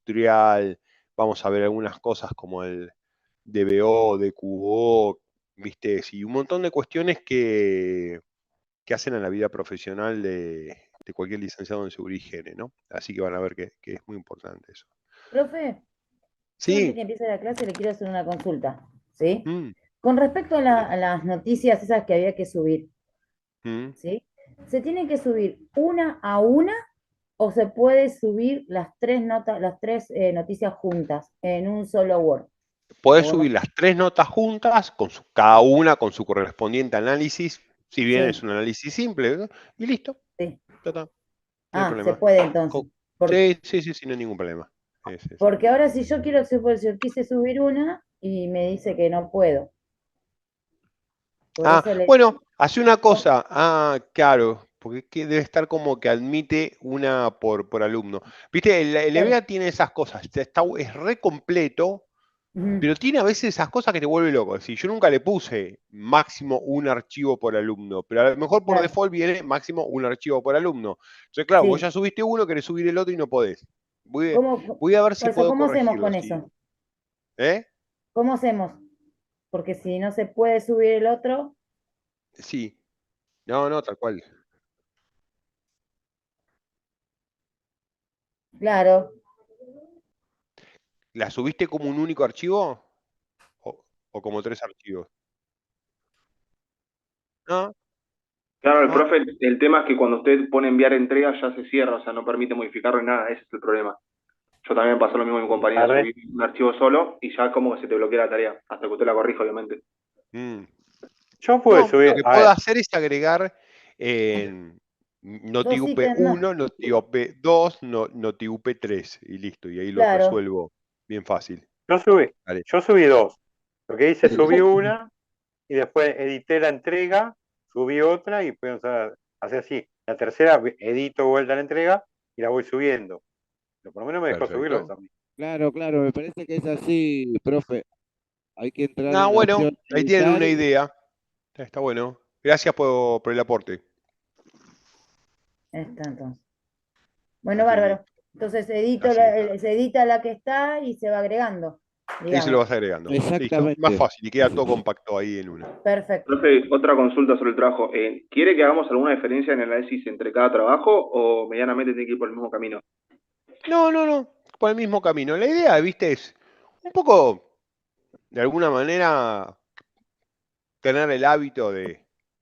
industrial, vamos a ver algunas cosas como el DBO, DQO, ¿viste? Sí, un montón de cuestiones que hacen a la vida profesional de cualquier licenciado en seguridad y higiene, ¿no? Así que van a ver que es muy importante eso. Profe, yo antes Sí, que empiece la clase le quiero hacer una consulta, ¿sí? mm, Con respecto a, sí, a las noticias esas que había que subir, mm. ¿sí? ¿Se tienen que subir una a una o se puede subir las tres notas, las tres noticias juntas en un solo Word? Porque Podés vos no... subir las tres notas juntas, cada una con su correspondiente análisis, si bien es Sí, un análisis simple, ¿no? Y listo, sí. ya está, no hay Ah, se problema. puede entonces. Sí, sí, sí, sí, no hay ningún problema. Sí, sí, sí. Porque ahora si yo quiero, yo quise subir una y me dice que no puedo. Por eso le... Bueno, hace una cosa. Claro, porque debe estar como que admite una por alumno. Viste, el Claro. EBA tiene esas cosas, es re completo, Ujú. pero tiene a veces esas cosas que te vuelve loco. Si yo nunca le puse máximo un archivo por alumno, pero a lo mejor por Claro, default viene máximo un archivo por alumno. Entonces, claro, vos sí. ya subiste uno, querés subir el otro y no podés. Voy, ¿Cómo, voy a ver por si eso, puedo cómo hacemos corregirlo. con Sí. eso? ¿Eh? ¿Cómo hacemos? Porque si no se puede subir el otro, Sí. No, no, tal cual. claro. ¿La subiste como un único archivo o, o como tres archivos? Ah, Claro, el ah, profe, el tema es que cuando usted pone enviar entrega ya se cierra, o sea, no permite modificarlo ni nada, ese es el problema. Yo también me pasó lo mismo con mi mm, compañera, subí un archivo solo y ya como que se te bloquea la tarea, hasta que usted la corrija, obviamente. mm. Yo pude No, lo subir, que a puedo ver, hacer es agregar en Dos NotiUP ítems más. 1, NotiUP 2, NotiUP 3 y listo, y ahí lo Claro. resuelvo bien fácil. yo subí, Dale. yo subí dos. Lo que hice, subí una y después edité la entrega, subí otra y puedo hacer así. La tercera edito vuelta la entrega y la voy subiendo. Pero por lo menos me dejó subirlo Perfecto. eso a mí. Claro, claro, me parece que es así, profe. Hay que entrar en la Bueno, opción de ahí tienen editar una y idea. Está bueno. Gracias por el aporte. Está entonces. Bueno, Así que bárbaro. listo. Entonces Así que está. se edita la que está y se va agregando, Y se lo digamos. vas agregando. Listo. Más exactamente. fácil y queda todo compacto ahí en una. Perfecto. Profe, otra consulta sobre el trabajo. ¿Quiere que hagamos alguna diferencia en el análisis entre cada trabajo o medianamente tiene que ir por el mismo camino? No, no, no. Por el mismo camino. La idea, viste, es un poco, de alguna manera, tener el hábito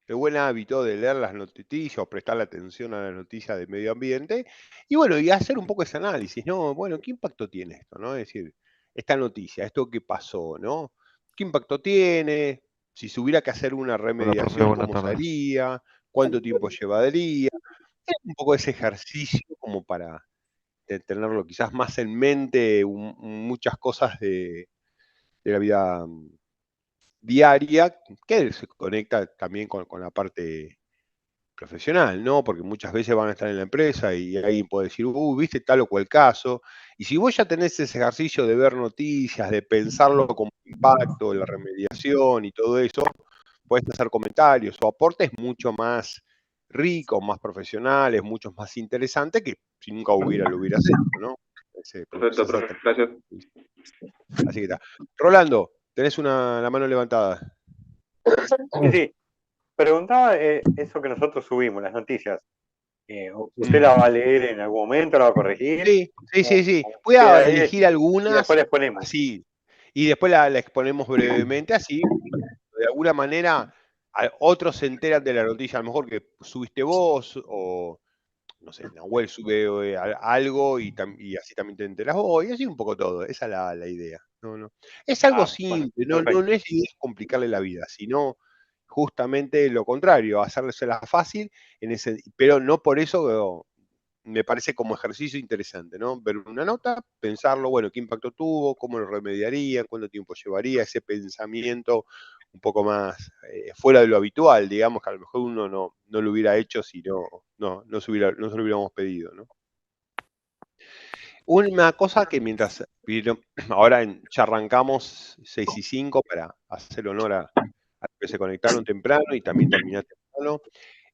el buen hábito de leer las noticias o prestarle atención a las noticias de medio ambiente y bueno, y hacer un poco ese análisis, ¿no? Bueno, ¿qué impacto tiene esto, no? Es decir, esta noticia, esto que pasó, ¿no? ¿Qué impacto tiene? Si se hubiera que hacer una Hola, profe, remediación, buenas ¿cómo se tardes. haría? ¿Cuánto tiempo llevaría? Es un poco ese ejercicio como para tenerlo quizás más en mente, muchas cosas de la vida diaria que se conecta también con la parte profesional, ¿no? Porque muchas veces van a estar en la empresa y alguien puede decir, viste tal o cual caso. Y si vos ya tenés ese ejercicio de ver noticias, de pensarlo como impacto, la remediación y todo eso, podés hacer comentarios o aportes mucho más ricos, más profesionales, mucho más interesantes que si nunca lo hubieras hecho, ¿no? Porque Perfecto, empezás a profe, tener. gracias. Así que está. Rolando, tenés la mano levantada. Sí, sí. Preguntaba eso que nosotros subimos, las noticias. ¿Usted Mm. la va a leer en algún momento, la va a corregir? Sí, sí, sí, sí. O Voy queda a ahí elegir y después algunas la exponemos? así y después la exponemos brevemente así. De alguna manera otros se enteran de la noticia, a lo mejor que subiste vos o no sé, Nahuel sube algo y así también te enteras vos y así un poco todo. Esa es la idea. No, no. Es algo Ah, bueno, simple, no perfecto. es idea complicarle la vida, sino justamente lo contrario, hacérsela fácil, pero no por eso me parece como ejercicio interesante, ¿no? Ver una nota, pensarlo, bueno, qué impacto tuvo, cómo lo remediaría, cuánto tiempo llevaría, ese pensamiento un poco más fuera de lo habitual, digamos, que a lo mejor uno no lo hubiera hecho si no se lo hubiéramos pedido, ¿no? Una cosa que ahora ya arrancamos 6:05 para hacer honor a los que se conectaron temprano y también terminar temprano.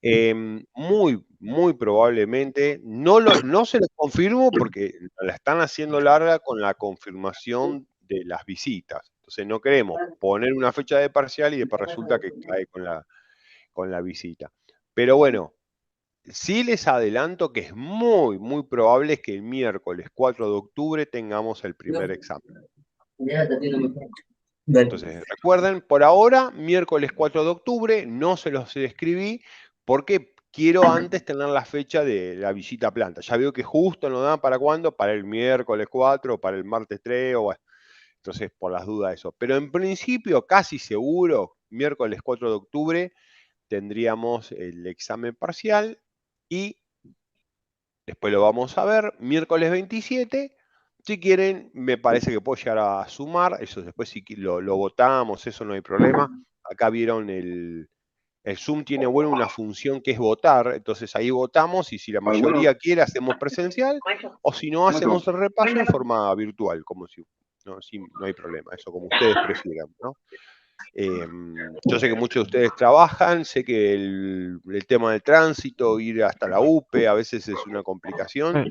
Muy probablemente, no se los confirmo porque la están haciendo larga con la confirmación de las visitas. Entonces no queremos poner una fecha de parcial y después resulta que cae con la visita. Pero bueno, sí les adelanto que es muy probable que el miércoles 4 de octubre tengamos el primer examen. Entonces, recuerden, por ahora, miércoles 4 de octubre, no se los escribí porque quiero antes tener la fecha de la visita a planta. Ya veo que justo nos dan para cuándo, para el miércoles 4, para el martes 3, o bueno. Entonces, por las dudas eso. Pero en principio, casi seguro, miércoles 4 de octubre tendríamos el examen parcial y después lo vamos a ver, miércoles 27. Si quieren, me parece que puedo llegar a sumar, eso después si lo votamos, eso no hay problema. Acá vieron el Zoom tiene bueno una función que es votar, entonces ahí votamos y si la mayoría quiere hacemos presencial o si no hacemos el repaso en forma virtual, como si no hay problema, eso como ustedes prefieran, ¿no? Yo sé que muchos de ustedes trabajan, sé que el tema del tránsito, ir hasta la UPE, a veces es una complicación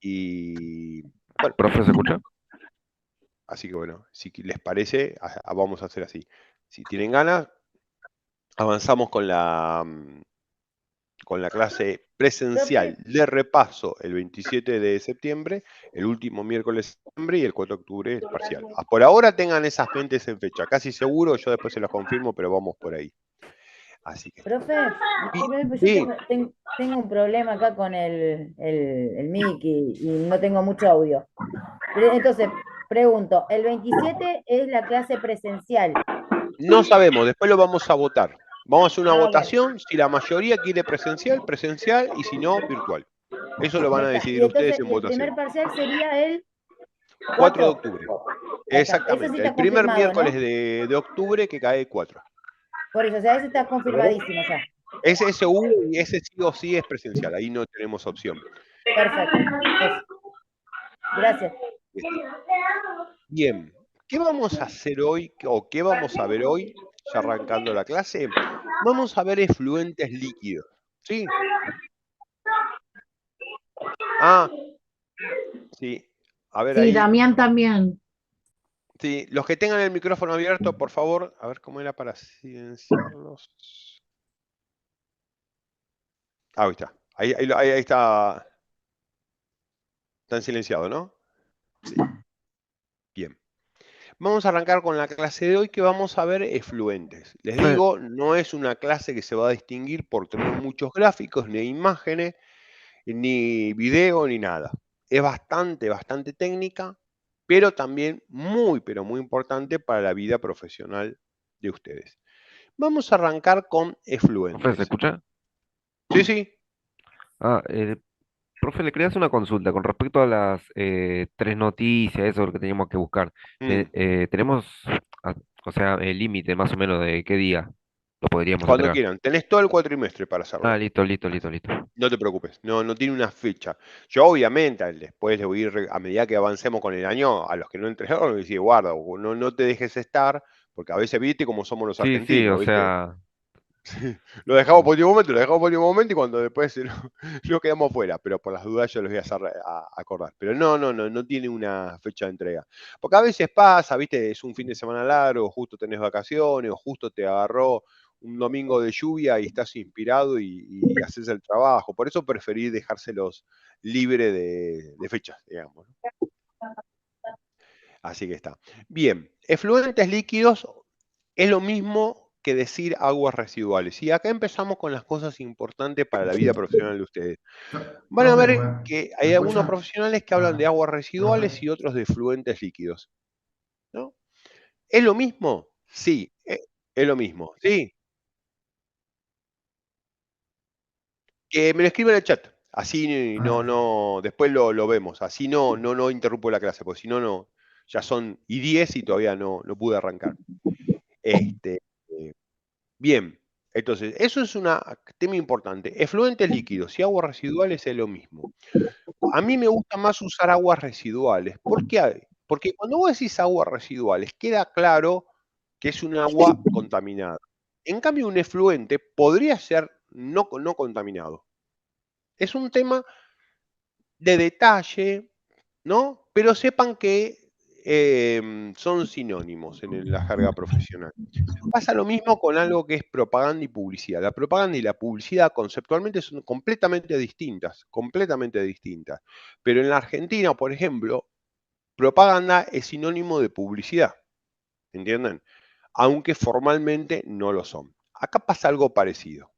y bueno, ¿Profe, se escucha? así que bueno, si les parece, vamos a hacer así. Si tienen ganas, avanzamos con la clase presencial de repaso el 27 de septiembre, el último miércoles de septiembre y el 4 de octubre el parcial. Por ahora tengan esas mentes en fecha, casi seguro, yo después se los confirmo, pero vamos por ahí. Así que. Profe, discúlpeme, pues Sí. yo tengo un problema acá con el mic y no tengo mucho audio. Entonces, pregunto, el 27 es la clase presencial. No sabemos, después lo vamos a votar. Vamos a hacer una Ah, votación, si la mayoría quiere presencial, presencial, y si no, virtual. Eso lo van a decidir Y ustedes entonces, en el primer votación. parcial sería el 4 de 4. octubre. Ahí está. Eso sí Exactamente, está el primer confirmado, miércoles ¿no? de octubre que cae 4. Por eso, o sea, ese está confirmadísimo ya. Ese seguro y ese sí o sí es presencial, ahí no tenemos opción. Perfecto. Eso. Gracias. Bien, ¿qué vamos a hacer hoy o qué vamos a ver hoy, ya arrancando la clase? Vamos a ver efluentes líquidos, ¿sí? Ah, sí, a ver Sí, ahí. Damián también. Sí, los que tengan el micrófono abierto, por favor, a ver cómo era para silenciarlos. Ahí está. Ahí está. Están silenciados, ¿no? Sí. Bien. Vamos a arrancar con la clase de hoy que vamos a ver efluentes. Les digo, no es una clase que se va a distinguir por tener muchos gráficos, ni imágenes, ni video, ni nada. Es bastante técnica, pero también pero muy importante para la vida profesional de ustedes. Vamos a arrancar con ¿Profe, se efluentes. escucha? Sí. Ah, profe, le quería hacer una consulta con respecto a las 3 noticias, eso lo que teníamos que buscar. Tenemos, ah, o sea, el límite más o menos de qué día lo podríamos Cuando entregar. quieran. Tenés todo el cuatrimestre para hacerlo. Ah, listo. No te preocupes, no tiene una fecha. Yo obviamente después le voy a ir, a medida que avancemos con el año, a los que no entregaron, les decir, guarda, no te dejes estar, porque a veces, viste, como somos los Sí, o argentinos, viste. sea, Lo dejamos por último momento y cuando después no quedamos fuera, pero por las dudas yo les voy a hacer acordar. Pero no tiene una fecha de entrega. Porque a veces pasa, viste, es un fin de semana largo, justo tenés vacaciones, o justo te agarró un domingo de lluvia y estás inspirado y haces el trabajo. Por eso preferí dejárselos libre de fechas, digamos, ¿no? Así que está. Bien, efluentes líquidos es lo mismo que decir aguas residuales. Y acá empezamos con las cosas importantes para la vida profesional de ustedes. Van a ver que hay algunos profesionales que hablan de aguas residuales y otros de efluentes líquidos, ¿no? ¿Es lo mismo? Sí, es lo mismo. Sí, que me lo escriban en el chat. Así después lo vemos. Así no interrumpo la clase, porque si no, ya son y 10 y todavía no pude arrancar. Bien, entonces, eso es un tema importante. Efluentes líquidos y aguas residuales es lo mismo. A mí me gusta más usar aguas residuales. ¿Por qué? Porque cuando vos decís aguas residuales, queda claro que es un agua contaminada. En cambio, un efluente podría ser no contaminado. Es un tema de detalle, ¿no? Pero sepan que son sinónimos en la jerga profesional. Pasa lo mismo con algo que es propaganda y publicidad. La propaganda y la publicidad conceptualmente son completamente distintas, completamente distintas. Pero en la Argentina, por ejemplo, propaganda es sinónimo de publicidad, ¿entienden? Aunque formalmente no lo son. Acá pasa algo parecido.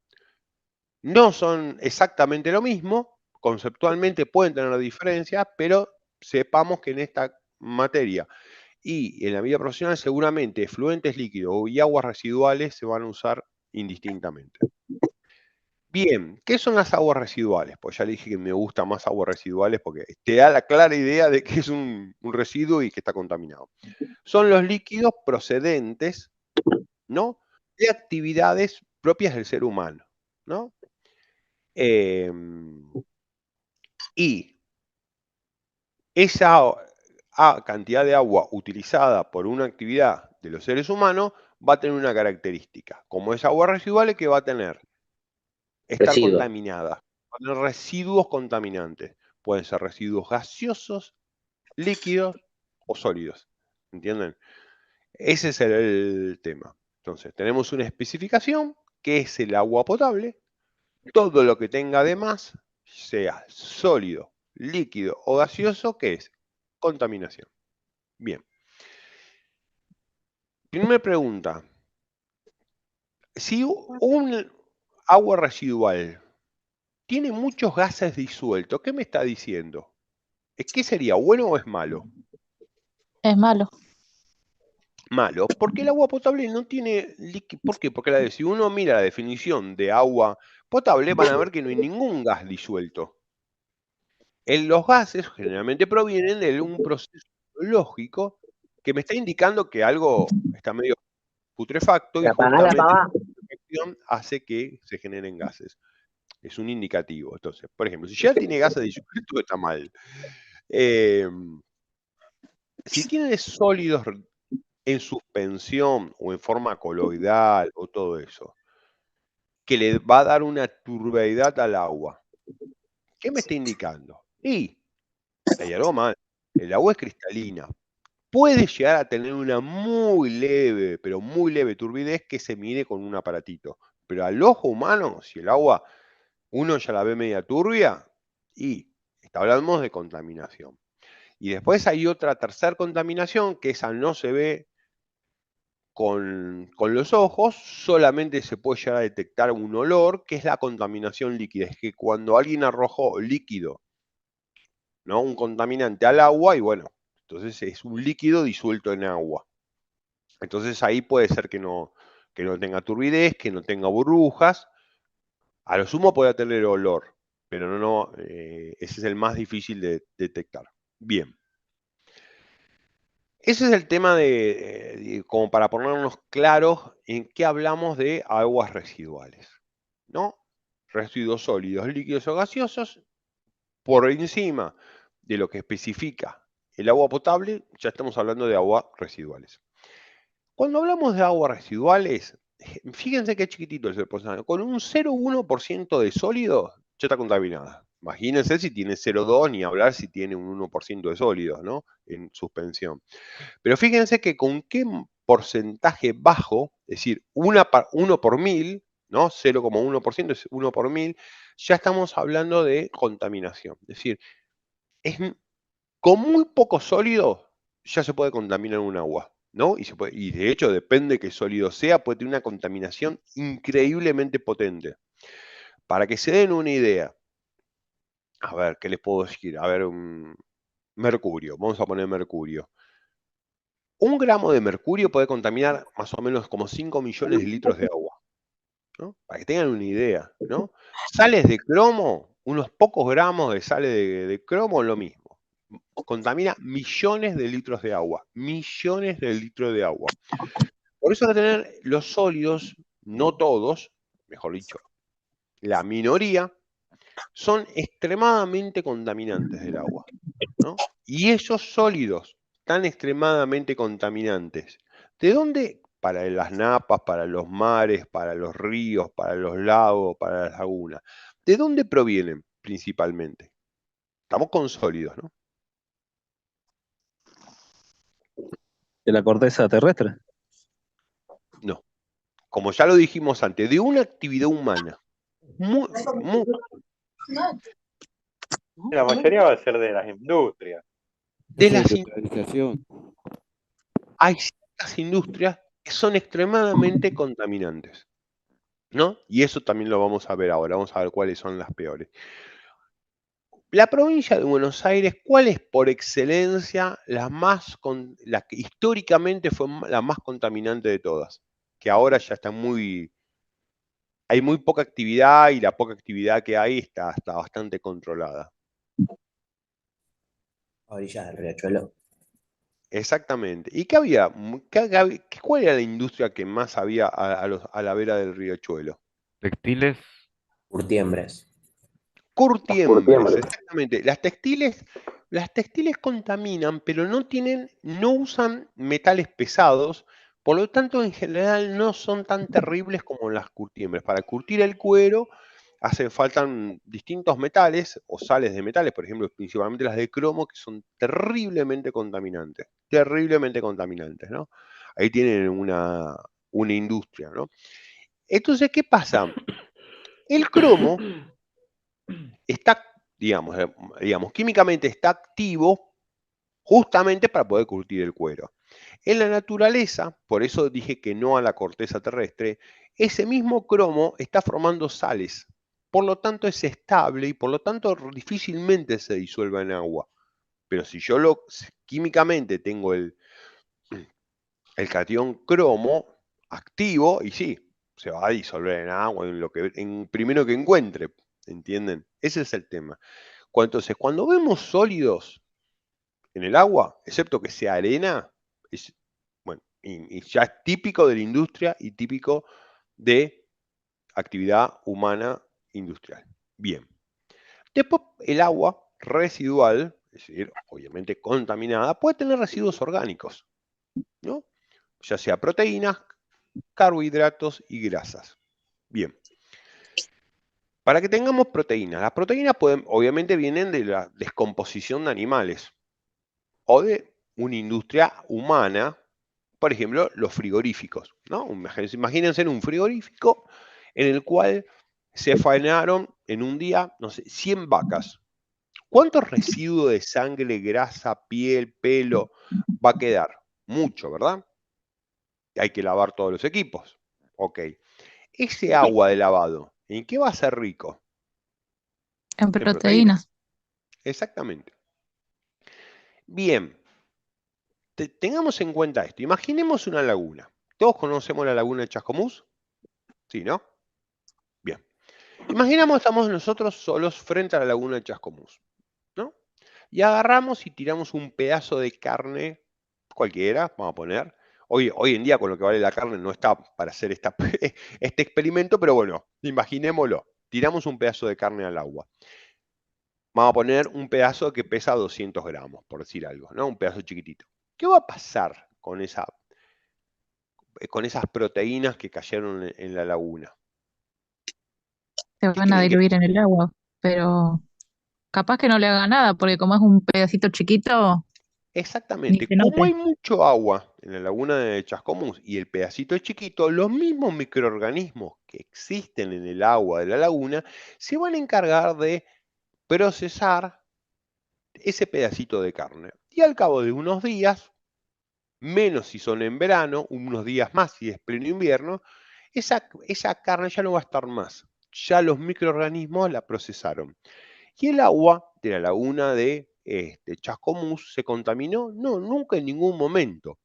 No son exactamente lo mismo, conceptualmente pueden tener diferencias, pero sepamos que en esta materia y en la vida profesional seguramente efluentes líquidos y aguas residuales se van a usar indistintamente. Bien, ¿qué son las aguas residuales? Pues ya le dije que me gusta más aguas residuales porque te da la clara idea de que es un residuo y que está contaminado. Son los líquidos procedentes, ¿no?, de actividades propias del ser humano, ¿no? Y esa cantidad de agua utilizada por una actividad de los seres humanos va a tener una característica. Como es agua residual, que va a tener estar Residuo. contaminada, va a tener residuos contaminantes. Pueden ser residuos gaseosos, líquidos o sólidos. ¿Entienden? Ese es el tema. Entonces, tenemos una especificación que es el agua potable. Todo lo que tenga de más, sea sólido, líquido o gaseoso, ¿qué es? Contaminación. Bien. Primera pregunta. Si un agua residual tiene muchos gases disueltos, ¿qué me está diciendo? ¿Qué sería? ¿Bueno o es malo? Es malo. Malo, porque el agua potable no tiene líquido. ¿Por qué? Porque si uno mira la definición de agua potable, van a ver que no hay ningún gas disuelto. Los gases generalmente provienen de un proceso biológico que me está indicando que algo está medio putrefacto y justamente la putrefacción hace que se generen gases. Es un indicativo. Entonces, por ejemplo, si ya tiene gases disueltos, está mal. Si tiene sólidos en suspensión o en forma coloidal o todo eso, que le va a dar una turbeidad al agua, ¿qué me está indicando? Y hay algo mal. El agua es cristalina. Puede llegar a tener una muy leve, pero muy leve turbidez que se mide con un aparatito. Pero al ojo humano, si el agua uno ya la ve media turbia, y hablamos de contaminación. Y después hay otra tercera contaminación, que esa no se ve con los ojos, solamente se puede llegar a detectar un olor, que es la contaminación líquida. Es que cuando alguien arrojó líquido, ¿no?, un contaminante al agua, y bueno, entonces es un líquido disuelto en agua. Entonces ahí puede ser que no tenga turbidez, que no tenga burbujas. A lo sumo puede tener olor, pero no, ese es el más difícil de detectar. Bien. Ese es el tema como para ponernos claros en qué hablamos de aguas residuales, ¿no? Residuos sólidos, líquidos o gaseosos, por encima de lo que especifica el agua potable, ya estamos hablando de aguas residuales. Cuando hablamos de aguas residuales, fíjense qué chiquitito es el porcentaje. Con un 0,1% de sólidos ya está contaminada. Imagínense si tiene 0,2, ni hablar si tiene un 1% de sólidos, ¿no?, en suspensión. Pero fíjense que con qué porcentaje bajo, es decir, 1 por 1000, ¿no? 0,1% es 1 por 1000, ya estamos hablando de contaminación. Es decir, con muy poco sólido ya se puede contaminar un agua, ¿no? Y de hecho, depende de qué sólido sea, puede tener una contaminación increíblemente potente. Para que se den una idea, a ver, ¿qué les puedo decir? A ver, mercurio, vamos a poner mercurio. 1 gramo de mercurio puede contaminar más o menos como 5 millones de litros de agua, ¿no? Para que tengan una idea, ¿no? Sales de cromo, unos pocos gramos de sales de cromo, lo mismo. Contamina millones de litros de agua. Millones de litros de agua. Por eso hay que tener los sólidos, no todos, mejor dicho, la minoría, son extremadamente contaminantes del agua, ¿no? Y esos sólidos tan extremadamente contaminantes, ¿de dónde para las napas, para los mares, para los ríos, para los lagos, para las lagunas. ¿De dónde provienen principalmente? Estamos con sólidos, ¿no? De la corteza terrestre. No. Como ya lo dijimos antes, de una actividad humana. La mayoría va a ser de las industrias. De Esa las industrialización. hay ciertas industrias que son extremadamente contaminantes, ¿no? Y eso también lo vamos a ver ahora, vamos a ver cuáles son las peores. La provincia de Buenos Aires, ¿cuál es por excelencia la que históricamente fue la más contaminante de todas? Que ahora ya está hay muy poca actividad y la poca actividad que hay está bastante controlada. A orillas del riachuelo. Exactamente. ¿Y qué había? ¿Cuál era la industria que más había a la vera del riachuelo? Textiles, Curtiembres. Curtiembres, exactamente. Las textiles contaminan, pero no usan metales pesados, por lo tanto, en general no son tan terribles como las curtiembres. Para curtir el cuero faltan distintos metales o sales de metales, por ejemplo, principalmente las de cromo, que son terriblemente contaminantes, ¿no? Ahí tienen una industria, ¿no? Entonces, ¿qué pasa? El cromo está, digamos, químicamente está activo justamente para poder curtir el cuero. En la naturaleza, por eso dije que no a la corteza terrestre, ese mismo cromo está formando sales. Por lo tanto, es estable y por lo tanto difícilmente se disuelva en agua. Pero si yo químicamente tengo el catión cromo activo, y sí, se va a disolver en agua, en primero que encuentre. ¿Entienden? Ese es el tema. Entonces, cuando vemos sólidos en el agua, excepto que sea arena, y ya es típico de la industria y típico de actividad humana industrial. Bien. Después, el agua residual, es decir, obviamente contaminada, puede tener residuos orgánicos, ¿no? Ya sea proteínas, carbohidratos y grasas. Bien. Para que tengamos proteínas, las proteínas obviamente vienen de la descomposición de animales o de una industria humana, por ejemplo, los frigoríficos, ¿no? Imagínense en un frigorífico en el cual se faenaron en un día, no sé, 100 vacas. ¿Cuántos residuos de sangre, grasa, piel, pelo va a quedar? Mucho, ¿verdad? Hay que lavar todos los equipos. Ok. Ese agua de lavado, ¿en qué va a ser rico? En En proteínas. proteínas. Exactamente. Bien. Tengamos en cuenta esto. Imaginemos una laguna. ¿Todos conocemos la laguna de Chascomús? Sí, ¿no? Bien. Imaginamos que estamos nosotros solos frente a la laguna de Chascomús, ¿no? Y agarramos y tiramos un pedazo de carne cualquiera, vamos a poner. Hoy en día con lo que vale la carne no está para hacer este experimento, pero bueno, imaginémoslo. Tiramos un pedazo de carne al agua. Vamos a poner un pedazo que pesa 200 gramos, por decir algo, ¿no? Un pedazo chiquitito. ¿Qué va a pasar con esas proteínas que cayeron en la laguna? Se ¿Qué van a creen que diluir en el agua, pero capaz que no le haga nada, porque como es un pedacito chiquito, ni Exactamente, se como hay note. mucho agua en la laguna de Chascomús y el pedacito es chiquito, los mismos microorganismos que existen en el agua de la laguna se van a encargar de procesar ese pedacito de carne. Y al cabo de unos días, menos si son en verano, unos días más si es pleno invierno, esa carne ya no va a estar más. Ya los microorganismos la procesaron. ¿Y el agua de la laguna de Chascomús se contaminó? No, nunca en ningún momento,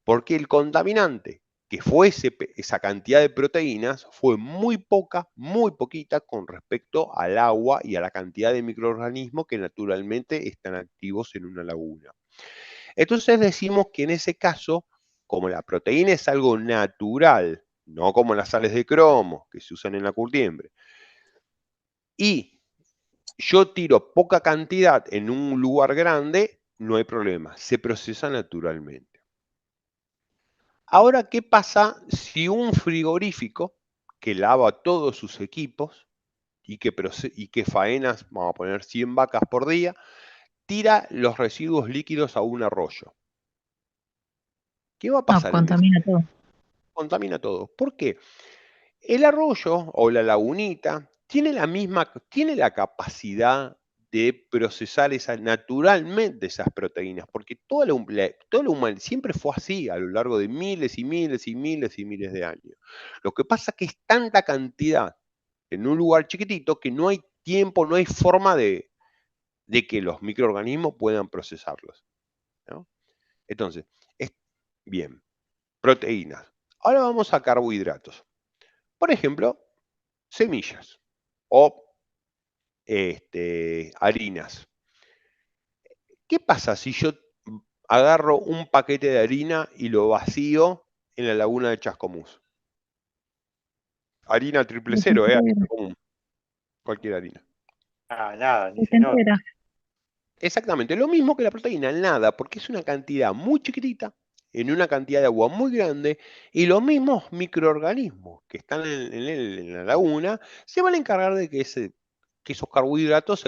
porque el contaminante, que fue esa cantidad de proteínas, fue muy poquita con respecto al agua y a la cantidad de microorganismos que naturalmente están activos en una laguna. Entonces decimos que en ese caso, como la proteína es algo natural, no como las sales de cromo que se usan en la curtiembre, y yo tiro poca cantidad en un lugar grande, no hay problema, se procesa naturalmente. Ahora, ¿qué pasa si un frigorífico que lava todos sus equipos y que faenas, vamos a poner 100 vacas por día, tira los residuos líquidos a un arroyo? ¿Qué va a No, pasar en ese? contamina todo. Contamina todo. ¿Por qué? El arroyo o la lagunita tiene la capacidad de procesar naturalmente esas proteínas, porque toda la humanidad siempre fue así a lo largo de miles y miles y miles y miles de años. Lo que pasa es que es tanta cantidad en un lugar chiquitito que no hay tiempo, no hay forma de que los microorganismos puedan procesarlos, ¿no? Entonces, bien, proteínas. Ahora vamos a carbohidratos. Por ejemplo, semillas o harinas. ¿Qué pasa si yo agarro un paquete de harina y lo vacío en la laguna de Chascomús? Harina 000, harina común, cualquier harina. Ah, nada, ni se nota. Entera. Exactamente, lo mismo que la proteína, nada, porque es una cantidad muy chiquitita, en una cantidad de agua muy grande, y los mismos microorganismos que están en la laguna se van a encargar de que esos carbohidratos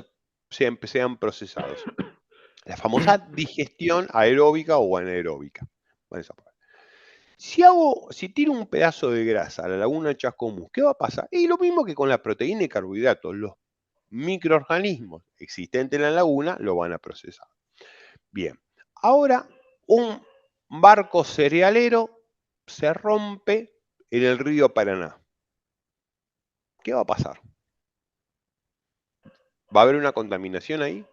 sean procesados. La famosa digestión aeróbica o anaeróbica. Bueno, esa parte. Si tiro un pedazo de grasa a la laguna de Chascomús, ¿qué va a pasar? Y lo mismo que con la proteína y carbohidratos, los microorganismos existentes en la laguna lo van a procesar. Bien, ahora un barco cerealero se rompe en el río Paraná. ¿Qué va a pasar? ¿Va a haber una contaminación ahí?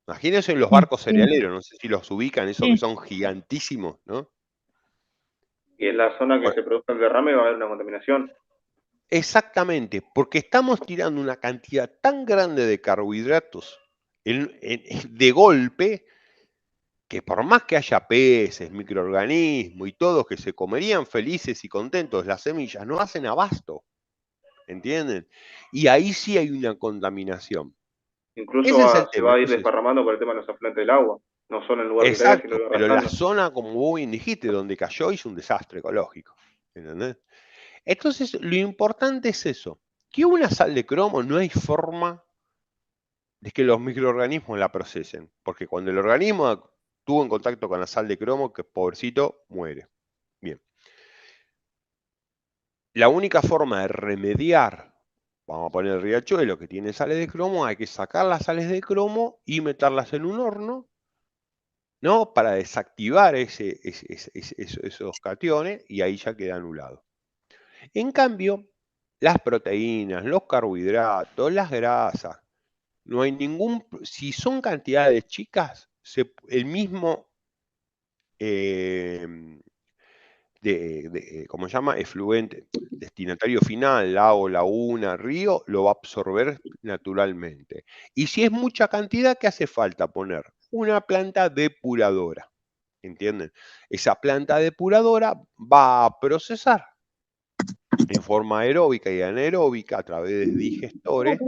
Imagínense los barcos cerealeros, no sé si los ubican, esos que son gigantísimos, ¿no? Y en la zona que se produce el derrame va a haber una contaminación. Exactamente, porque estamos tirando una cantidad tan grande de carbohidratos de golpe, que por más que haya peces, microorganismos y todos que se comerían felices y contentos las semillas, no hacen abasto, ¿entienden? Y ahí sí hay una contaminación. Incluso Ese es el se tema. va a ir Entonces, desparramando por el tema de los afluentes del agua. No solo en el lugar que caiga, sino exacto, que pero la arrastrando. zona, como vos bien dijiste, donde cayó hizo un desastre ecológico, ¿entendés? Entonces, lo importante es eso, que una sal de cromo no hay forma de que los microorganismos la procesen, porque cuando el organismo tuvo en contacto con la sal de cromo, que pobrecito muere. Bien. La única forma de remediar, vamos a poner el riachuelo que tiene sales de cromo, hay que sacar las sales de cromo y meterlas en un horno, ¿no? Para desactivar esos cationes y ahí ya queda anulado. En cambio, las proteínas, los carbohidratos, las grasas, no hay si son cantidades chicas, el mismo, ¿cómo se llama? Efluente, destinatario final, lago, laguna, río, lo va a absorber naturalmente. Y si es mucha cantidad, ¿qué hace falta poner? Una planta depuradora, ¿entienden? Esa planta depuradora va a procesar en forma aeróbica y anaeróbica a través de digestores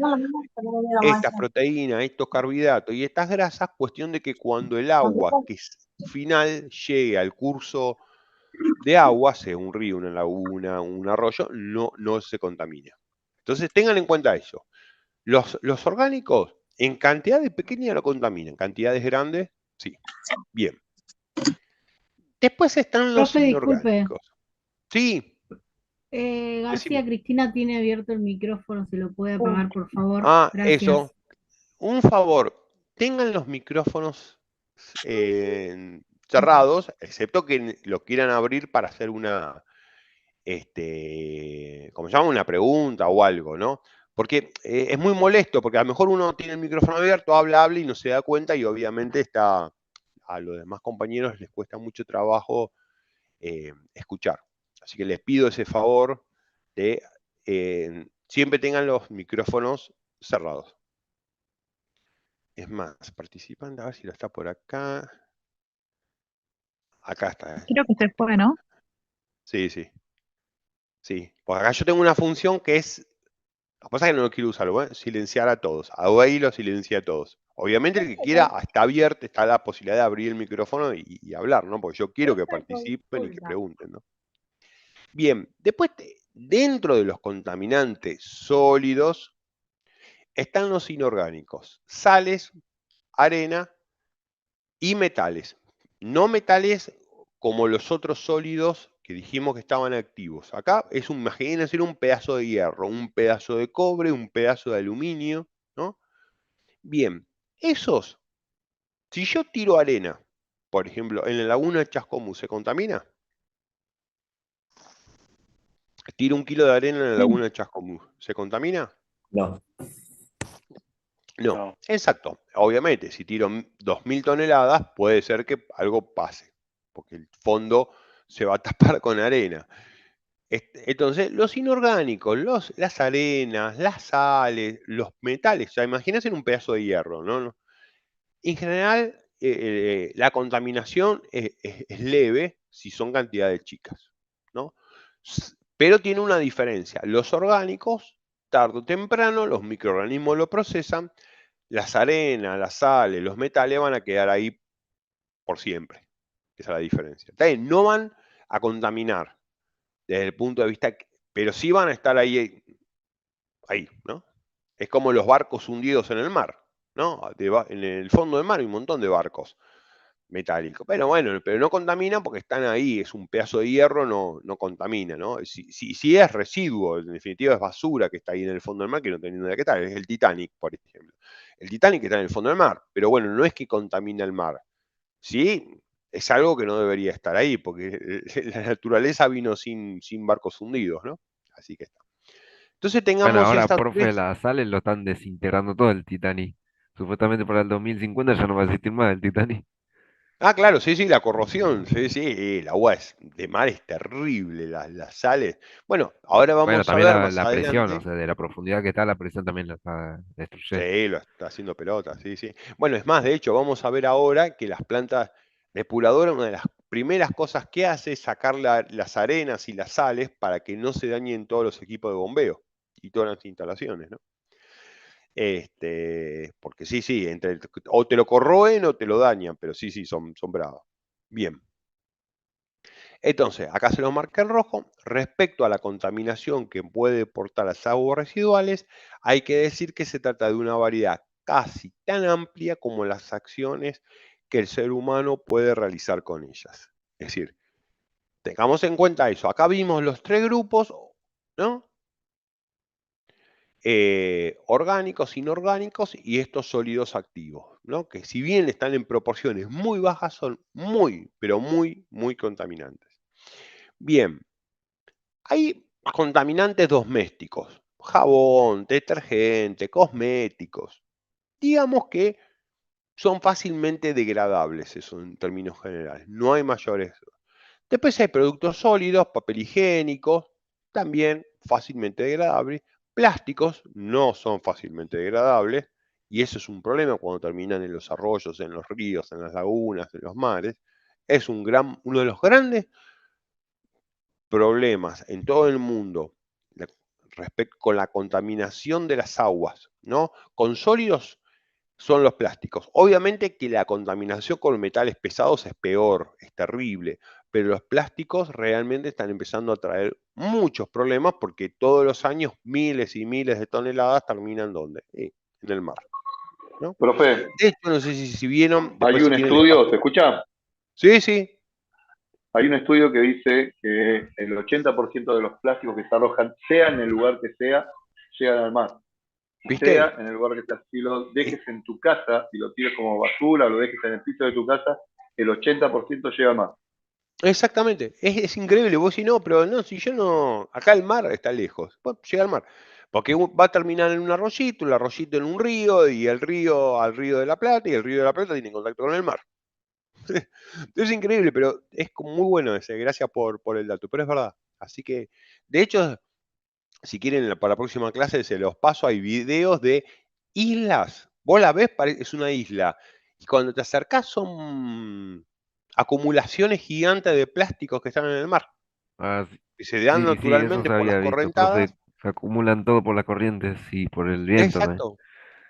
estas proteínas, estos carbohidratos y estas grasas, cuestión de que cuando el agua que es final llegue al curso de agua, sea un río, una laguna, un arroyo, no se contamina. Entonces tengan en cuenta eso. Los orgánicos en cantidades pequeñas no contaminan, cantidades grandes, sí. Bien. Después están los Profe, disculpe. inorgánicos. Sí. García Decime. Cristina tiene abierto el micrófono, se lo puede apagar, por favor. Ah, Gracias. eso. Un favor, tengan los micrófonos cerrados, excepto que lo quieran abrir para hacer una, como se llama, una pregunta o algo, ¿no? Porque es muy molesto, porque a lo mejor uno tiene el micrófono abierto, habla y no se da cuenta y obviamente a los demás compañeros les cuesta mucho trabajo escuchar. Así que les pido ese favor de siempre tengan los micrófonos cerrados. Es más, participante, a ver si lo está por acá. Acá está. Creo que se fue, ¿no? Sí, sí. Sí. Pues acá yo tengo una función que es. Lo que pasa es que no lo quiero usarlo, ¿eh? Silenciar a todos. Ahí lo silencié a todos. Obviamente el que quiera está abierto, está la posibilidad de abrir el micrófono y hablar, ¿no? Porque yo quiero que participen y que pregunten, ¿no? Bien, después dentro de los contaminantes sólidos están los inorgánicos, sales, arena y metales. No metales como los otros sólidos que dijimos que estaban activos. Acá es imagínense un pedazo de hierro, un pedazo de cobre, un pedazo de aluminio, ¿no? Bien, esos, si yo tiro arena, por ejemplo, en la laguna de Chascomús, ¿se contamina? Tiro 1 kilo de arena en la laguna de Chascomús, ¿se contamina? No. No, exacto. Obviamente, si tiro 2000 toneladas, puede ser que algo pase, porque el fondo se va a tapar con arena. Entonces, los inorgánicos, las arenas, las sales, los metales, o sea, imagínense un pedazo de hierro, ¿no? En general, la contaminación es leve si son cantidades chicas, ¿no? Pero tiene una diferencia. Los orgánicos, tarde o temprano, los microorganismos lo procesan, las arenas, las sales, los metales van a quedar ahí por siempre. Esa es la diferencia. También no van a contaminar desde el punto de vista, pero sí van a estar ahí, ¿no? Es como los barcos hundidos en el mar, ¿no? En el fondo del mar hay un montón de barcos metálicos. Pero bueno, pero no contaminan porque están ahí, es un pedazo de hierro, no contamina, ¿no? Si es residuo, en definitiva es basura que está ahí en el fondo del mar, que no tiene nada que estar, es el Titanic, por ejemplo. El Titanic está en el fondo del mar, pero bueno, no es que contamina el mar. Sí, es algo que no debería estar ahí, porque la naturaleza vino sin barcos hundidos, ¿no? Así que está. Entonces Bueno, tengamos ahora, estas profe, tres. las sales lo están desintegrando todo el Titanic. Supuestamente para el 2050 ya no va a existir más el Titanic. Ah, claro, sí, la corrosión, sí, el agua de mar es terrible, las sales. Bueno, ahora Bueno, vamos a también ver la, más la presión, o adelante. sea, de la profundidad que está, la presión también la está destruyendo. Sí, lo está haciendo pelota, sí. Bueno, es más, de hecho, vamos a ver ahora que las plantas depuradoras, una de las primeras cosas que hace es sacar las arenas y las sales para que no se dañen todos los equipos de bombeo y todas las instalaciones, ¿no? Porque sí, o te lo corroen o te lo dañan, pero sí, son bravos. Bien. Entonces, acá se lo marca en rojo. Respecto a la contaminación que puede portar las aguas residuales, hay que decir que se trata de una variedad casi tan amplia como las acciones que el ser humano puede realizar con ellas. Es decir, tengamos en cuenta eso. Acá vimos los 3 grupos, ¿no? Orgánicos, inorgánicos y estos sólidos activos, ¿no? Que si bien están en proporciones muy bajas, son muy, pero muy contaminantes. Bien, hay contaminantes domésticos, jabón, detergente, cosméticos. Digamos que son fácilmente degradables, eso en términos generales. No hay mayores. Después hay productos sólidos, papel higiénico, también fácilmente degradables. Plásticos no son fácilmente degradables. Y eso es un problema cuando terminan en los arroyos, en los ríos, en las lagunas, en los mares. Es uno de los grandes problemas en todo el mundo respecto con la contaminación de las aguas, ¿no? Con sólidos son los plásticos. Obviamente que la contaminación con metales pesados es peor, es terrible, pero los plásticos realmente están empezando a traer muchos problemas porque todos los años miles y miles de toneladas terminan ¿dónde? En el mar, ¿no? Profe, De hecho, no sé si vieron, hay después si un quieren estudio, ¿se escucha? Sí. Hay un estudio que dice que el 80% de los plásticos que se arrojan, sea en el lugar que sea, llegan al mar. ¿Viste? Sea en el lugar que sea. Si lo dejes en tu casa, si lo tires como basura, o lo dejes en el piso de tu casa, el 80% llega al mar. Exactamente, es increíble. Vos decís, no, pero no, si yo no. Acá el mar está lejos. Bueno, llega al mar. Porque va a terminar en un arroyito, el arroyito en un río, y el río al río de la Plata, y el río de la Plata tiene contacto con el mar. Es increíble, pero es muy bueno ese. Gracias por el dato. Pero es verdad. Así que, de hecho, si quieren, para la próxima clase se los paso. Hay videos de islas. Vos la ves, es una isla. Y cuando te acercás son acumulaciones gigantes de plásticos que están en el mar. Ah, Que se dan sí, eso naturalmente se por las había visto, correntadas. profe. Se acumulan todo por las corrientes y por el viento, ¿no? Exacto.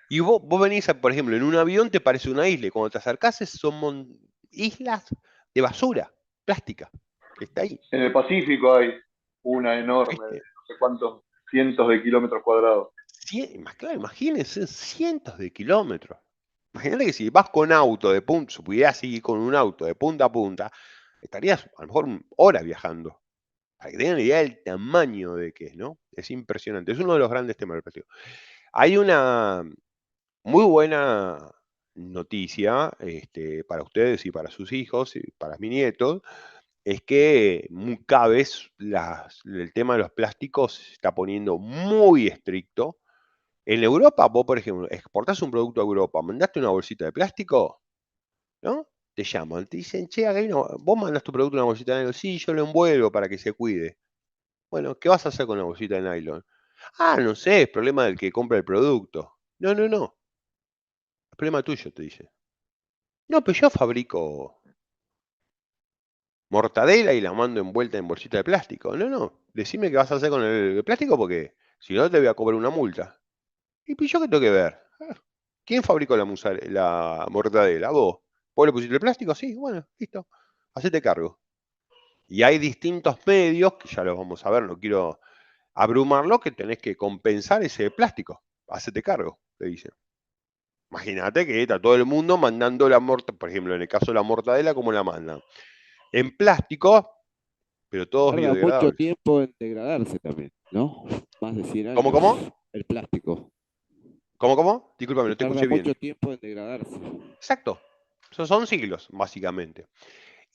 Y vos venís, por ejemplo, en un avión te parece una isla, y cuando te acercás son islas de basura, plástica, que está ahí. En el Pacífico hay una enorme de ¿Viste? no sé cuántos cientos de kilómetros cuadrados. Claro, imagínense, cientos de kilómetros. Imagínate que si vas con auto de punta, si pudieras ir con un auto de punta a punta, estarías a lo mejor horas viajando. Para que tengan la idea del tamaño de que es, ¿no? Es impresionante. Es uno de los grandes temas del plástico. Hay una muy buena noticia para ustedes y para sus hijos y para mis nietos, es que cada vez el tema de los plásticos se está poniendo muy estricto. En Europa, vos, por ejemplo, exportás un producto a Europa, mandaste una bolsita de plástico, ¿no? Te llaman, te dicen, che, vos mandás tu producto en una bolsita de nylon, sí, yo lo envuelvo para que se cuide. Bueno, ¿qué vas a hacer con la bolsita de nylon? Ah, no sé, es problema del que compra el producto. No, no, no, es problema tuyo, te dice. No, pero yo fabrico mortadela y la mando envuelta en bolsita de plástico. No, no, decime qué vas a hacer con el plástico porque si no te voy a cobrar una multa. ¿Y pues yo qué tengo que ver? ¿Quién fabricó la mortadela? ¿Vos? ¿Vos le pusiste el plástico? Sí, bueno, listo. Hacete cargo. Y hay distintos medios, que ya los vamos a ver, no quiero abrumarlo, que tenés que compensar ese plástico. Hacete cargo, te dicen. Imagínate que está todo el mundo mandando la mortadela, por ejemplo, en el caso de la mortadela, ¿cómo la mandan? En plástico, pero todos Tarda mucho biodegradables. tiempo en degradarse también, ¿no? Más de 100 ¿Cómo, años cómo? el plástico. ¿Cómo, cómo? Discúlpame, Que no te tarda escuché bien. mucho tiempo en degradarse. Exacto. Son siglos, básicamente.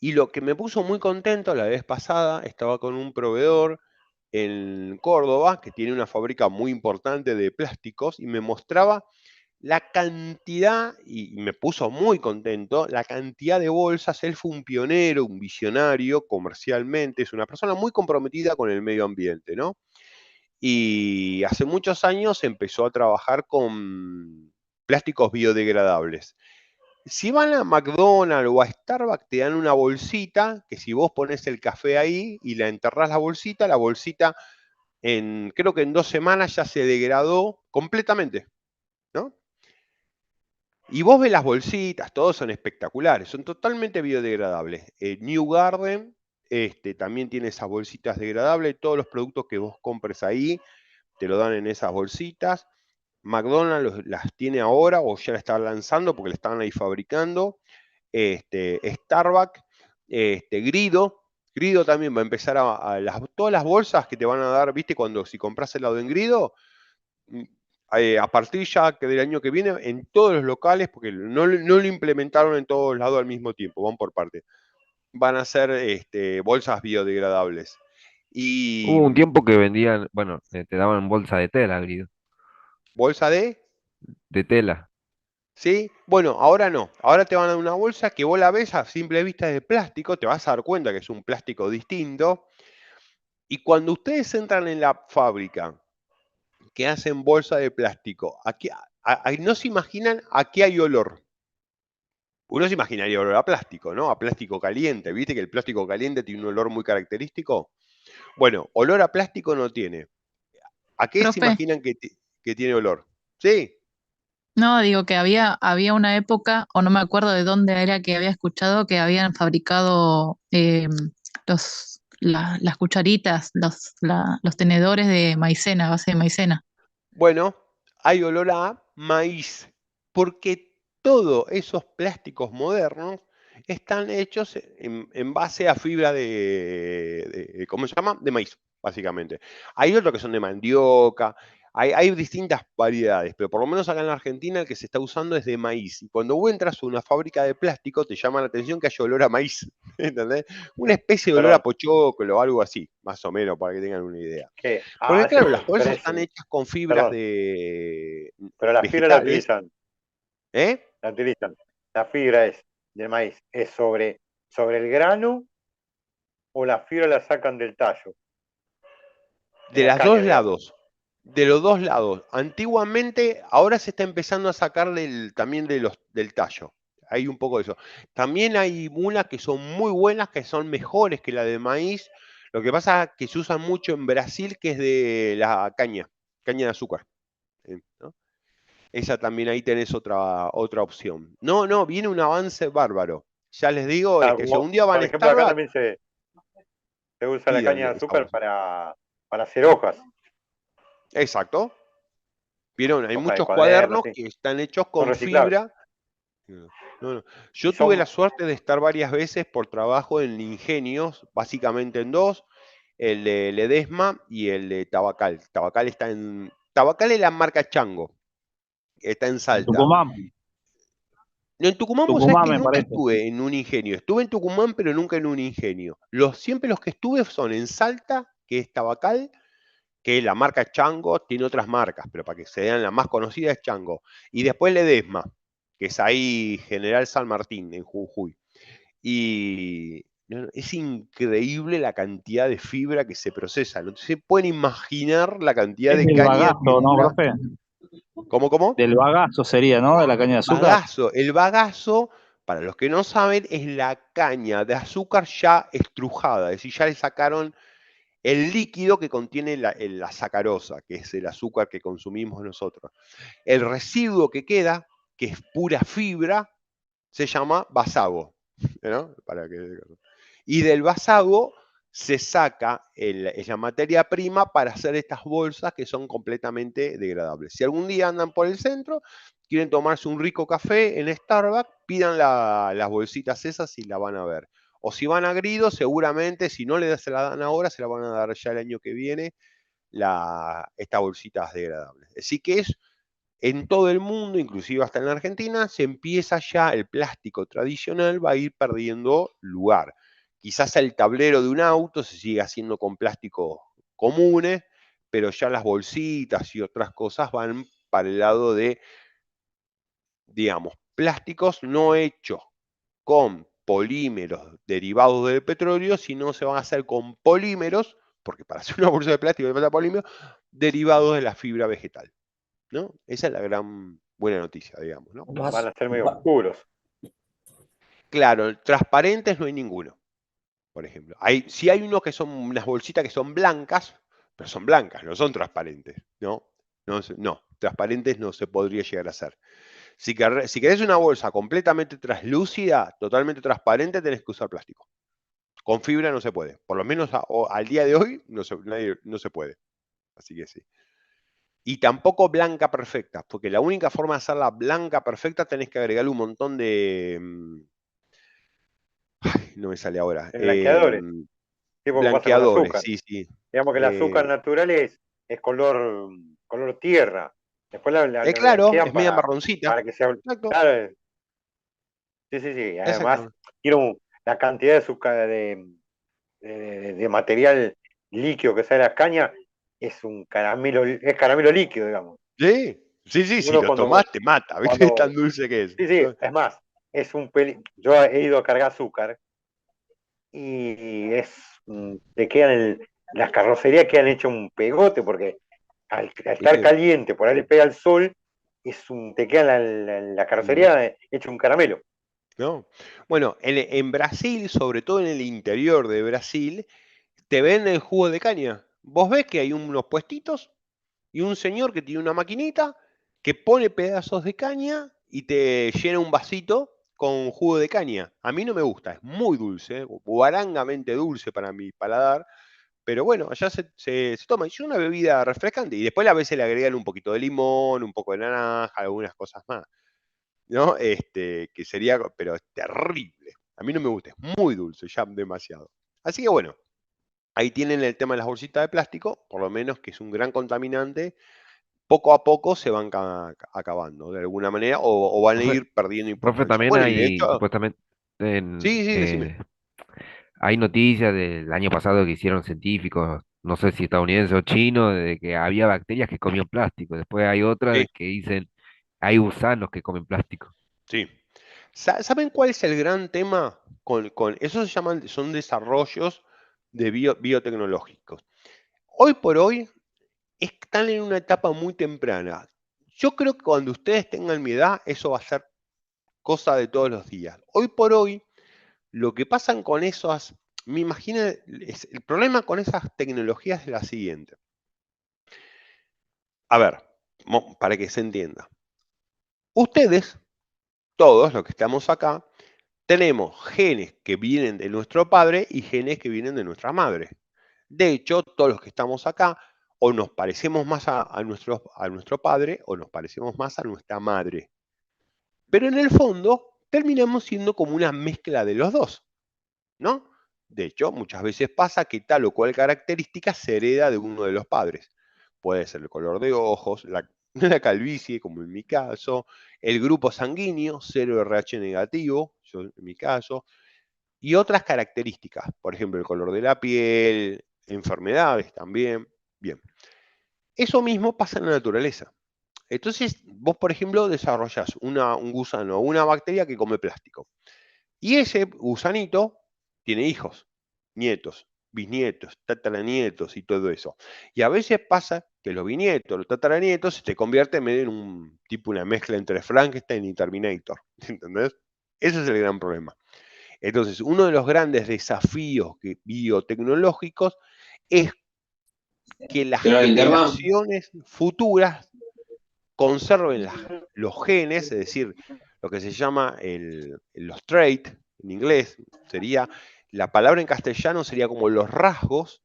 Y lo que me puso muy contento la vez pasada, estaba con un proveedor en Córdoba que tiene una fábrica muy importante de plásticos y me mostraba la cantidad, y me puso muy contento, la cantidad de bolsas. Él fue un pionero, un visionario comercialmente, es una persona muy comprometida con el medio ambiente, ¿no? Y hace muchos años empezó a trabajar con plásticos biodegradables. Si van a McDonald's o a Starbucks, te dan una bolsita que si vos pones el café ahí y la enterrás la bolsita creo que en 2 semanas ya se degradó completamente, ¿no? Y vos ves las bolsitas, todos son espectaculares, son totalmente biodegradables. New Garden también tiene esas bolsitas degradables, todos los productos que vos compres ahí te lo dan en esas bolsitas. McDonald's las tiene ahora o ya la está lanzando porque la estaban ahí fabricando. Starbucks, Grido también va a empezar todas las bolsas que te van a dar, viste, si compras helado en Grido, a partir ya que del año que viene, en todos los locales, porque no lo implementaron en todos lados al mismo tiempo, van por parte, van a ser bolsas biodegradables. Y Hubo un tiempo que vendían, bueno, te daban bolsa de tela, Grido. bolsa De tela. ¿sí? Bueno, ahora no. Ahora te van a dar una bolsa que vos la ves a simple vista de plástico, te vas a dar cuenta que es un plástico distinto. Y cuando ustedes entran en la fábrica que hacen bolsa de plástico, no se imaginan a qué hay olor. Uno se imaginaría olor a plástico, ¿no? A plástico caliente. ¿Viste que el plástico caliente tiene un olor muy característico? Bueno, olor a plástico no tiene. ¿A qué se Profe, imaginan que tiene olor? Sí. no, digo que había una época, o no me acuerdo de dónde era que había escuchado que habían fabricado las cucharitas, los tenedores de maicena, a base de maicena. Bueno, hay olor a maíz, porque todos esos plásticos modernos están hechos en base a fibra ¿cómo se llama? De maíz, básicamente. Hay otros que son de mandioca, hay distintas variedades, pero por lo menos acá en la Argentina el que se está usando es de maíz. Y cuando vos entras a una fábrica de plástico, te llama la atención que haya olor a maíz, ¿entendés? Una especie de olor a Perdón, pochoclo o algo así, más o menos, para que tengan una idea. que Porque hace claro, las bolsas están presión, hechas con fibras perdón, de pero la fibra la vegetales, utilizan, ¿eh? la utilizan. La fibra es del maíz, ¿es sobre el grano o la fibra la sacan del tallo? De De la los caña, dos digamos. lados. De los dos lados. Antiguamente, ahora se está empezando a sacar también del tallo. Hay un poco de eso. También hay unas que son muy buenas, que son mejores que la de maíz. Lo que pasa es que se usan mucho en Brasil, que es de la caña de azúcar. ¿No? Esa también ahí tenés otra opción. No, viene un avance bárbaro. Ya les digo, si un día van Por a ejemplo, acá Starbucks, también se usa la pidan caña de esa azúcar bolsa. para hacer hojas. Exacto. Vieron, hay Hojas de muchos cuadernos, cuadernos sí. que están hechos Son con reciclables. fibra. No. Y Yo tuve la son, suerte de estar varias veces por trabajo en ingenios, básicamente en dos, el de Ledesma y el de Tabacal. Tabacal es la marca Chango, está en En Salta. Tucumán, No, en Tucumán vos sabés Tucumán que me nunca parece. estuve en un ingenio. Estuve en Tucumán, pero nunca en un ingenio. Siempre los que estuve son en Salta, que es Tabacal, que la marca Chango tiene otras marcas, pero para que se vean la más conocida es Chango. Y después Ledesma, que es ahí General San Martín, en Jujuy. Y es increíble la cantidad de fibra que se procesa. No se pueden imaginar la cantidad Es de del caña que bagazo, ¿no, dura. profe? ¿Cómo? Del bagazo sería, ¿no? De la caña de azúcar. Bagazo. El bagazo, para los que no saben, es la caña de azúcar ya estrujada. Es decir, ya le sacaron el líquido que contiene la sacarosa, que es el azúcar que consumimos nosotros. El residuo que queda, que es pura fibra, se llama basago, ¿no? Y del basago se saca la materia prima para hacer estas bolsas que son completamente degradables. Si algún día andan por el centro, quieren tomarse un rico café en Starbucks, pidan las bolsitas esas y la van a ver. O si van a Grido, seguramente, si no se la dan ahora, se la van a dar ya el año que viene, estas bolsitas degradables. Así que es en todo el mundo, inclusive hasta en la Argentina, se empieza ya el plástico tradicional, va a ir perdiendo lugar. Quizás el tablero de un auto se sigue haciendo con plásticos comunes, pero ya las bolsitas y otras cosas van para el lado de, digamos, plásticos no hechos con polímeros derivados del petróleo, sino se van a hacer con polímeros, porque para hacer una bolsa de plástico le falta polímero, derivados de la fibra vegetal, ¿no? Esa es la gran buena noticia, digamos, ¿no? van a ser medio oscuros. Claro, transparentes no hay ninguno, por ejemplo. Sí hay unos que son unas bolsitas que son blancas, pero son blancas, no son transparentes, ¿no? No, transparentes no se podría llegar a hacer. Si querés una bolsa completamente translúcida, totalmente transparente, tenés que usar plástico. Con fibra no se puede. Por lo menos al día de hoy no se puede. Así que sí. Y tampoco blanca perfecta, porque la única forma de hacerla blanca perfecta tenés que agregarle un montón de... no me sale ahora. Blanqueadores. Sí, porque pasa con el Blanqueadores, azúcar. sí. Digamos que el azúcar natural es color tierra. Después la Claro, blanquean es media marroncita. para que sea. Exacto. Claro, sí. Además, Exactamente. tiene la cantidad de azúcar de material líquido que sale de las cañas es es caramelo líquido, digamos. Sí, si Uno lo tomás te mata, ¿viste? Es tan cuando dulce que es. sí, es más, yo he ido a cargar azúcar y te quedan las carrocerías quedan hechas un pegote porque al estar caliente, por ahí le pega el sol, te queda la carrocería hecha un caramelo. ¿No? Bueno, en Brasil, sobre todo en el interior de Brasil, te venden jugo de caña. Vos ves que hay unos puestitos y un señor que tiene una maquinita que pone pedazos de caña y te llena un vasito con jugo de caña. A mí no me gusta, es muy dulce, guarangamente dulce para mi paladar, pero bueno, allá se toma. Es una bebida refrescante y después a veces le agregan un poquito de limón, un poco de naranja, algunas cosas más, ¿no? Que sería, pero es terrible. A mí no me gusta, es muy dulce, ya demasiado. Así que bueno, ahí tienen el tema de las bolsitas de plástico, por lo menos que es un gran contaminante. Poco a poco se van acabando de alguna manera o van a Profe, ir perdiendo profe, importancia. también Bueno, y de hay hecho, supuestamente en, sí, decime. hay noticias del año pasado que hicieron científicos, no sé si estadounidenses o chinos, de que había bacterias que comían plástico. Después hay otras Sí, de que dicen hay gusanos que comen plástico. sí. ¿Saben cuál es el gran tema con eso? Son desarrollos de biotecnológicos. Hoy por hoy están en una etapa muy temprana. Yo creo que cuando ustedes tengan mi edad, eso va a ser cosa de todos los días. Hoy por hoy, lo que pasan con esas, me imagino, el problema con esas tecnologías es la siguiente. A ver, para que se entienda. Ustedes, todos los que estamos acá, tenemos genes que vienen de nuestro padre y genes que vienen de nuestra madre. De hecho, todos los que estamos acá o nos parecemos más a nuestro padre o nos parecemos más a nuestra madre. Pero en el fondo terminamos siendo como una mezcla de los dos, ¿no? De hecho, muchas veces pasa que tal o cual característica se hereda de uno de los padres. Puede ser el color de ojos, la calvicie, como en mi caso, el grupo sanguíneo, 0RH negativo, yo en mi caso, y otras características, por ejemplo, el color de la piel, enfermedades también. Bien, eso mismo pasa en la naturaleza. Entonces, vos, por ejemplo, desarrollás un gusano o una bacteria que come plástico. Y ese gusanito tiene hijos, nietos, bisnietos, tataranietos y todo eso. Y a veces pasa que los bisnietos, los tataranietos, se convierten medio en un tipo, una mezcla entre Frankenstein y Terminator. ¿Entendés? Ese es el gran problema. Entonces, uno de los grandes desafíos biotecnológicos es que las generaciones futuras conserven los genes, es decir, lo que se llama los traits, en inglés, sería, la palabra en castellano sería como los rasgos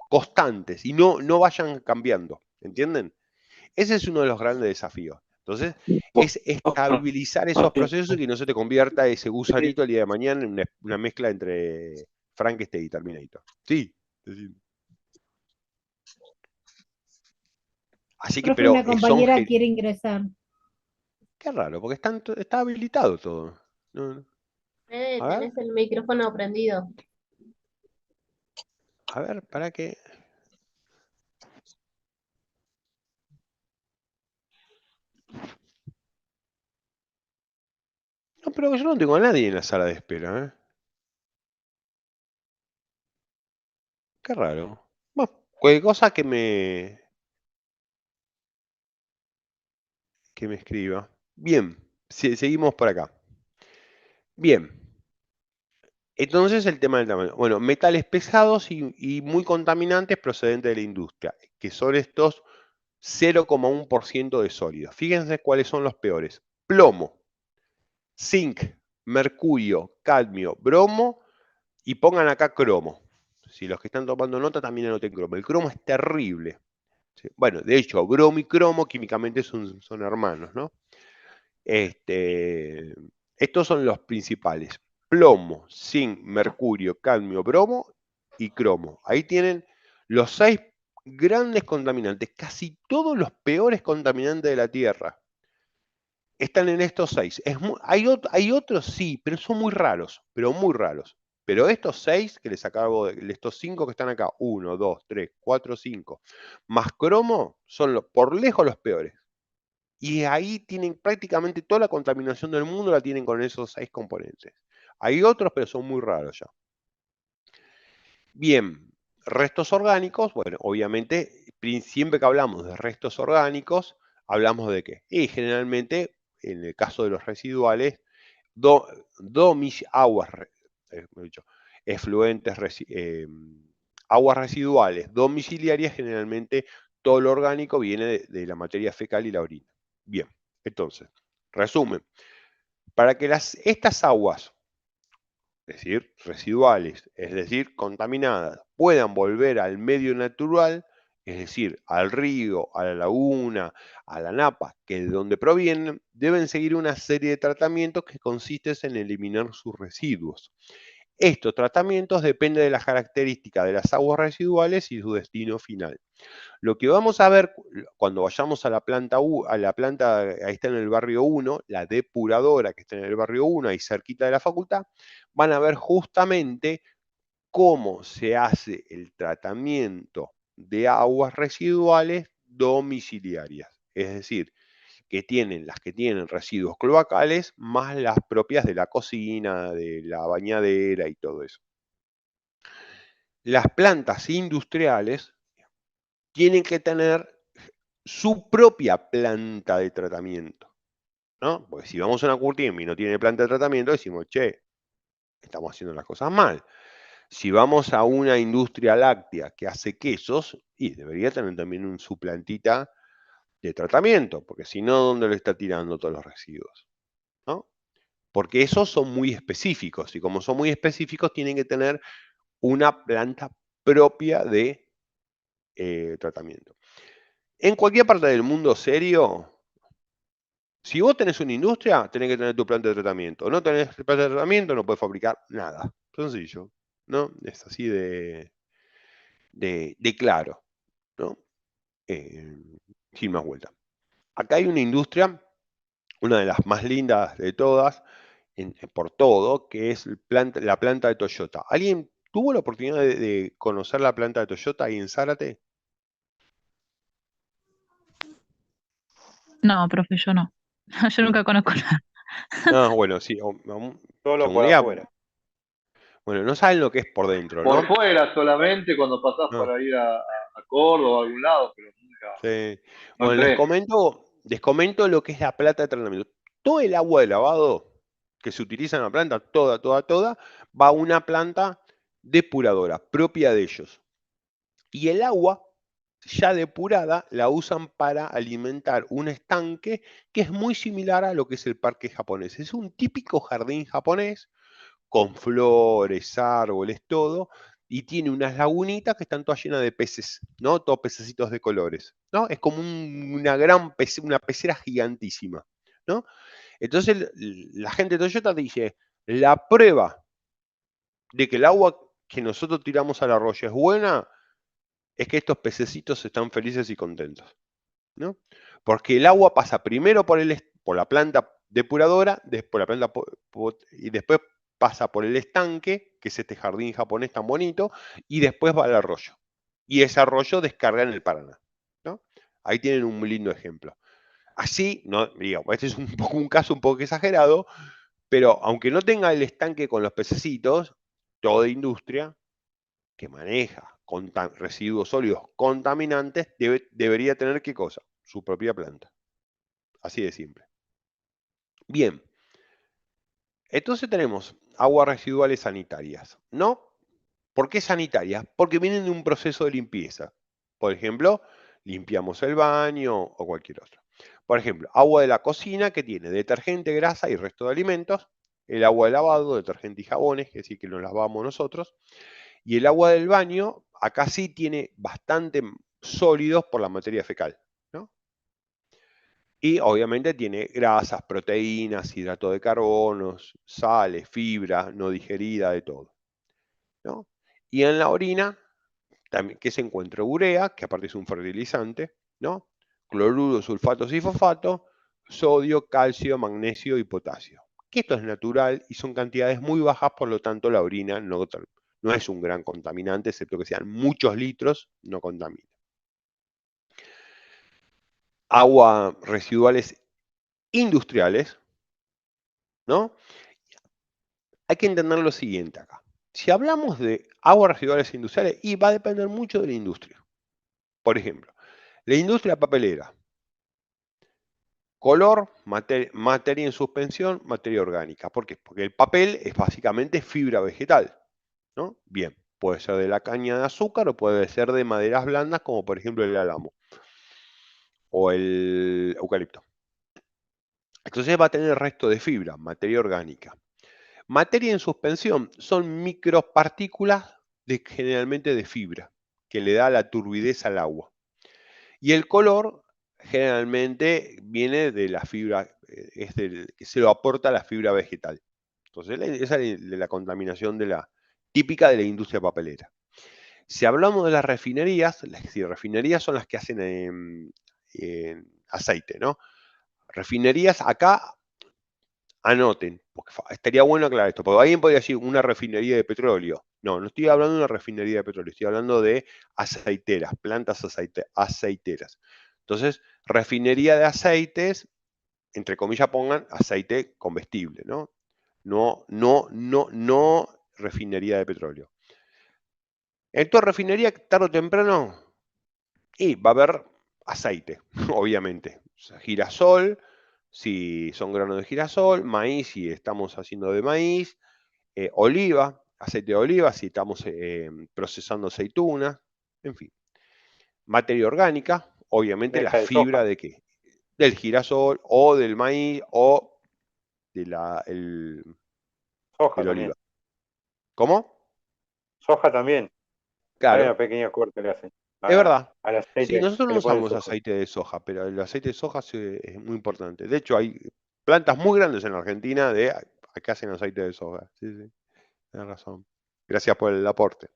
constantes y no vayan cambiando, ¿entienden? Ese es uno de los grandes desafíos. Entonces, es estabilizar esos procesos y que no se te convierta ese gusanito el día de mañana en una mezcla entre Frankenstein y Terminator. Sí. Así que, Profe, pero una compañera quiere ingresar. qué raro, porque está habilitado todo. No. A ver, Tenés el micrófono prendido. para que... No, pero yo no tengo a nadie en la sala de espera, ¿eh? Qué raro. Bueno, cualquier cosa que me escriba. Bien, seguimos por acá. Bien. Entonces el tema del tamaño. Bueno, metales pesados y muy contaminantes procedentes de la industria, que son estos 0,1% de sólidos. Fíjense cuáles son los peores. Plomo, zinc, mercurio, cadmio, bromo y pongan acá cromo. Si los que están tomando nota también anoten cromo. El cromo es terrible. ¿Sí? Bueno, de hecho, bromo y cromo químicamente son hermanos, ¿no? Estos son los principales. Plomo, zinc, mercurio, cadmio, bromo y cromo. Ahí tienen los 6 grandes contaminantes. Casi todos los peores contaminantes de la Tierra están en estos 6. Hay otros, sí, pero son muy raros, pero muy raros. Pero estos 6 que les acabo de... Estos 5 que están acá, 1, 2, 3, 4, 5, más cromo, son por lejos los peores. Y ahí tienen prácticamente toda la contaminación del mundo, la tienen con esos 6 componentes. Hay otros, pero son muy raros ya. Bien, restos orgánicos, bueno, obviamente, siempre que hablamos de restos orgánicos, hablamos de qué. Y generalmente, en el caso de los residuales, aguas, efluentes, aguas residuales domiciliarias, generalmente todo lo orgánico viene de la materia fecal y la orina. Bien, entonces, resumen, para que estas aguas, es decir, residuales, es decir, contaminadas, puedan volver al medio natural, es decir, al río, a la laguna, a la napa, que es de donde provienen, deben seguir una serie de tratamientos que consisten en eliminar sus residuos. Estos tratamientos dependen de las características de las aguas residuales y su destino final. Lo que vamos a ver cuando vayamos a la planta, ahí está en el barrio 1, la depuradora que está en el barrio 1, ahí cerquita de la facultad, van a ver justamente cómo se hace el tratamiento de aguas residuales domiciliarias. Es decir, las que tienen residuos cloacales más las propias de la cocina, de la bañadera y todo eso. Las plantas industriales tienen que tener su propia planta de tratamiento, ¿no? Porque si vamos a una Curtiembre y no tiene planta de tratamiento, decimos, che, estamos haciendo las cosas mal. Si vamos a una industria láctea que hace quesos, y debería tener también su plantita de tratamiento, porque si no, ¿dónde le está tirando todos los residuos? ¿No? Porque esos son muy específicos, y como son muy específicos, tienen que tener una planta propia de tratamiento. En cualquier parte del mundo serio, si vos tenés una industria, tenés que tener tu planta de tratamiento. No tenés planta de tratamiento, no puedes fabricar nada. Sencillo, ¿no? Es así de claro, ¿no? Sin más vuelta. Acá hay una industria, una de las más lindas de todas, por todo, que es la planta de Toyota. ¿Alguien tuvo la oportunidad de conocer la planta de Toyota ahí en Zárate? No, profe, yo no. Yo nunca conozco nada. Ah, bueno, sí. Solo por Comunidad, afuera. bueno, no saben lo que es por dentro, ¿no? Por fuera solamente cuando pasás Ah, para ir a Córdoba o a algún lado, pero nunca sí. no Bueno, entré. les comento lo que es la planta de tratamiento. Todo el agua de lavado que se utiliza en la planta, toda, va a una planta depuradora propia de ellos. Y el agua ya depurada la usan para alimentar un estanque que es muy similar a lo que es el parque japonés. Es un típico jardín japonés con flores, árboles, todo, y tiene unas lagunitas que están todas llenas de peces, ¿no? Todos pececitos de colores, ¿no? Es como una pecera gigantísima, ¿no? Entonces la gente de Toyota dice, la prueba de que el agua que nosotros tiramos al arroyo es buena, es que estos pececitos están felices y contentos, ¿no? Porque el agua pasa primero por la planta depuradora, después la planta y después pasa por el estanque, que es este jardín japonés tan bonito, y después va al arroyo. Y ese arroyo descarga en el Paraná, ¿no? Ahí tienen un lindo ejemplo. Así, no, digamos, este es un caso un poco exagerado, pero aunque no tenga el estanque con los pececitos, toda industria que maneja residuos sólidos contaminantes debería tener ¿qué cosa? Su propia planta. Así de simple. Bien, entonces tenemos aguas residuales sanitarias, ¿no? ¿Por qué sanitarias? Porque vienen de un proceso de limpieza. Por ejemplo, limpiamos el baño o cualquier otro. Por ejemplo, agua de la cocina que tiene detergente, grasa y resto de alimentos. El agua de lavado, detergente y jabones, es decir, que nos lavamos nosotros. Y el agua del baño, acá sí tiene bastante sólidos por la materia fecal, ¿no? Y obviamente tiene grasas, proteínas, hidrato de carbono, sales, fibra no digerida, de todo, ¿no? Y en la orina, también, ¿qué se encuentra? Urea, que aparte es un fertilizante, ¿no? Cloruro, sulfatos y fosfatos, sodio, calcio, magnesio y potasio. Que esto es natural y son cantidades muy bajas, por lo tanto la orina no es un gran contaminante, excepto que sean muchos litros, no contamina. Agua residuales industriales, ¿no? Hay que entender lo siguiente acá. Si hablamos de aguas residuales industriales, y va a depender mucho de la industria. Por ejemplo, la industria papelera. Color, materia en suspensión, materia orgánica. ¿Por qué? Porque el papel es básicamente fibra vegetal, ¿no? Bien, puede ser de la caña de azúcar o puede ser de maderas blandas, como por ejemplo el álamo o el eucalipto. Entonces va a tener el resto de fibra, materia orgánica. Materia en suspensión son micropartículas generalmente de fibra, que le da la turbidez al agua. Y el color generalmente viene de la fibra, que se lo aporta la fibra vegetal. Entonces, esa es la contaminación típica de la industria papelera. Si hablamos de las refinerías son las que hacen aceite, ¿no? Refinerías, acá anoten, porque estaría bueno aclarar esto, porque alguien podría decir una refinería de petróleo. No, no estoy hablando de una refinería de petróleo, estoy hablando de aceiteras, plantas aceiteras. Entonces, refinería de aceites, entre comillas pongan aceite comestible, ¿no? No refinería de petróleo. En toda refinería, tarde o temprano, y va a haber aceite, obviamente. O sea, girasol, si son granos de girasol, maíz, si estamos haciendo de maíz, oliva, aceite de oliva, si estamos procesando aceitunas, en fin. Materia orgánica, obviamente la Mezcla de fibra soja. de qué? Del girasol o del maíz o de Soja del también. oliva. ¿Cómo? Soja también. Hay Claro, una pequeña corte le hacen es verdad. al Sí, aceite, nosotros que no le ponen usamos soja. aceite de soja, pero el aceite de soja es muy importante. De hecho, hay plantas muy grandes en Argentina que hacen aceite de soja. Sí, sí, tienes razón. Gracias por el aporte.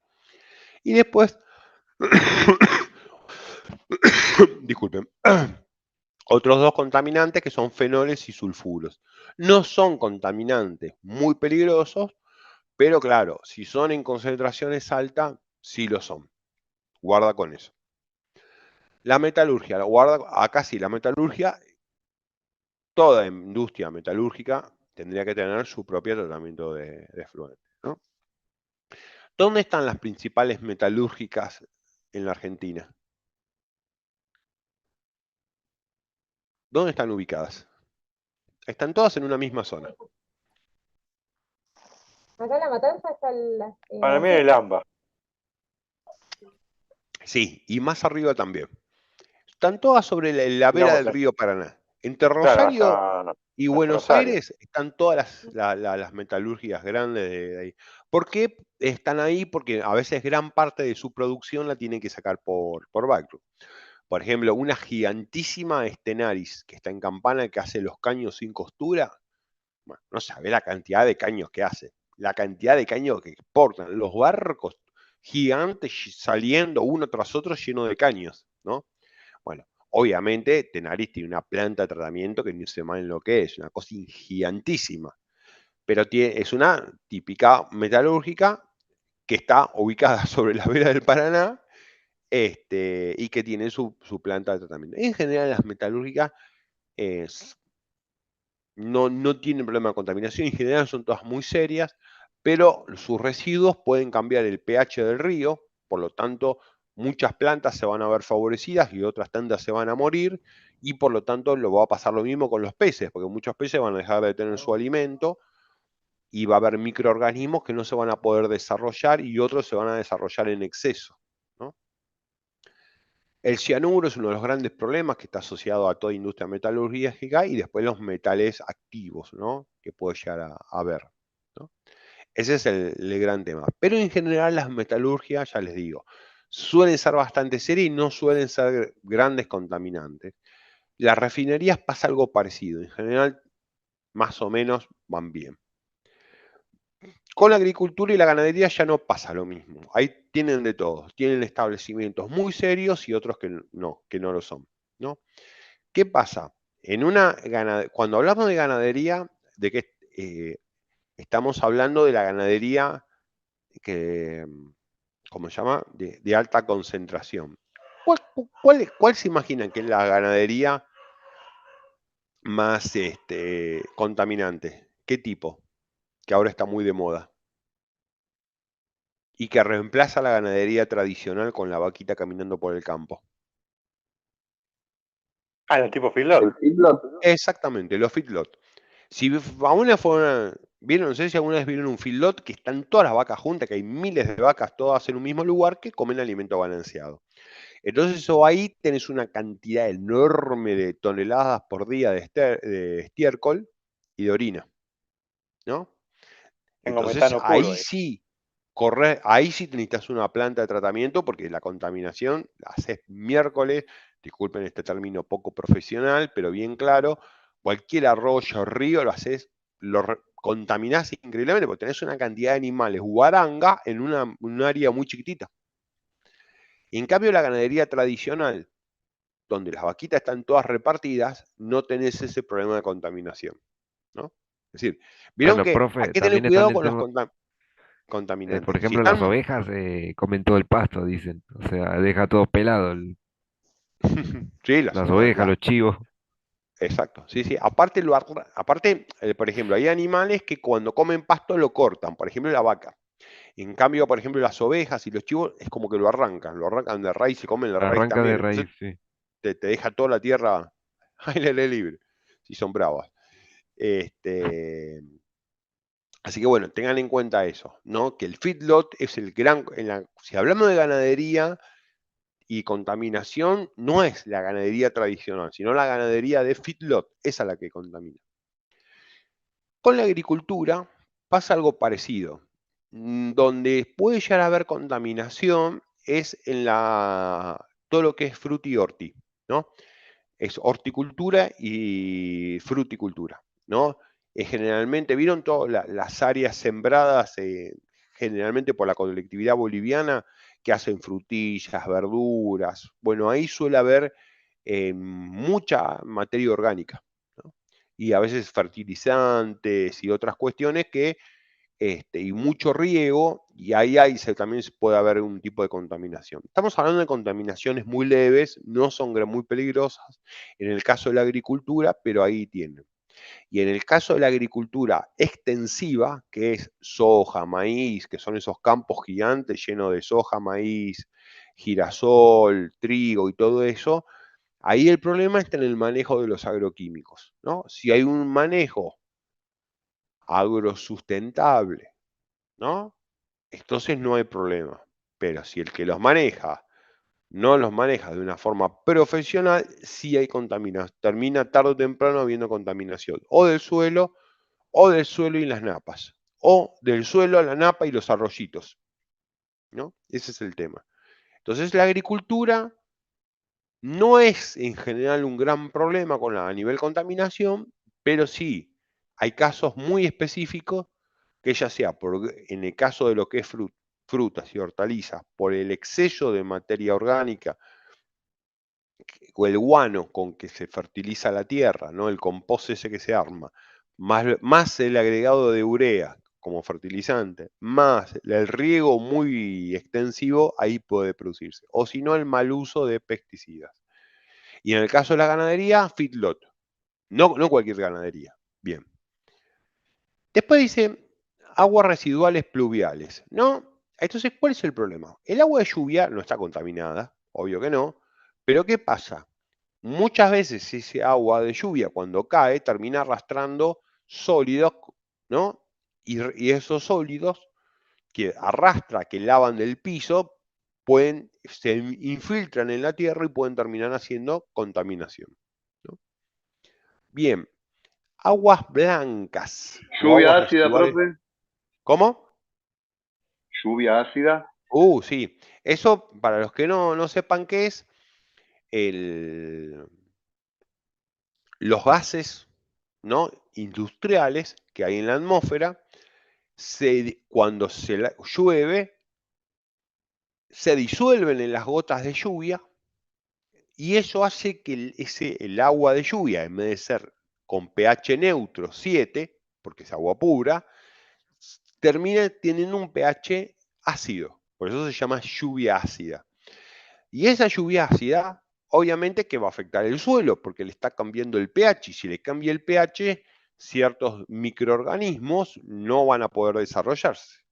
Y después, disculpen, otros dos contaminantes que son fenoles y sulfuros. No son contaminantes muy peligrosos, pero claro, si son en concentraciones altas, sí lo son. Guarda con eso. La metalurgia, acá sí, la metalurgia, toda industria metalúrgica tendría que tener su propio tratamiento de efluentes, ¿no? ¿Dónde están las principales metalúrgicas en la Argentina? ¿Dónde están ubicadas? Están todas en una misma zona. Acá en La Matanza está Para mí es el AMBA. Sí, y más arriba también. Están todas sobre la vera Digamos, del río Paraná. Entre claro, Rosario y hasta Buenos Rosario. Aires están todas las metalurgias grandes de ahí. ¿Por qué están ahí? Porque a veces gran parte de su producción la tienen que sacar por backroom. Por ejemplo, una gigantísima Stenaris que está en Campana que hace los caños sin costura. Bueno, no sabe la cantidad de caños que hace, la cantidad de caños que exportan, los barcos gigantes saliendo uno tras otro lleno de caños, ¿no? Bueno, obviamente Tenaris tiene una planta de tratamiento que ni se sabe en lo que es, una cosa gigantísima, pero es una típica metalúrgica que está ubicada sobre la vera del Paraná y que tiene su planta de tratamiento. En general las metalúrgicas no tienen problema de contaminación, en general son todas muy serias, pero sus residuos pueden cambiar el pH del río, por lo tanto muchas plantas se van a ver favorecidas y otras tantas se van a morir, y por lo tanto lo va a pasar lo mismo con los peces, porque muchos peces van a dejar de tener su alimento y va a haber microorganismos que no se van a poder desarrollar y otros se van a desarrollar en exceso, ¿no? El cianuro es uno de los grandes problemas que está asociado a toda industria metalúrgica y después los metales activos, ¿no? Que puede llegar a haber, ¿no? Ese es el gran tema. Pero en general las metalurgias, ya les digo, suelen ser bastante serias y no suelen ser grandes contaminantes. Las refinerías pasa algo parecido. En general, más o menos van bien. Con la agricultura y la ganadería ya no pasa lo mismo. Ahí tienen de todo. Tienen establecimientos muy serios y otros que no lo son, ¿no? ¿Qué pasa? Cuando hablamos de ganadería, ¿de qué estamos hablando? De la ganadería que, ¿cómo se llama? De alta concentración. ¿Cuál se imaginan que es la ganadería más contaminante? ¿Qué tipo? Que ahora está muy de moda. Y que reemplaza la ganadería tradicional con la vaquita caminando por el campo. Ah, el tipo feedlot. Exactamente, los feedlot. Si vieron, no sé si alguna vez vieron un feedlot que están todas las vacas juntas, que hay miles de vacas todas en un mismo lugar que comen alimento balanceado. Entonces eso ahí tenés una cantidad enorme de toneladas por día de estiércol y de orina, ¿no? Tengo Entonces metano puro. ahí sí necesitas una planta de tratamiento porque la contaminación la haces miércoles, disculpen este término poco profesional, pero bien claro, cualquier arroyo o río contaminás increíblemente porque tenés una cantidad de animales guaranga en un área muy chiquitita. En cambio, la ganadería tradicional, donde las vaquitas están todas repartidas, no tenés ese problema de contaminación, ¿no? Es decir, vieron Bueno, que hay profe, que tener también están cuidado el con los tema, por contaminantes. Si ejemplo, las están ovejas comen todo el pasto, dicen. O sea, deja todo pelado, sí, las ovejas, los chivos. exacto, sí, sí. Aparte, por ejemplo, hay animales que cuando comen pasto lo cortan, por ejemplo, la vaca. En cambio, por ejemplo, las ovejas y los chivos es como que lo arrancan de raíz y comen la raíz Arranca de también. Entonces raíz, sí. te deja toda la tierra al aire libre, si son bravas. Así que bueno, tengan en cuenta eso, ¿no? Que el feedlot es el gran, si hablamos de ganadería y contaminación no es la ganadería tradicional, sino la ganadería de feedlot, esa es la que contamina. Con la agricultura pasa algo parecido. Donde puede llegar a haber contaminación es en todo lo que es fruti y horti, ¿no? Es horticultura y fruticultura, ¿no? Generalmente, ¿vieron todas las áreas sembradas generalmente por la colectividad boliviana que hacen frutillas, verduras? Bueno, ahí suele haber mucha materia orgánica, ¿no? Y a veces fertilizantes y otras cuestiones y mucho riego, y también puede haber un tipo de contaminación. Estamos hablando de contaminaciones muy leves, no son muy peligrosas en el caso de la agricultura, pero ahí tienen. Y en el caso de la agricultura extensiva, que es soja, maíz, que son esos campos gigantes llenos de soja, maíz, girasol, trigo y todo eso, ahí el problema está en el manejo de los agroquímicos, ¿no? Si hay un manejo agrosustentable, ¿no? Entonces no hay problema. Pero si el que los maneja no los maneja de una forma profesional, sí hay contaminación. Termina tarde o temprano habiendo contaminación. O del suelo y las napas. O del suelo a la napa y los arroyitos, ¿no? Ese es el tema. Entonces la agricultura no es en general un gran problema a nivel contaminación, pero sí hay casos muy específicos que ya sea en el caso de lo que es frutas y hortalizas, por el exceso de materia orgánica o el guano con que se fertiliza la tierra, ¿no? El compost ese que se arma, más el agregado de urea como fertilizante, más el riego muy extensivo, ahí puede producirse. O si no, el mal uso de pesticidas. Y en el caso de la ganadería, feedlot. No cualquier ganadería. Bien. Después dice aguas residuales pluviales, ¿no? Entonces, ¿cuál es el problema? El agua de lluvia no está contaminada, obvio que no, pero ¿qué pasa? Muchas veces ese agua de lluvia cuando cae termina arrastrando sólidos, ¿no? Y esos sólidos que arrastra, que lavan del piso, se infiltran en la tierra y pueden terminar haciendo contaminación, ¿no? Bien, aguas blancas o Lluvia aguas ácida, residuales. profe. ¿Cómo? Lluvia ácida. Sí. Eso, para los que no sepan qué es, los gases, ¿no? Industriales que hay en la atmósfera, cuando llueve, se disuelven en las gotas de lluvia y eso hace que el agua de lluvia, en vez de ser con pH neutro 7, porque es agua pura, termina teniendo un pH ácido. Por eso se llama lluvia ácida. Y esa lluvia ácida, obviamente que va a afectar el suelo, porque le está cambiando el pH. Y si le cambia el pH, ciertos microorganismos no van a poder desarrollarse.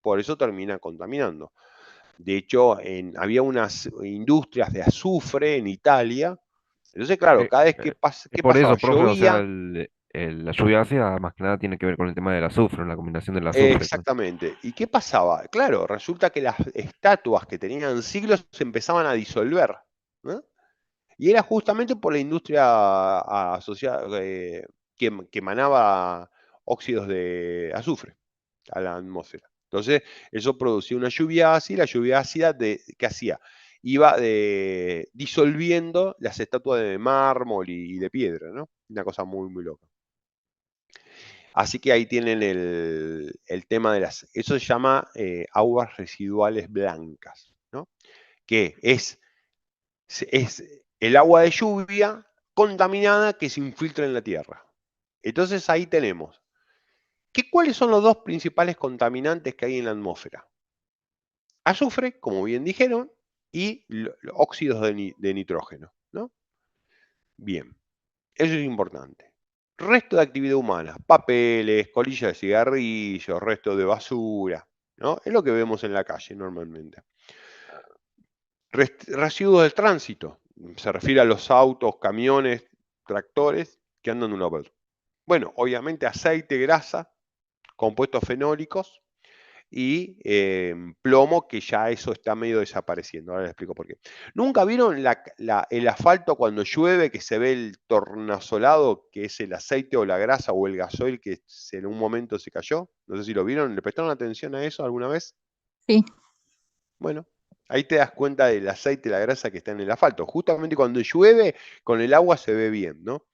Por eso termina contaminando. De hecho, había unas industrias de azufre en Italia. Entonces, claro, cada vez que ¿qué Por pasaba? eso, profe, o sea, Llovía. la lluvia ácida más que nada tiene que ver con el tema del azufre, la combinación del azufre. Exactamente. ¿Y qué pasaba? Claro, resulta que las estatuas que tenían siglos se empezaban a disolver, ¿no? Y era justamente por la industria asociada que emanaba óxidos de azufre a la atmósfera. Entonces, eso producía una lluvia ácida. La lluvia ácida, ¿qué hacía? Iba disolviendo las estatuas de mármol y de piedra, ¿no? Una cosa muy, muy loca. Así que ahí tienen el tema de eso se llama aguas residuales blancas, ¿no? Que es el agua de lluvia contaminada que se infiltra en la tierra. Entonces ahí tenemos. ¿Cuáles son los dos principales contaminantes que hay en la atmósfera? Azufre, como bien dijeron, y óxidos de nitrógeno, ¿no? Bien, eso es importante. Resto de actividad humana, papeles, colillas de cigarrillos, resto de basura, ¿no? Es lo que vemos en la calle normalmente. Residuos del tránsito, se refiere a los autos, camiones, tractores que andan de un lado para otro. Bueno, obviamente aceite, grasa, compuestos fenólicos y plomo, que ya eso está medio desapareciendo. Ahora les explico por qué. ¿Nunca vieron el asfalto cuando llueve, que se ve el tornasolado, que es el aceite o la grasa o el gasoil que en un momento se cayó? No sé si lo vieron. ¿Le prestaron atención a eso alguna vez? Sí. Bueno, ahí te das cuenta del aceite y la grasa que está en el asfalto. Justamente cuando llueve, con el agua se ve bien, ¿no?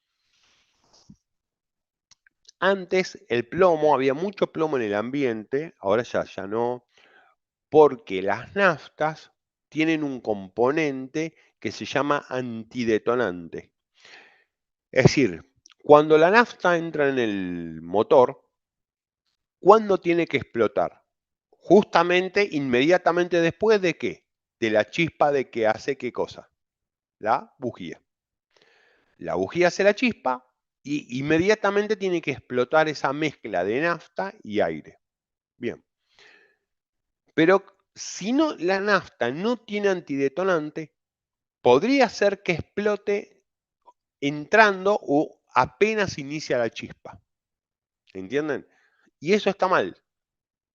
Antes el plomo, había mucho plomo en el ambiente, ahora ya no, porque las naftas tienen un componente que se llama antidetonante. Es decir, cuando la nafta entra en el motor, ¿cuándo tiene que explotar? Justamente inmediatamente después de ¿qué? De la chispa de que hace ¿qué cosa? La bujía. La bujía hace la chispa y inmediatamente tiene que explotar esa mezcla de nafta y aire. Bien. Pero si no, la nafta no tiene antidetonante, podría ser que explote entrando o apenas inicia la chispa. ¿Entienden? Y eso está mal.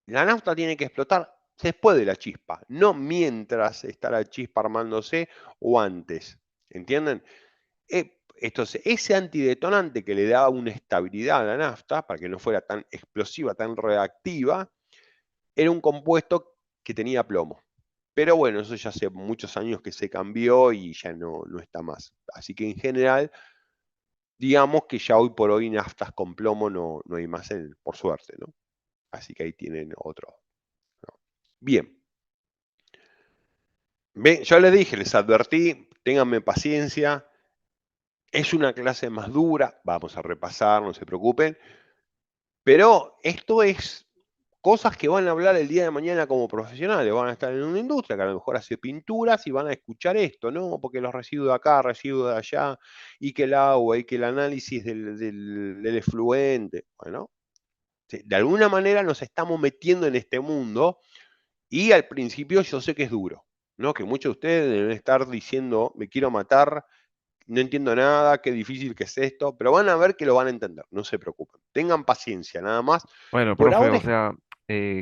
La nafta tiene que explotar después de la chispa, no mientras está la chispa armándose o antes. ¿Entienden? Entonces, ese antidetonante que le daba una estabilidad a la nafta, para que no fuera tan explosiva, tan reactiva, era un compuesto que tenía plomo. Pero bueno, eso ya hace muchos años que se cambió y ya no está más. Así que en general, digamos que ya hoy por hoy naftas con plomo no hay más, por suerte, ¿no? Así que ahí tienen otro. ¿No? Bien. Ven, yo les dije, les advertí, ténganme paciencia. Es una clase más dura, vamos a repasar, no se preocupen. Pero esto es cosas que van a hablar el día de mañana como profesionales, van a estar en una industria que a lo mejor hace pinturas y van a escuchar esto, ¿no? Porque los residuos de acá, residuos de allá, y que el agua, y que el análisis del efluente, bueno, de alguna manera nos estamos metiendo en este mundo y al principio yo sé que es duro, ¿no? Que muchos de ustedes deben estar diciendo, me quiero matar, no entiendo nada, qué difícil que es esto, pero van a ver que lo van a entender, no se preocupen. Tengan paciencia, nada más. Bueno, Por profe, ahora o sea,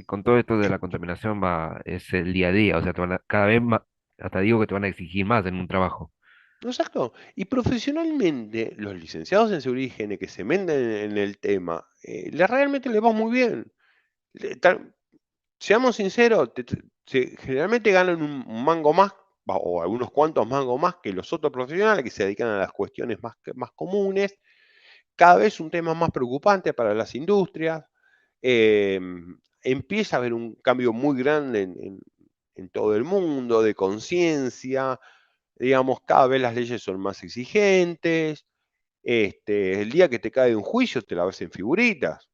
con todo esto de la contaminación es el día a día, o sea, cada vez más, hasta digo que te van a exigir más en un trabajo. exacto. Y profesionalmente, los licenciados en seguridad y higiene que se meten en el tema, realmente les va muy bien. Seamos sinceros, generalmente ganan un mango más, o algunos cuantos mangos más que los otros profesionales que se dedican a las cuestiones más comunes. Cada vez un tema más preocupante para las industrias. Empieza a haber un cambio muy grande en todo el mundo, de conciencia. Digamos, cada vez las leyes son más exigentes. El día que te cae un juicio te la ves en figuritas.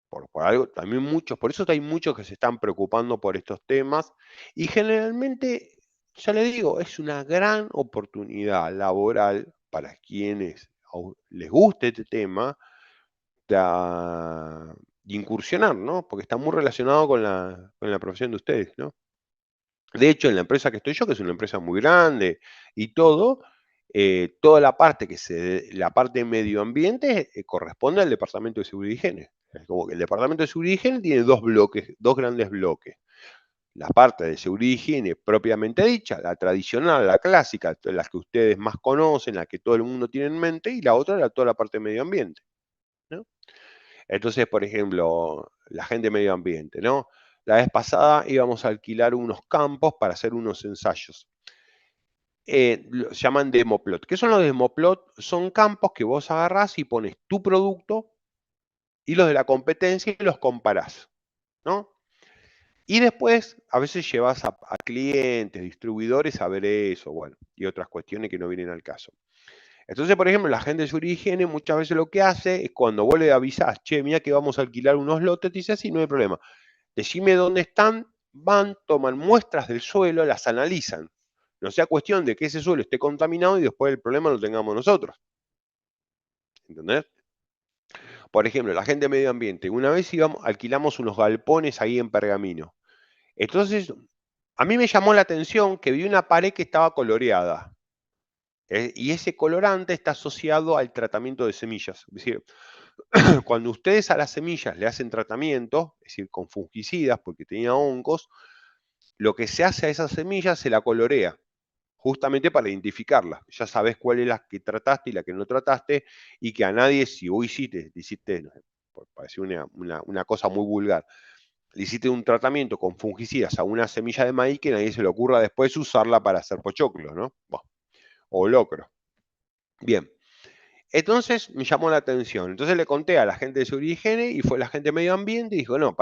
Por algo, también por eso hay muchos que se están preocupando por estos temas. Y generalmente, ya le digo, es una gran oportunidad laboral para quienes les guste este tema de incursionar, ¿no? Porque está muy relacionado con la profesión de ustedes, ¿no? De hecho, en la empresa que estoy yo, que es una empresa muy grande y todo, toda la parte la parte de medio ambiente corresponde al Departamento de Seguridad y Higiene. Es como que el Departamento de Seguridad y Higiene tiene dos grandes bloques. La parte de seguridad y higiene propiamente dicha, la tradicional, la clásica, las que ustedes más conocen, la que todo el mundo tiene en mente, y la otra, toda la parte de medio ambiente, ¿no? Entonces, por ejemplo, la gente de medio ambiente, ¿no? La vez pasada íbamos a alquilar unos campos para hacer unos ensayos. Se llaman demoplot. ¿Qué son los demoplot? Son campos que vos agarrás y pones tu producto y los de la competencia y los comparás, ¿no? Y después, a veces llevas a clientes, distribuidores a ver eso, bueno, y otras cuestiones que no vienen al caso. Entonces, por ejemplo, la gente de seguridad y higiene muchas veces lo que hace es cuando vos le avisás, che, mira que vamos a alquilar unos lotes, te dice así, no hay problema. Decime dónde están, van, toman muestras del suelo, las analizan. No sea cuestión de que ese suelo esté contaminado y después el problema lo tengamos nosotros. ¿Entendés? Por ejemplo, la gente de medio ambiente, una vez alquilamos unos galpones ahí en Pergamino. Entonces, a mí me llamó la atención que vi una pared que estaba coloreada. Y ese colorante está asociado al tratamiento de semillas. Es decir, Cuando ustedes a las semillas le hacen tratamiento, es decir, con fungicidas, porque tenía hongos, lo que se hace a esas semillas se la colorea, justamente para identificarlas. Ya sabes cuál es la que trataste y la que no trataste, y que a nadie, si vos hiciste no sé, por decir una cosa muy vulgar, le hiciste un tratamiento con fungicidas a una semilla de maíz, que a nadie se le ocurra después usarla para hacer pochoclo, ¿no? Bueno, o locro. Bien. Entonces me llamó la atención. Entonces le conté a la gente de seguridad y higiene, y fue la gente de medio ambiente y dijo, no,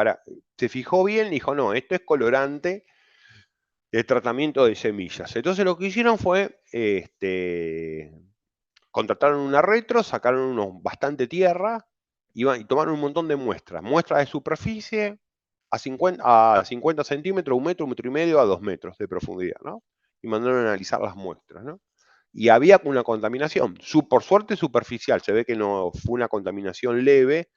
se fijó bien y dijo, no, esto es colorante de tratamiento de semillas. Entonces lo que hicieron fue, contrataron una retro, sacaron bastante tierra, y tomaron un montón de muestras. Muestras de superficie a 50 centímetros, 1 metro y medio, a 2 metros de profundidad, ¿no? Y mandaron a analizar las muestras, ¿no? Y había una contaminación, por suerte superficial, se ve que no fue una contaminación leve,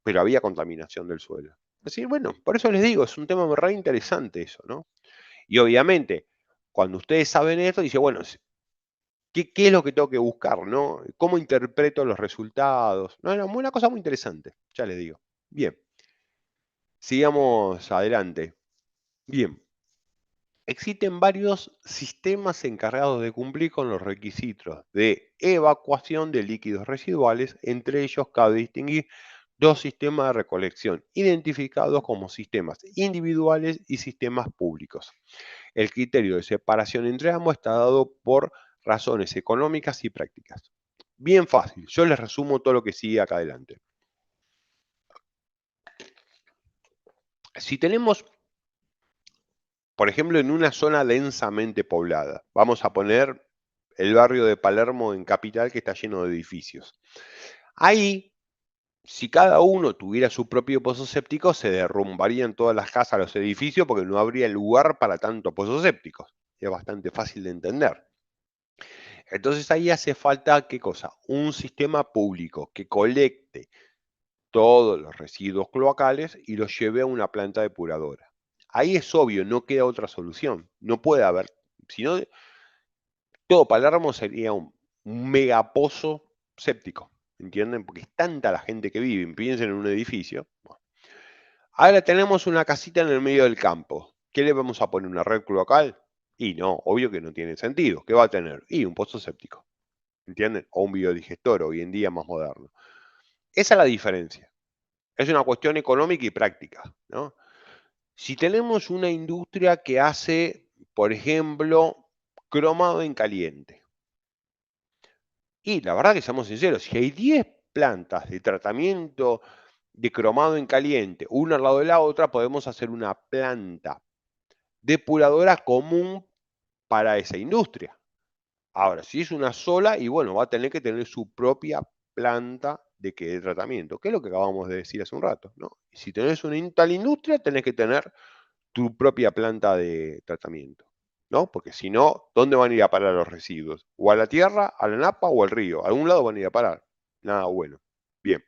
pero había contaminación del suelo. Es decir, bueno, por eso les digo, es un tema re interesante eso, ¿no? Y obviamente, cuando ustedes saben esto, dicen, bueno, ¿qué es lo que tengo que buscar, no? ¿Cómo interpreto los resultados? No, era una cosa muy interesante, ya les digo. Bien, sigamos adelante. Bien. Existen varios sistemas encargados de cumplir con los requisitos de evacuación de líquidos residuales. Entre ellos cabe distinguir dos sistemas de recolección, identificados como sistemas individuales y sistemas públicos. El criterio de separación entre ambos está dado por razones económicas y prácticas. Bien fácil, yo les resumo todo lo que sigue acá adelante. Si tenemos, por ejemplo, en una zona densamente poblada, vamos a poner el barrio de Palermo en Capital, que está lleno de edificios. Ahí, si cada uno tuviera su propio pozo séptico, se derrumbarían todas las casas, los edificios, porque no habría lugar para tantos pozos sépticos. Es bastante fácil de entender. Entonces ahí hace falta, ¿qué cosa? Un sistema público que colecte todos los residuos cloacales y los lleve a una planta depuradora. Ahí es obvio, no queda otra solución. No puede haber, si no, todo Palermo sería un megapozo séptico, ¿entienden? Porque es tanta la gente que vive, piensen en un edificio. Bueno. Ahora tenemos una casita en el medio del campo. ¿Qué le vamos a poner? ¿Una red cloacal? Y no, obvio que no tiene sentido. ¿Qué va a tener? Y un pozo séptico, ¿entienden? O un biodigestor, hoy en día más moderno. Esa es la diferencia. Es una cuestión económica y práctica, ¿no? Si tenemos una industria que hace, por ejemplo, cromado en caliente. Y la verdad que seamos sinceros, si hay 10 plantas de tratamiento de cromado en caliente, una al lado de la otra, podemos hacer una planta depuradora común para esa industria. Ahora, si es una sola, y bueno, va a tener que tener su propia planta de tratamiento, que es lo que acabamos de decir hace un rato, ¿no? Si tenés una tal industria, tenés que tener tu propia planta de tratamiento, ¿no? Porque si no, ¿dónde van a ir a parar los residuos? O a la tierra, a la napa o al río. A algún lado van a ir a parar. Nada bueno. Bien.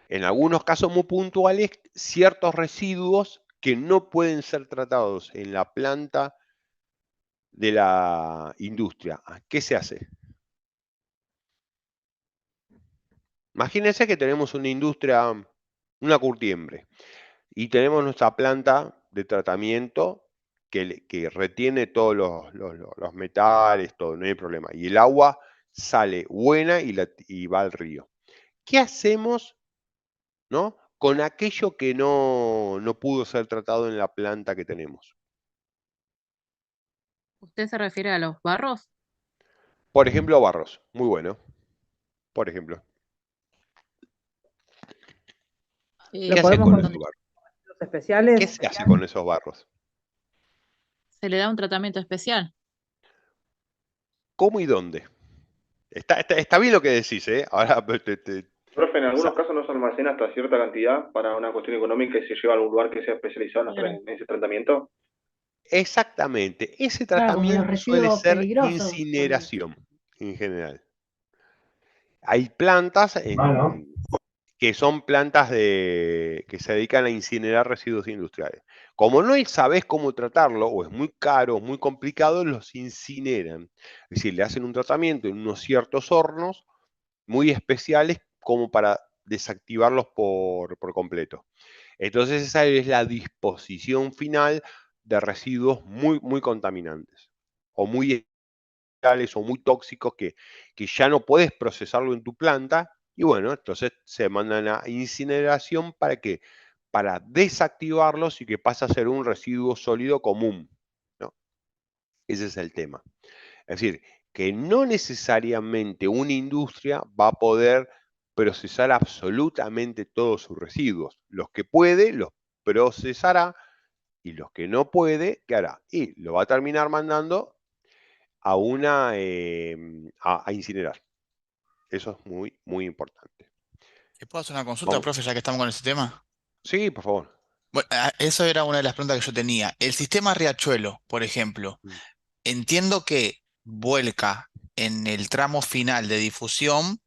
En algunos casos muy puntuales, ciertos residuos que no pueden ser tratados en la planta de la industria. ¿Qué se hace? Imagínense que tenemos una industria, una curtiembre, y tenemos nuestra planta de tratamiento que retiene todos los metales, todo, no hay problema. Y el agua sale buena y va al río. ¿Qué hacemos, ¿no?, con aquello que no pudo ser tratado en la planta que tenemos? ¿Usted se refiere a los barros? Por ejemplo, barros. Muy bueno. Por ejemplo. ¿Qué ¿Lo hace podemos con conseguir esos barros? ¿Qué especiales? se hace con esos barros? Se le da un tratamiento especial. ¿Cómo y dónde? Está bien lo que decís, ¿eh? Ahora Profe, en algunos casos no se almacena hasta cierta cantidad para una cuestión económica y se lleva a algún lugar que sea especializado en ese tratamiento. Exactamente. Ese Claro, como los tratamiento suele residuos ser peligrosos. incineración, en general. Hay plantas que son plantas que se dedican a incinerar residuos industriales. Como no sabés cómo tratarlo, o es muy caro, o muy complicado, los incineran. Es decir, le hacen un tratamiento en unos ciertos hornos muy especiales como para desactivarlos por completo. Entonces esa es la disposición final de residuos muy contaminantes o muy o muy tóxicos que ya no puedes procesarlo en tu planta y bueno, entonces se mandan a incineración para que para desactivarlos y que pase a ser un residuo sólido común, ¿no? Ese es el tema. Es decir, que no necesariamente una industria va a poder procesar absolutamente todos sus residuos. Los que puede, los procesará y los que no puede, ¿qué hará? Y lo va a terminar mandando a a incinerar. Eso es muy importante. ¿Te puedo hacer una consulta, Vamos. profe, ya que estamos con ese tema? Sí, por favor. Bueno, eso era una de las preguntas que yo tenía. El sistema Riachuelo, por ejemplo, entiendo que vuelca en el tramo final de difusión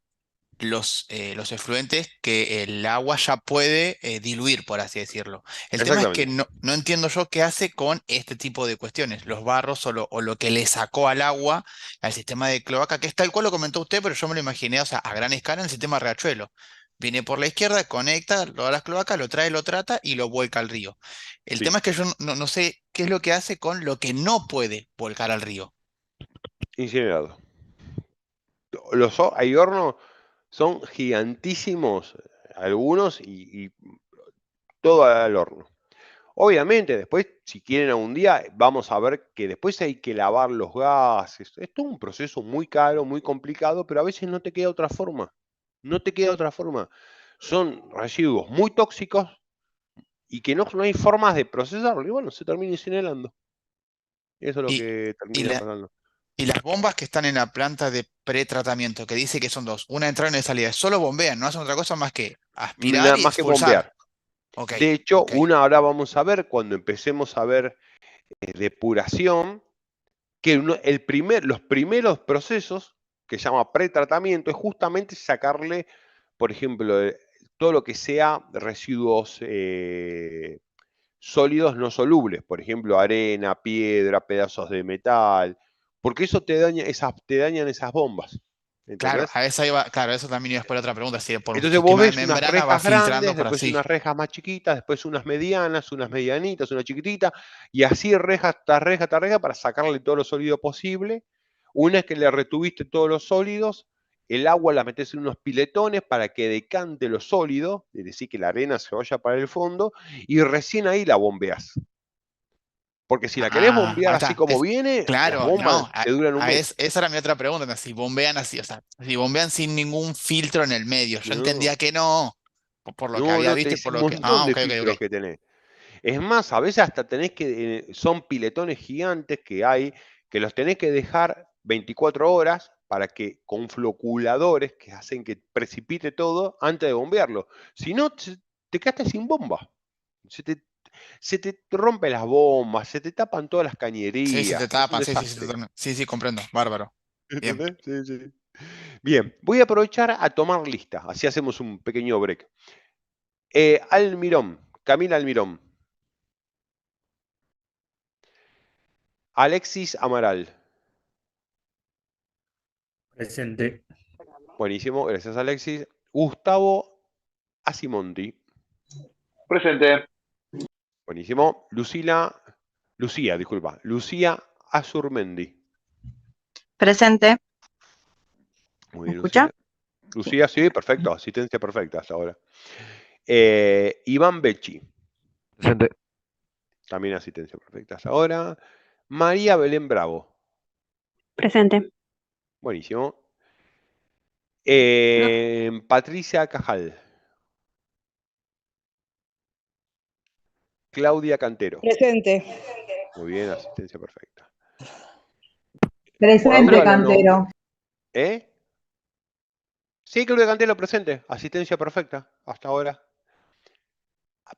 los efluentes que el agua ya puede diluir, por así decirlo. El tema es que Exactamente. no entiendo yo qué hace con este tipo de cuestiones, los barros o lo que le sacó al agua al sistema de cloaca, que es tal cual lo comentó usted, pero yo me lo imaginé, o sea, a gran escala en el sistema Riachuelo. Viene por la izquierda, conecta todas las cloacas, lo trae, lo trata y lo vuelca al río. El tema Sí, es que yo no sé qué es lo que hace con lo que no puede volcar al río. incinerado. Hay hornos, son gigantísimos algunos y todo al horno. Obviamente, después, si quieren algún día, vamos a ver que después hay que lavar los gases. Es todo un proceso muy caro, muy complicado, pero a veces no te queda otra forma. No te queda otra forma. Son residuos muy tóxicos y que no hay formas de procesarlo. Y bueno, se termina incinerando. Eso es lo Y, que y, termina la- pasando. y las bombas que están en la planta de pretratamiento, que dice que son dos, una de entrada y una de salida, solo bombean, no hacen otra cosa más que aspirar Nada y más que expulsar. bombear. Ok, De hecho, ok. ahora vamos a ver, cuando empecemos a ver depuración, que los primeros procesos, que se llama pretratamiento, es justamente sacarle, por ejemplo, todo lo que sea residuos sólidos no solubles, por ejemplo, arena, piedra, pedazos de metal, porque eso te dañan esas bombas, Claro, ¿entendés? a esa iba, claro, eso también iba por la otra pregunta, si por un Entonces vos sistema de ves unas membrana va rejas filtrando grandes, para después sí. unas rejas más chiquitas, después unas medianas, unas medianitas, una chiquitita, y así reja tras reja para sacarle todo lo sólido posible. Una vez que le retuviste todos los sólidos, el agua la metes en unos piletones para que decante lo sólido, es decir, que la arena se vaya para el fondo, y recién ahí la bombeas. Porque si la querés Ah, bombear ahí así está. como viene, las Claro, bombas no, te duran un mes. esa era mi otra pregunta, ¿no? Si bombean así, o sea, si bombean sin ningún filtro en el medio. Yo No, entendía que no, por lo que no, había no, visto y tenés por un lo que. montón Ah, de ok, ok, filtros ok. que tenés. Es más, a veces hasta tenés son piletones gigantes que hay, que los tenés que dejar 24 horas para que con floculadores que hacen que precipite todo antes de bombearlo. Si no, te quedaste sin bomba. Se te, se te rompen las bombas, se te tapan todas las Sí, sí, te cañerías. Es un tapan, sí, sí, sí, desastre. totalmente. Sí, sí, comprendo. Bárbaro. Bien. ¿Entendés? Sí, sí. Bien, voy a aprovechar a tomar lista, así hacemos un pequeño break. Almirón, Camila Almirón. Alexis Amaral. Presente. Buenísimo, gracias Alexis. Gustavo Asimonti. Presente. Buenísimo. Lucía, disculpa. Lucía Azurmendi. Presente. Muy ¿Me bien, escucha? Lucía. Lucía, sí, perfecto. Asistencia perfecta hasta ahora. Iván Becci. Presente. También asistencia perfecta hasta ahora. María Belén Bravo. Presente. Buenísimo. Patricia Cajal. Claudia Cantero. Presente. Muy bien, asistencia perfecta. Por Presente, ahora la Cantero. ¿Eh? Sí, Claudia Cantero presente. Asistencia perfecta hasta ahora.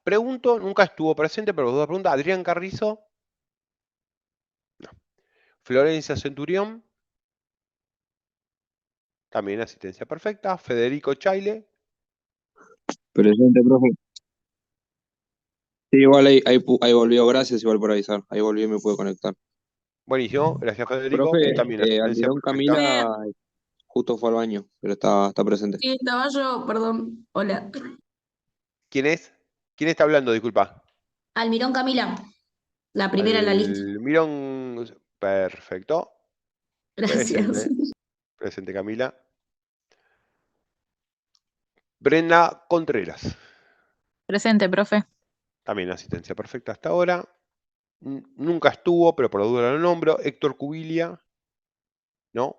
Pregunto, nunca estuvo presente, pero dos preguntas. Adrián Carrizo. No. Florencia Centurión. También asistencia perfecta. Federico Chaile. Presente, profe. Sí, igual ahí volvió, gracias igual por avisar. Ahí volví y me pude conectar. Buenísimo. Gracias, Federico. Profe, También asistencia Almirón perfecta. Camila, justo fue al baño, pero está presente. Sí, estaba yo, perdón. Hola. ¿Quién es? ¿Quién está hablando? Disculpa. Almirón Camila, la primera en la lista. Almirón. Perfecto. Gracias. Presente. Presente, Camila. Brenda Contreras. Presente, profe. También asistencia perfecta hasta ahora. Nunca estuvo, pero por la duda lo nombro. Héctor Cubilia. ¿No?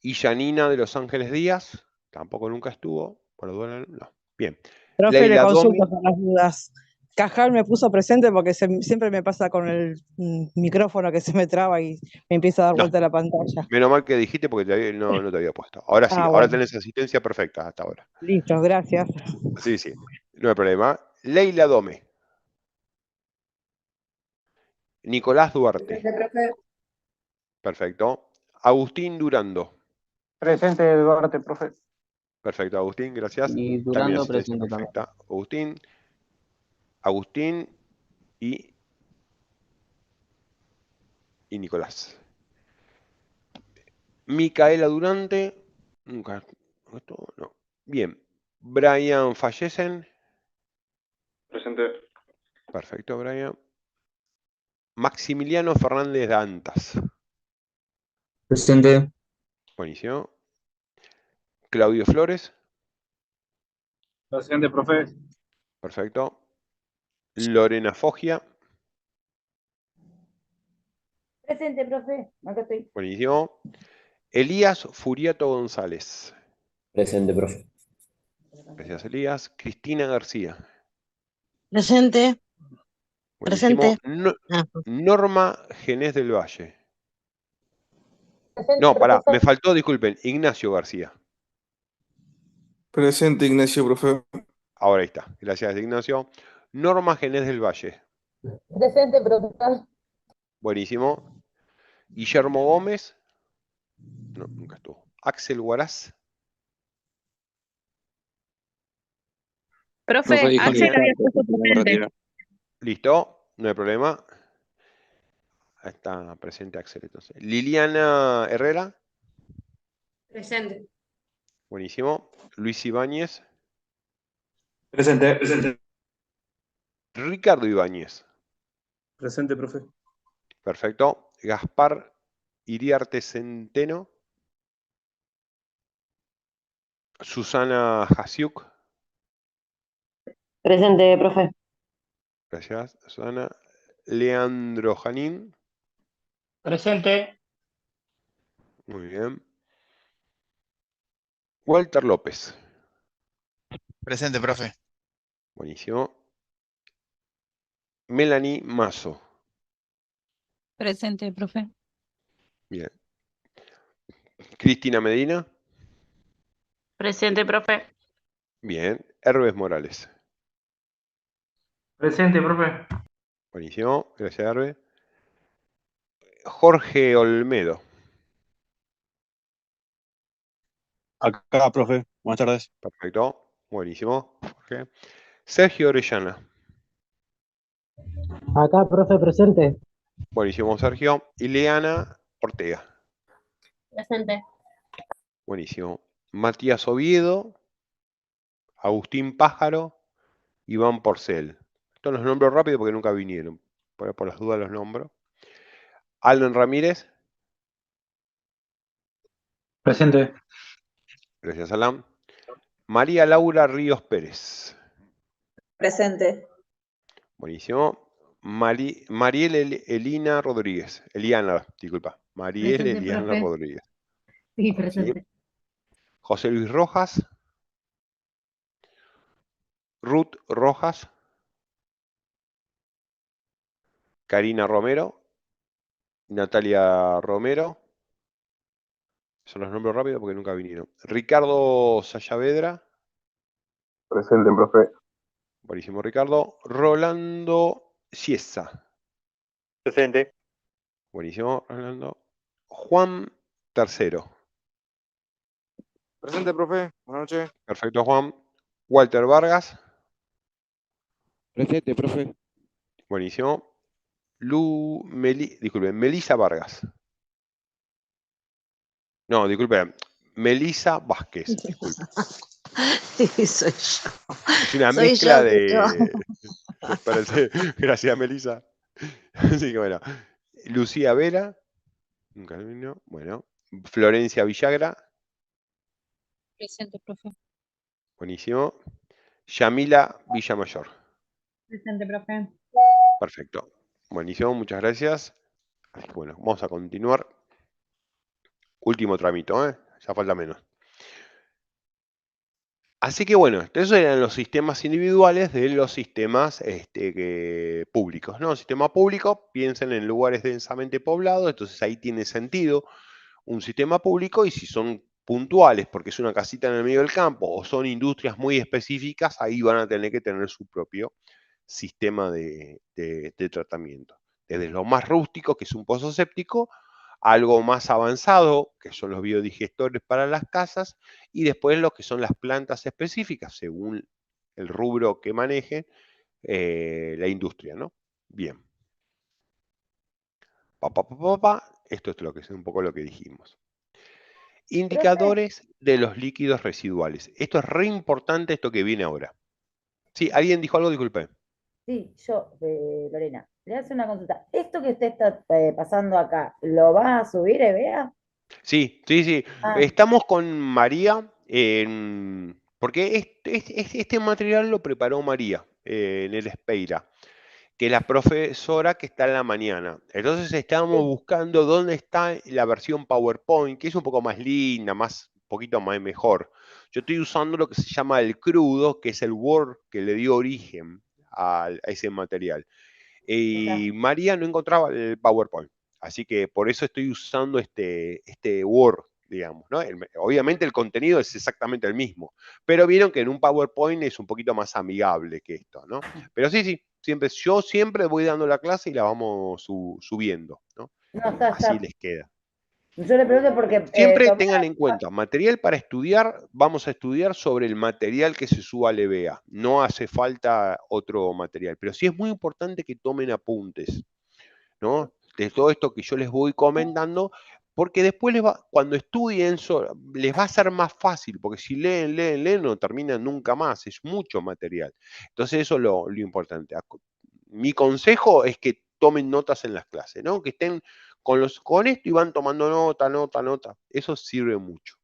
Y Janina de Los Ángeles Díaz. Tampoco nunca estuvo. Por la duda no. Bien. Profe, le Leila Domi. consulto por las dudas. Cajal me puso presente porque siempre me pasa con el micrófono que se me traba y me empieza a dar No. vuelta la pantalla. Menos mal que dijiste porque no te había puesto. Ahora sí, ahora Bueno. tenés asistencia perfecta hasta ahora. Listo, gracias. Sí, sí, no hay problema. Leila Dome. Nicolás Duarte. Perfecto. Agustín Durando. Presente Duarte, profe. Perfecto, Agustín, gracias. Y También Durando asistencia presente también. perfecta. Agustín y Nicolás. Micaela Durante. Nunca. Esto no. Bien. Brian Fallesen. Presente. Perfecto, Brian. Maximiliano Fernández Dantas. Presente. Buenísimo. Claudio Flores. Presente, profe. Perfecto. Lorena Foggia. Presente, profe. Acá estoy. Buenísimo. Elías Furiato González. Presente, profe. Gracias, Elías. Cristina García. Presente. Buenísimo. Presente. Norma Genés del Valle. Presente, No, pará, profesor. me faltó, disculpen, Ignacio García. Presente, Ignacio, profe. Ahora ahí está. Gracias, Ignacio. Norma Genés del Valle. Presente, profesor. Buenísimo. Guillermo Gómez. No, nunca estuvo. Axel Huaraz. Profe, Profe, dijo Axel había Nicolás, puesto que se va a presente. retirar. Listo, no hay problema. Ahí está presente Axel entonces. Liliana Herrera. Presente. Buenísimo. Luis Ibáñez. Presente. Presente. Ricardo Ibáñez. Presente, profe. Perfecto. Gaspar Iriarte Centeno. Susana Jasiuk. Presente, profe. Gracias, Susana. Leandro Janín. Presente. Muy bien. Walter López. Presente, profe. Buenísimo. Melanie Mazo. Presente, profe. Bien. Cristina Medina. Presente, profe. Bien. Herbes Morales. Presente, profe. Buenísimo. Gracias, Herbe. Jorge Olmedo. Acá, profe. Buenas tardes. Perfecto. Buenísimo. Jorge. Sergio Orellana. Acá, profe, presente. Buenísimo, Sergio. Ileana Ortega. Presente. Buenísimo. Matías Oviedo. Agustín Pájaro. Iván Porcel. Estos los nombro rápido porque nunca vinieron. Por las dudas los nombro. Alan Ramírez. Presente. Gracias, Alan. María Laura Ríos Pérez. Presente. Buenísimo. Mariel Elina Rodríguez. Eliana, disculpa. Mariel Presente, Eliana profe. Rodríguez. Sí, Sí. presente. José Luis Rojas. Ruth Rojas. Karina Romero. Natalia Romero. Son los nombres rápidos porque nunca vinieron. Ricardo Sayavedra. Presente, profe. Buenísimo, Ricardo. Rolando Ciesa. Presente. Buenísimo, Rolando. Juan III. Presente, profe. Buenas noches. Perfecto, Juan. Walter Vargas. Presente, profe. Buenísimo. Melisa Vargas. No, disculpe. Melisa Vázquez, disculpe. Sí, soy yo. Es una Soy mezcla yo, de... Parece... Gracias, Melisa. Así que bueno. Lucía Vera. Nunca vino. Bueno. Florencia Villagra. Presente, profe. Buenísimo. Yamila Villamayor. Presente, profe. Perfecto. Buenísimo, muchas gracias. Así que bueno, vamos a continuar. Último tramito, ¿eh? Ya falta menos. Así que bueno, esos eran los sistemas individuales de los sistemas públicos, ¿no? Sistema público, piensen en lugares densamente poblados, entonces ahí tiene sentido un sistema público, y si son puntuales, porque es una casita en el medio del campo, o son industrias muy específicas, ahí van a tener que tener su propio sistema de tratamiento. Desde lo más rústico, que es un pozo séptico, algo más avanzado, que son los biodigestores para las casas, y después lo que son las plantas específicas, según el rubro que maneje la industria, ¿no? Bien. Esto es lo que es un poco lo que dijimos. Indicadores de los líquidos residuales. Esto es re importante, esto que viene ahora. Sí, ¿alguien dijo algo? Disculpe. Sí, yo, Lorena, le hace una consulta. ¿Esto que usted está pasando acá, lo va a subir, Bea? Sí, sí, sí. Ah, Estamos con María, porque este material lo preparó María en el Espeira, que es la profesora que está en la mañana. Entonces estábamos buscando dónde está la versión PowerPoint, que es un poco más linda, un poquito más mejor. Yo estoy usando lo que se llama el crudo, que es el Word que le dio origen a ese material. Y María no encontraba el PowerPoint. Así que por eso estoy usando este Word, digamos, ¿no? Obviamente el contenido es exactamente el mismo, pero vieron que en un PowerPoint es un poquito más amigable que esto, ¿no? Pero sí, yo siempre voy dando la clase y la vamos subiendo, ¿no? no, Así está. les queda. Yo le pregunto porque Siempre tengan en cuenta, material para estudiar, vamos a estudiar sobre el material que se suba al EBA. No hace falta otro material, pero sí es muy importante que tomen apuntes, ¿no? De todo esto que yo les voy comentando, porque después cuando estudien les va a ser más fácil, porque si leen, no terminan nunca más, es mucho material. Entonces eso es lo importante. Mi consejo es que tomen notas en las clases, ¿no? Que estén con esto y van tomando nota. Eso sirve mucho.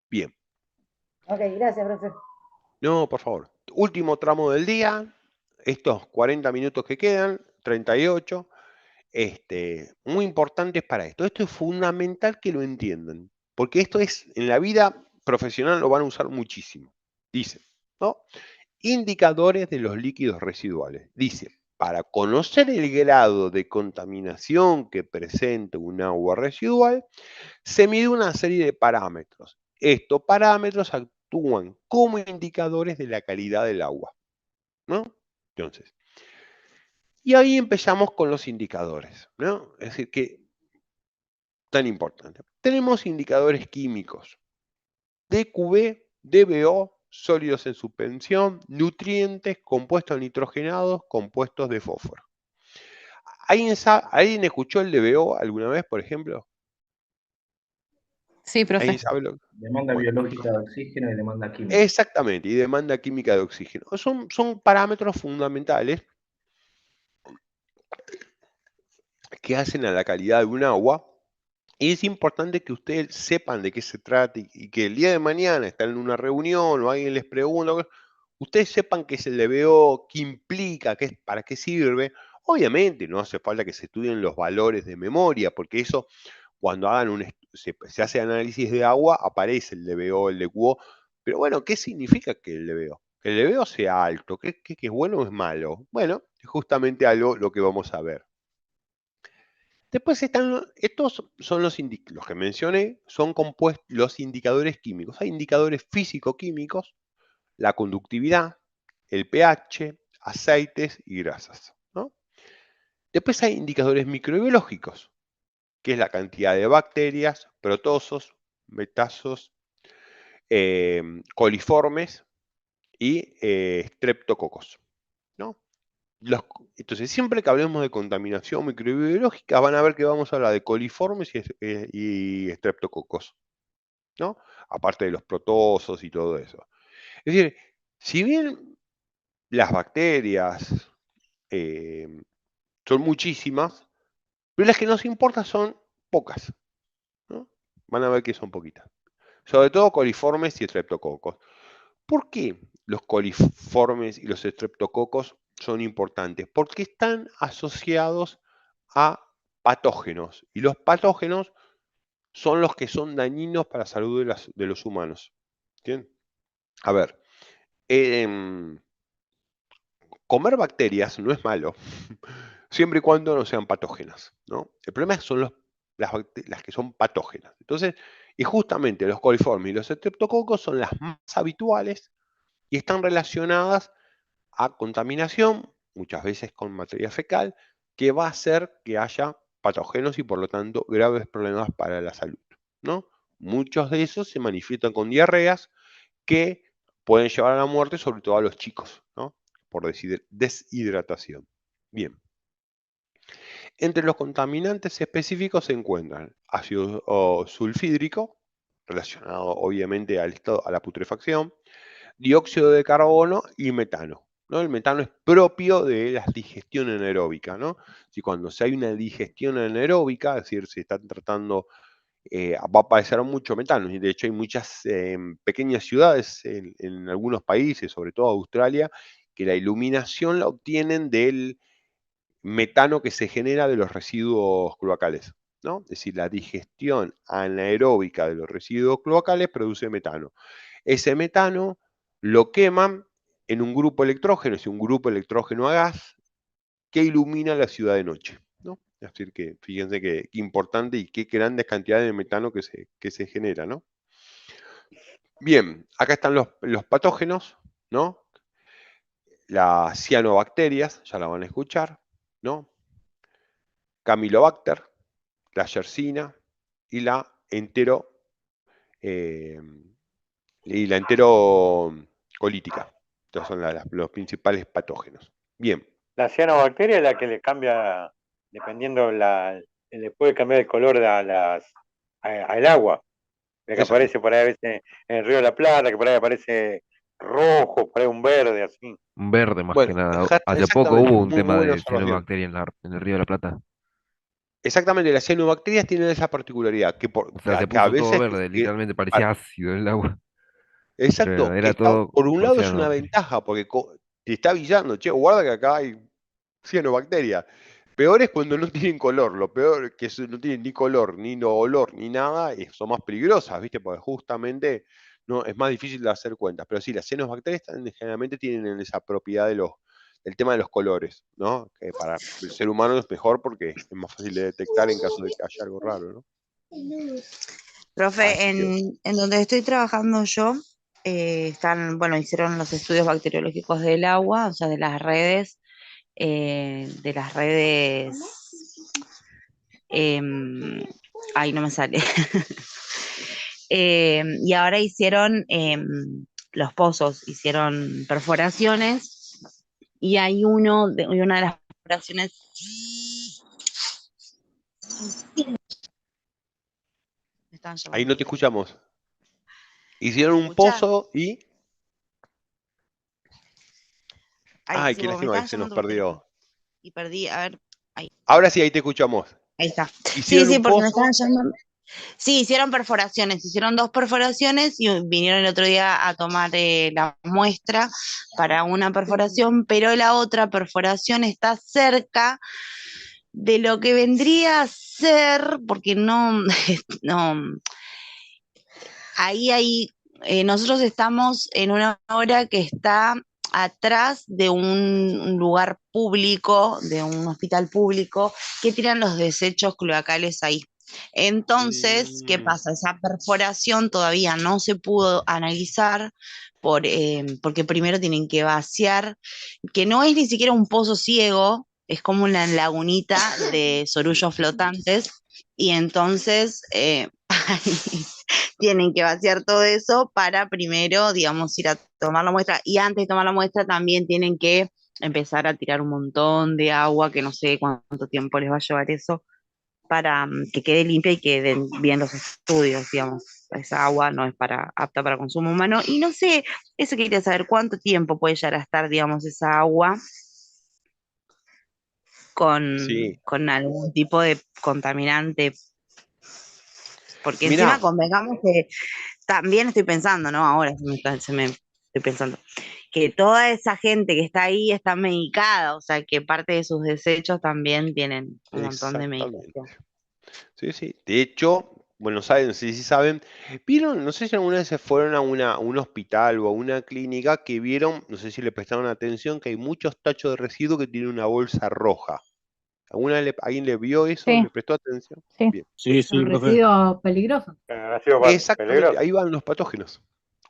Bien. Ok, gracias, profe. No, por favor. Último tramo del día. Estos 40 minutos que quedan, 38. Muy importantes para esto. Esto es fundamental que lo entiendan, porque esto es, en la vida profesional lo van a usar muchísimo. Dice, ¿no? Indicadores de los líquidos residuales. Dice, para conocer el grado de contaminación que presenta un agua residual, se mide una serie de parámetros. Estos parámetros actúan como indicadores de la calidad del agua, ¿no? Entonces, y ahí empezamos con los indicadores, ¿no? Es decir, que tan importante. Tenemos indicadores químicos, DQB, DBO, sólidos en suspensión, nutrientes, compuestos nitrogenados, compuestos de fósforo. ¿Alguien escuchó el DBO alguna vez, por ejemplo? Sí, profe. ¿Alguien sabe lo? Demanda Bueno, biológica de oxígeno y demanda química. exactamente, y demanda química de oxígeno. Son parámetros fundamentales que hacen a la calidad de un agua. Y es importante que ustedes sepan de qué se trata y que el día de mañana están en una reunión o alguien les pregunta, ustedes sepan qué es el DBO, qué implica, para qué sirve. Obviamente no hace falta que se estudien los valores de memoria, porque eso cuando se hace análisis de agua aparece el DBO, el DQO. Pero bueno, ¿qué significa que el DBO? Que el DBO sea alto, ¿qué es bueno o es malo? Bueno, es justamente algo lo que vamos a ver. Después estos son los que mencioné, son los indicadores químicos. Hay indicadores físico-químicos, la conductividad, el pH, aceites y grasas, ¿no? Después hay indicadores microbiológicos, que es la cantidad de bacterias, protozoos, metazoos, coliformes y streptococos, ¿no? Entonces, siempre que hablemos de contaminación microbiológica, van a ver que vamos a hablar de coliformes y streptococos. ¿no? Aparte de los protozoos y todo eso. Es decir, si bien las bacterias son muchísimas, pero las que nos importan son pocas, ¿no? Van a ver que son poquitas. Sobre todo coliformes y estreptococos. ¿Por qué los coliformes y los estreptococos son importantes? Porque están asociados a patógenos. Y los patógenos son los que son dañinos para la salud de los humanos. ¿Bien? A ver, comer bacterias no es malo, siempre y cuando no sean patógenas, ¿no? El problema son las que son patógenas. Entonces, y justamente los coliformes y los estreptococos son las más habituales y están relacionadas a contaminación, muchas veces con materia fecal, que va a hacer que haya patógenos y por lo tanto graves problemas para la salud, ¿no? Muchos de esos se manifiestan con diarreas que pueden llevar a la muerte, sobre todo a los chicos, ¿no? Por deshidratación. Bien. Entre los contaminantes específicos se encuentran ácido sulfídrico, relacionado obviamente al estado, a la putrefacción, dióxido de carbono y metano, ¿no? El metano es propio de la digestión anaeróbica, ¿no? Si cuando se hay una digestión anaeróbica, es decir, se están tratando, va a aparecer mucho metano, y de hecho hay muchas pequeñas ciudades en algunos países, sobre todo Australia, que la iluminación la obtienen del metano que se genera de los residuos cloacales, ¿no? Es decir, la digestión anaeróbica de los residuos cloacales produce metano. Ese metano lo queman en un grupo electrógeno, es un grupo electrógeno a gas, que ilumina la ciudad de noche, ¿no? Es decir, que fíjense qué importante y qué grandes cantidades de metano que se genera, ¿no? Bien, acá están los patógenos, ¿no? Las cianobacterias, ya la van a escuchar, ¿no? Campylobacter, la yersina y la enterocolítica. Estos son los principales patógenos. Bien. La cianobacteria es la que le cambia, dependiendo, le puede cambiar el color al agua. La que aparece por ahí a veces en el Río de la Plata, que por ahí aparece rojo, por ahí un verde, así. Un verde más Bueno, que nada. Hace poco exactamente, hubo un muy tema buena de observación. cianobacteria en el Río de la Plata. Exactamente, las cianobacterias tienen esa particularidad, que, O sea, se que a puso todo veces... verde, literalmente parecía ácido el agua. Exacto, Era que todo por un por lado es una cianobacteria. ventaja, porque te está avisando, che, guarda que acá hay cianobacterias. Peor es cuando no tienen color, lo peor es que no tienen ni color, ni olor, ni nada, y son más peligrosas, ¿viste? Porque justamente no, es más difícil de hacer cuentas. Pero sí, las cianobacterias generalmente tienen esa propiedad del tema de los colores, ¿no? Que para el ser humano es mejor porque es más fácil de detectar en caso de que haya algo raro, ¿no? Profe, Así que, en donde estoy trabajando yo, hicieron los estudios bacteriológicos del agua, o sea, de las redes, ay, no me sale. Y ahora hicieron los pozos, hicieron perforaciones, y hay una de las perforaciones. ahí no te escuchamos. Hicieron un ¿Escuchás? pozo y... Ay, Sí, qué me lástima que estaban se nos llamando por teléfono perdió. y perdí, a ver, ahí. Ahora sí, ahí te escuchamos. Ahí está. Sí, Hicieron sí, un porque me estaban pozo. llamando. Sí, hicieron perforaciones, hicieron 2 perforaciones y vinieron el otro día a tomar la muestra para una perforación, pero la otra perforación está cerca de lo que vendría a ser, porque no, ahí nosotros estamos en una hora que está atrás de un lugar público, de un hospital público, que tiran los desechos cloacales ahí. Entonces, ¿qué pasa? Esa perforación todavía no se pudo analizar porque primero tienen que vaciar, que no es ni siquiera un pozo ciego, es como una lagunita de sorullos flotantes, y entonces tienen que vaciar todo eso para primero, digamos, ir a tomar la muestra, y antes de tomar la muestra también tienen que empezar a tirar un montón de agua, que no sé cuánto tiempo les va a llevar eso, para que quede limpia y queden bien los estudios, digamos. esa agua no es apta para consumo humano. Y no sé, eso quería saber cuánto tiempo puede llegar a estar, digamos, esa agua Sí. con algún tipo de contaminante. Porque Mirá, encima convengamos que también estoy pensando, ¿no? Ahora estoy pensando que toda esa gente que está ahí está medicada, o sea que parte de sus desechos también tienen un montón de exactamente. medicación. Sí, sí. De hecho, bueno, saben, no sé si saben, vieron, no sé si alguna vez se fueron a un hospital o a una clínica que vieron, no sé si le prestaron atención, que hay muchos tachos de residuos que tienen una bolsa roja. ¿Alguien le vio eso? Sí, ¿Le prestó atención? sí. Bien. Sí, Son profe. residuos peligrosos. Exactamente, Peligroso. ahí van los patógenos.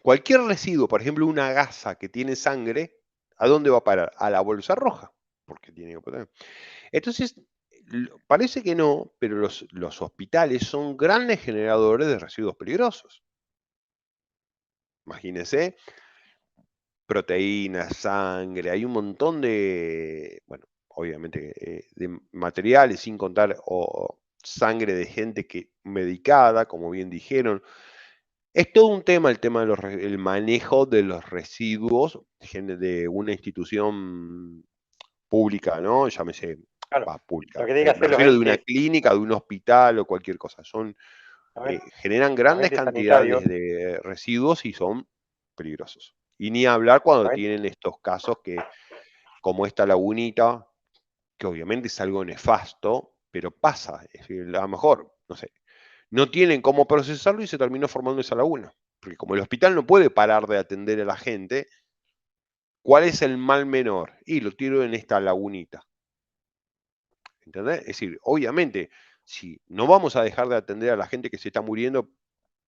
Cualquier residuo, por ejemplo, una gasa que tiene sangre, ¿a dónde va a parar? A la bolsa roja, porque tiene patógenos. Entonces, parece que no, pero los hospitales son grandes generadores de residuos peligrosos. Imagínense, proteínas, sangre, hay un montón de, bueno, obviamente, de materiales, sin contar sangre de gente medicada, como bien dijeron. Es todo un tema el tema el manejo de los residuos de una institución pública, ¿no? Llámese, pública. Lo que tiene que Me hacer los refiero de una entes, clínica, de un hospital o cualquier cosa. Generan los grandes entes cantidades sanitarios, de residuos y son peligrosos. Y ni hablar cuando los entes- tienen estos casos como esta lagunita, que obviamente es algo nefasto, pero pasa. Es decir, a lo mejor, no sé, no tienen cómo procesarlo y se terminó formando esa laguna. Porque como el hospital no puede parar de atender a la gente, ¿cuál es el mal menor? Y lo tiro en esta lagunita. ¿Entendés? Es decir, obviamente, si no vamos a dejar de atender a la gente que se está muriendo,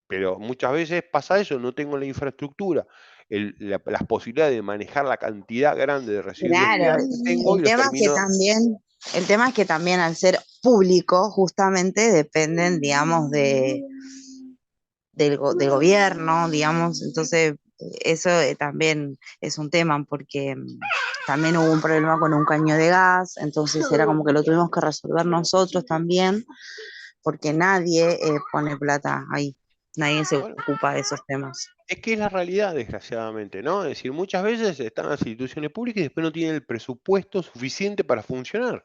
pero muchas veces pasa eso, no tengo la infraestructura, las posibilidades de manejar la cantidad grande de residuos Claro, nucleares que tengo y los termino. el tema es que también al ser público, justamente dependen, digamos, del gobierno, digamos, entonces eso también es un tema porque también hubo un problema con un caño de gas, entonces era como que lo tuvimos que resolver nosotros también, porque nadie pone plata ahí, nadie se Bueno, ocupa de esos temas. es que es la realidad, desgraciadamente, ¿no? Es decir, muchas veces están las instituciones públicas y después no tienen el presupuesto suficiente para funcionar.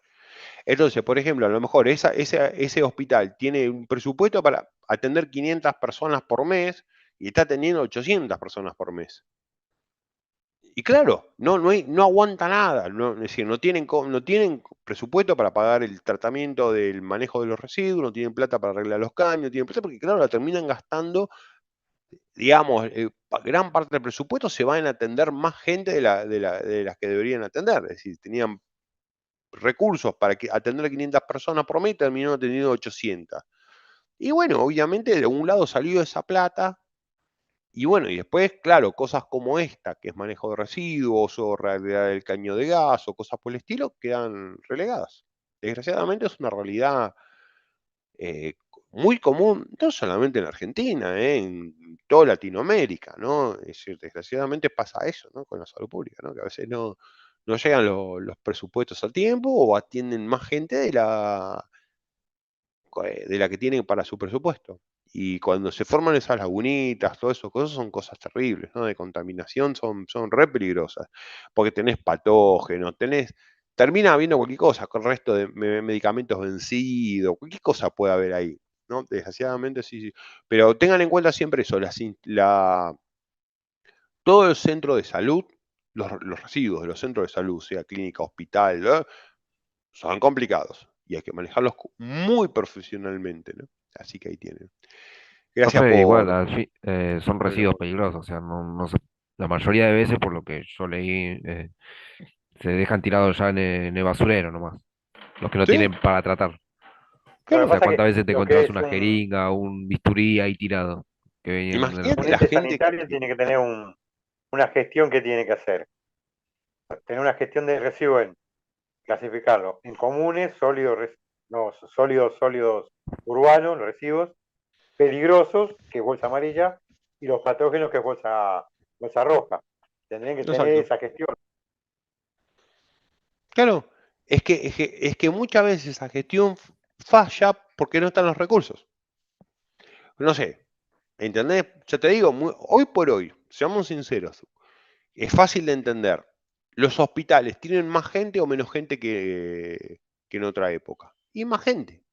Entonces, por ejemplo, a lo mejor ese hospital tiene un presupuesto para atender 500 personas por mes y está atendiendo 800 personas por mes. Y claro, no aguanta nada, es decir, no tienen presupuesto para pagar el tratamiento del manejo de los residuos, no tienen plata para arreglar los caños, no tienen plata porque, claro, la terminan gastando, digamos, gran parte del presupuesto se va en atender más gente de las que deberían atender. Es decir, tenían recursos para atender a 500 personas por mes y terminó atendiendo 800. Y bueno, obviamente de algún lado salió esa plata. Y bueno, y después, claro, cosas como esta, que es manejo de residuos o realidad del caño de gas o cosas por el estilo, quedan relegadas. Desgraciadamente es una realidad muy común, no solamente en Argentina, en toda Latinoamérica, ¿no? Es decir, desgraciadamente pasa eso, ¿no? Con la salud pública, ¿no? Que a veces no llegan los presupuestos a tiempo o atienden más gente de la que tienen para su presupuesto. Y cuando se forman esas lagunitas, todas esas cosas son cosas terribles, ¿no? De contaminación son re peligrosas, porque tenés patógenos, termina habiendo cualquier cosa, con el resto de medicamentos vencidos, cualquier cosa puede haber ahí, ¿no? Desgraciadamente sí. Pero tengan en cuenta siempre eso, todo el centro de salud, los residuos de los centros de salud, sea clínica, hospital, ¿no? Son complicados y hay que manejarlos muy profesionalmente, ¿no? Así que ahí tienen. Gracias Profe, igual, por... son por el residuos aporte. peligrosos, o sea, no sé, la mayoría de veces, por lo que yo leí, se dejan tirados ya en el basurero nomás, los que no Sí, tienen para tratar. Lo que O sea, pasa es ¿cuántas que veces te lo que encontrás es una jeringa, un bisturí ahí tirado que venían de la imagínate un la ente gente sanitario tiene que tener una gestión que tiene que hacer. Tener una gestión de residuos en clasificarlo en comunes, sólidos, no, sólidos urbanos, los residuos, peligrosos, que es bolsa amarilla, y los patógenos, que es bolsa roja. Tendrían que tener Exacto. esa gestión. Claro, es que muchas veces esa gestión falla porque no están los recursos. No sé, ¿Entendés? Ya te digo, hoy por hoy, seamos sinceros, es fácil de entender. ¿Los hospitales tienen más gente o menos gente que en otra época? Y más gente.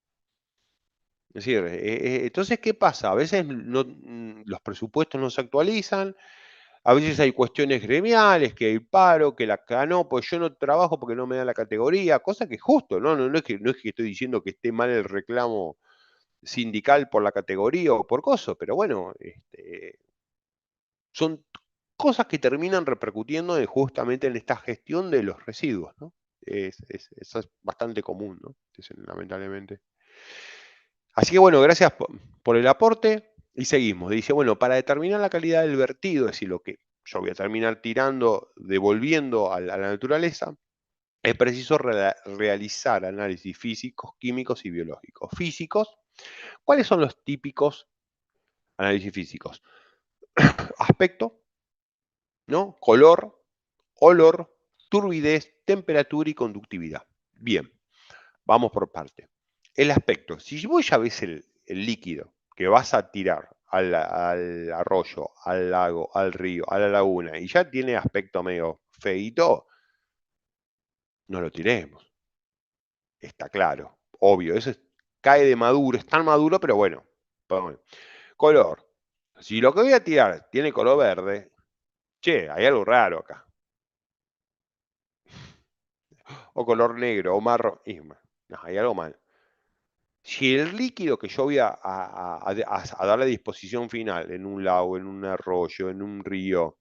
Es decir, entonces, ¿qué pasa? A veces los presupuestos no se actualizan, a veces hay cuestiones gremiales, que el paro, que no, pues yo no trabajo porque no me da la categoría, cosa que es justo, no es que estoy diciendo que esté mal el reclamo sindical por la categoría o por cosas, pero bueno, son cosas que terminan repercutiendo justamente en esta gestión de los residuos, ¿no? Eso es bastante común, ¿no? Lamentablemente. Así que bueno, gracias por el aporte y seguimos. Dice, bueno, para determinar la calidad del vertido, es decir, lo que yo voy a terminar tirando, devolviendo a la naturaleza, es preciso realizar análisis físicos, químicos y biológicos. Físicos, ¿cuáles son los típicos análisis físicos? Aspecto, ¿no? Color, olor, turbidez, temperatura y conductividad. Bien, vamos por parte. El aspecto, si vos ya ves el líquido que vas a tirar al arroyo, al lago, al río, a la laguna, y ya tiene aspecto medio feito, no lo tiremos. Está claro, obvio, eso cae de maduro, es tan maduro, pero bueno. Color, si lo que voy a tirar tiene color verde, che, hay algo raro acá. O color negro, o marrón, no, hay algo mal. Si el líquido que yo voy a darle a disposición final en un lago, en un arroyo, en un río,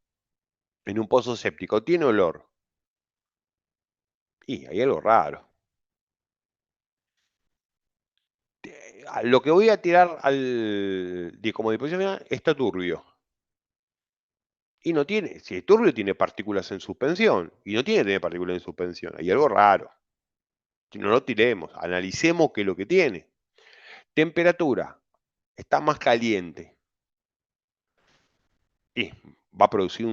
en un pozo séptico, tiene olor, y hay algo raro. Lo que voy a tirar como disposición final está turbio. Y no tiene, si es turbio tiene partículas en suspensión, y no tiene partículas en suspensión, hay algo raro. No lo tiremos, analicemos qué es lo que tiene. Temperatura, está más caliente. Y va a producir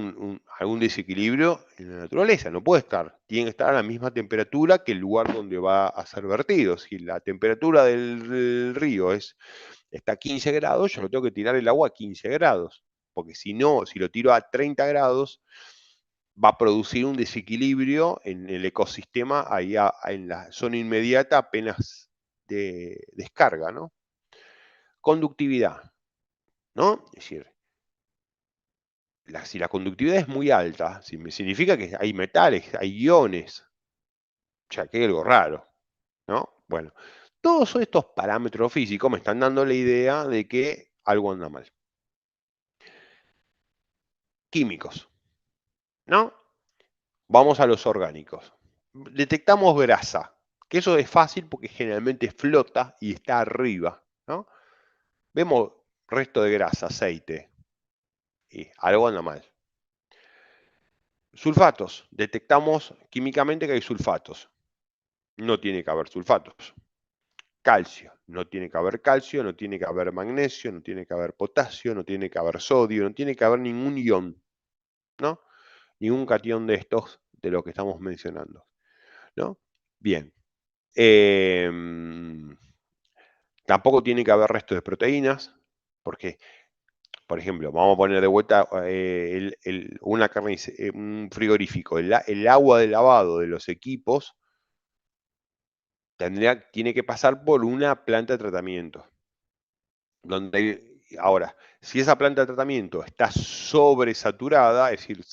algún desequilibrio en la naturaleza, no puede estar, tiene que estar a la misma temperatura que el lugar donde va a ser vertido. Si la temperatura del río está a 15 grados, yo lo tengo que tirar el agua a 15 grados, porque si no, si lo tiro a 30 grados, va a producir un desequilibrio en el ecosistema ahí en la zona inmediata apenas de descarga, ¿no? Conductividad, ¿no? Es decir, si la conductividad es muy alta, significa que hay metales, hay iones, ya que hay algo raro, ¿no? Bueno, todos estos parámetros físicos me están dando la idea de que algo anda mal. Químicos, ¿no? Vamos a los orgánicos. Detectamos grasa, que eso es fácil porque generalmente flota y está arriba, ¿no? Vemos resto de grasa, aceite, y algo anda mal. Sulfatos, detectamos químicamente que hay sulfatos. No tiene que haber sulfatos. Calcio, no tiene que haber calcio, no tiene que haber magnesio, no tiene que haber potasio, no tiene que haber sodio, no tiene que haber ningún ion, ¿no? Ningún catión de estos de lo que estamos mencionando, ¿no? Bien. Tampoco tiene que haber resto de proteínas, porque, por ejemplo, vamos a poner de vuelta un frigorífico, el agua de lavado de los equipos tiene que pasar por una planta de tratamiento. Ahora, si esa planta de tratamiento está sobresaturada, es decir,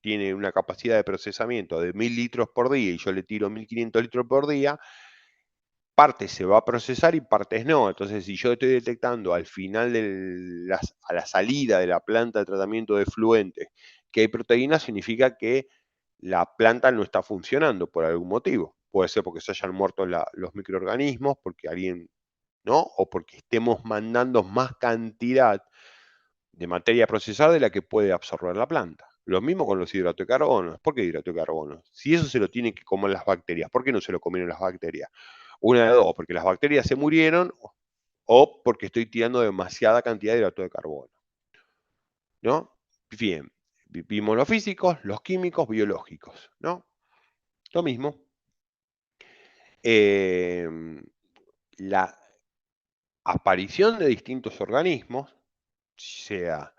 tiene una capacidad de procesamiento de 1000 litros por día y yo le tiro 1500 litros por día, partes se va a procesar y partes no. Entonces, si yo estoy detectando al final a la salida de la planta de tratamiento de efluentes que hay proteínas, significa que la planta no está funcionando por algún motivo. Puede ser porque se hayan muerto los microorganismos, porque alguien, ¿no? O porque estemos mandando más cantidad de materia procesada de la que puede absorber la planta. Lo mismo con los hidratos de carbono. ¿Por qué hidratos de carbono? Si eso se lo tienen que comer las bacterias, ¿por qué no se lo comieron las bacterias? Una de dos, porque las bacterias se murieron o porque estoy tirando demasiada cantidad de hidratos de carbono. ¿No? Bien, vimos los físicos, los químicos, biológicos, ¿no? Lo mismo. La aparición de distintos organismos, sea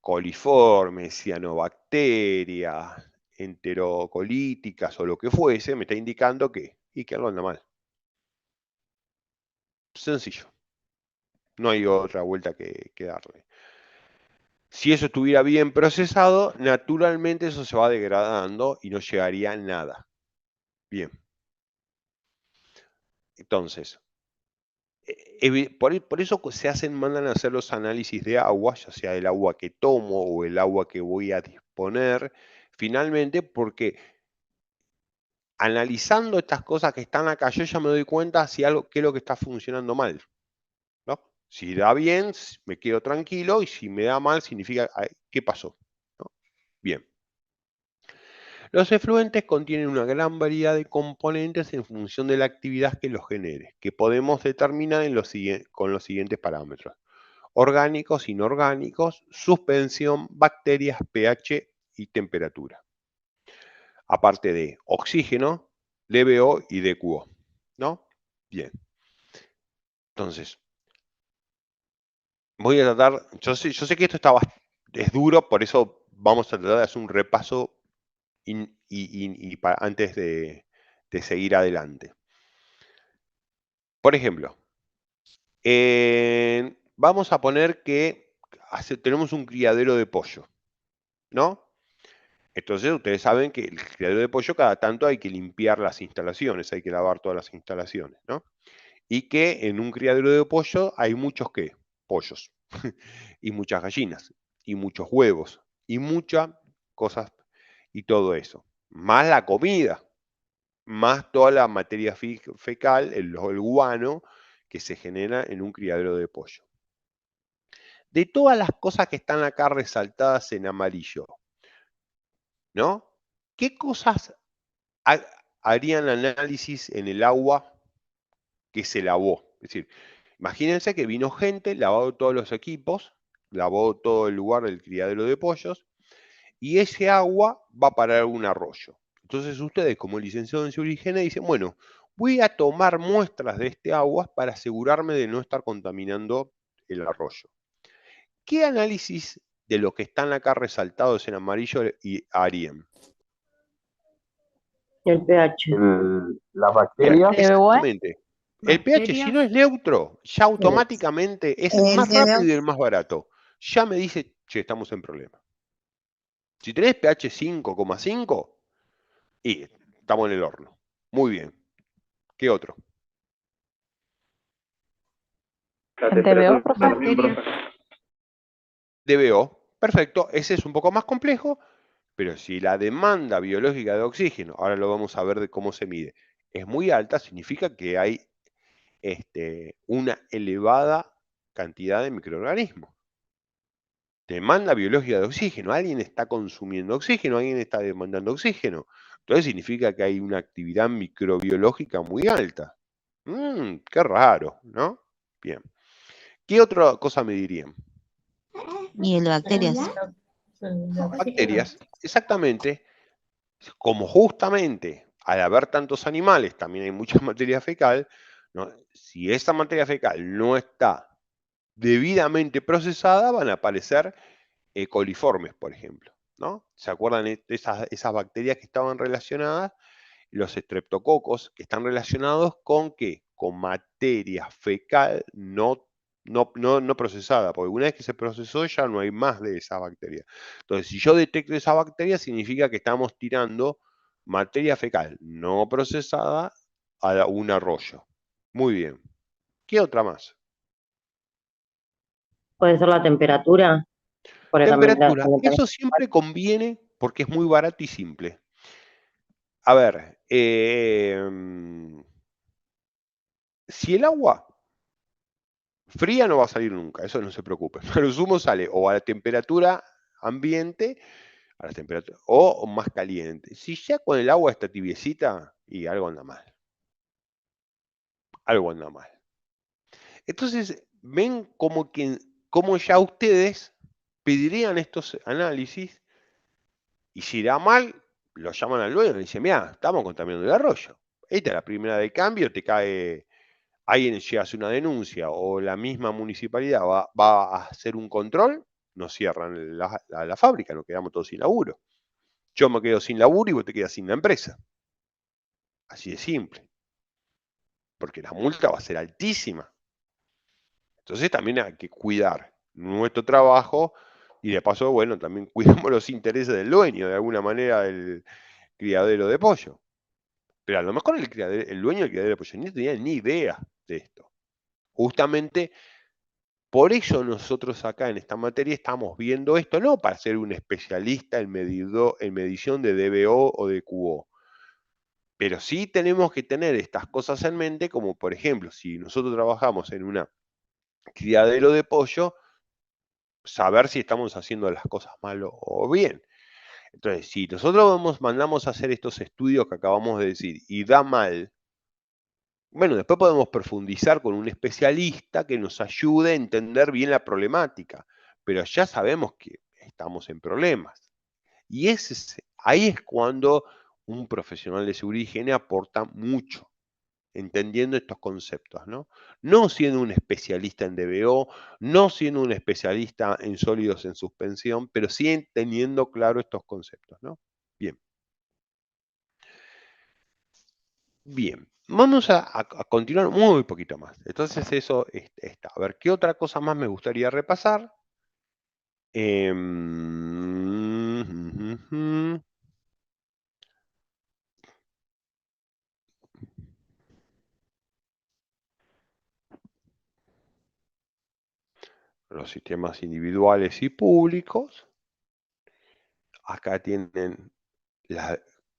coliformes, cianobacterias, enterocolíticas o lo que fuese, me está indicando que algo anda mal. Sencillo. No hay otra vuelta que darle. Si eso estuviera bien procesado, naturalmente eso se va degradando y no llegaría a nada. Bien. Entonces, por eso mandan a hacer los análisis de agua, ya sea el agua que tomo o el agua que voy a disponer, finalmente, porque analizando estas cosas que están acá, yo ya me doy cuenta si qué es lo que está funcionando mal, ¿no? Si da bien, me quedo tranquilo, y si me da mal, significa ¿qué pasó? ¿No? Bien. Los efluentes contienen una gran variedad de componentes en función de la actividad que los genere, que podemos determinar con los siguientes parámetros: orgánicos, inorgánicos, suspensión, bacterias, pH y temperatura. Aparte de oxígeno, DBO y DQO, ¿no? Bien. Entonces, voy a tratar, yo sé que esto es duro, por eso vamos a tratar de hacer un repaso antes de seguir adelante. Por ejemplo, vamos a poner que tenemos un criadero de pollo, ¿no? Entonces ustedes saben que el criadero de pollo cada tanto hay que limpiar las instalaciones, hay que lavar todas las instalaciones, ¿no? Y que en un criadero de pollo hay muchos ¿qué? Pollos, y muchas gallinas, y muchos huevos, y muchas cosas, y todo eso. Más la comida, más toda la materia fecal, el guano, que se genera en un criadero de pollo. De todas las cosas que están acá resaltadas en amarillo, ¿no? ¿Qué cosas harían análisis en el agua que se lavó? Es decir, imagínense que vino gente, lavó todos los equipos, lavó todo el lugar del criadero de pollos, y ese agua va a parar a un arroyo. Entonces ustedes, como licenciados en seguridad y higiene, dicen, bueno, voy a tomar muestras de este agua para asegurarme de no estar contaminando el arroyo. ¿Qué análisis de los que están acá resaltados en amarillo harían? El pH. Las bacterias. Exactamente. El pH, si no es neutro, ya automáticamente es el más rápido y el más barato. Ya me dice, che, estamos en problema. Si tenés pH 5,5, y estamos en el horno. Muy bien. ¿Qué otro? DBO, profe. DBO. Perfecto. Ese es un poco más complejo, pero si la demanda biológica de oxígeno, ahora lo vamos a ver de cómo se mide, es muy alta, significa que hay una elevada cantidad de microorganismos. Demanda biológica de oxígeno. Alguien está consumiendo oxígeno, alguien está demandando oxígeno. Entonces significa que hay una actividad microbiológica muy alta. Qué raro, ¿no? Bien. ¿Qué otra cosa me dirían? Y el de bacterias. Bacterias, exactamente. Como justamente al haber tantos animales también hay mucha materia fecal, ¿no? Si esa materia fecal no está debidamente procesada, van a aparecer coliformes, por ejemplo, ¿no? ¿Se acuerdan de esas bacterias que estaban relacionadas? Los estreptococos, que están relacionados con ¿qué? Con materia fecal no procesada, porque una vez que se procesó ya no hay más de esa bacteria. Entonces, si yo detecto esa bacteria, significa que estamos tirando materia fecal no procesada a un arroyo. Muy bien. ¿Qué otra más? Puede ser la temperatura. Temperatura. Eso siempre conviene porque es muy barato y simple. A ver, si el agua fría no va a salir nunca, eso no se preocupe. Pero el zumo sale o a la temperatura ambiente, a la temperatura, o más caliente. Si ya con el agua está tibiecita, y algo anda mal. Algo anda mal. Entonces, ven como ya ustedes pedirían estos análisis, y si da mal, lo llaman al dueño y le dicen, mira, estamos contaminando el arroyo. Esta es la primera de cambio, te cae alguien llega a hacer una denuncia o la misma municipalidad va a hacer un control, nos cierran la fábrica, nos quedamos todos sin laburo. Yo me quedo sin laburo y vos te quedas sin la empresa. Así de simple. Porque la multa va a ser altísima. Entonces también hay que cuidar nuestro trabajo y de paso, bueno, también cuidamos los intereses del dueño, de alguna manera, del criadero de pollo. Pero a lo mejor el dueño del criadero de pollo no tenía ni idea de esto. Justamente por eso nosotros acá en esta materia estamos viendo esto, no para ser un especialista en medición de DBO o de QO, pero sí tenemos que tener estas cosas en mente, como por ejemplo, si nosotros trabajamos en una criadero de pollo, saber si estamos haciendo las cosas mal o bien. Entonces, si nosotros mandamos a hacer estos estudios que acabamos de decir y da mal, bueno, después podemos profundizar con un especialista que nos ayude a entender bien la problemática, pero ya sabemos que estamos en problemas. Y ahí es cuando un profesional de seguridad y higiene aporta mucho, entendiendo estos conceptos, ¿no? No siendo un especialista en DBO, no siendo un especialista en sólidos en suspensión, pero sí teniendo claro estos conceptos, ¿no? Bien. Bien, vamos a continuar muy poquito más. Entonces eso está. A ver, ¿qué otra cosa más me gustaría repasar? Los sistemas individuales y públicos. Acá tienen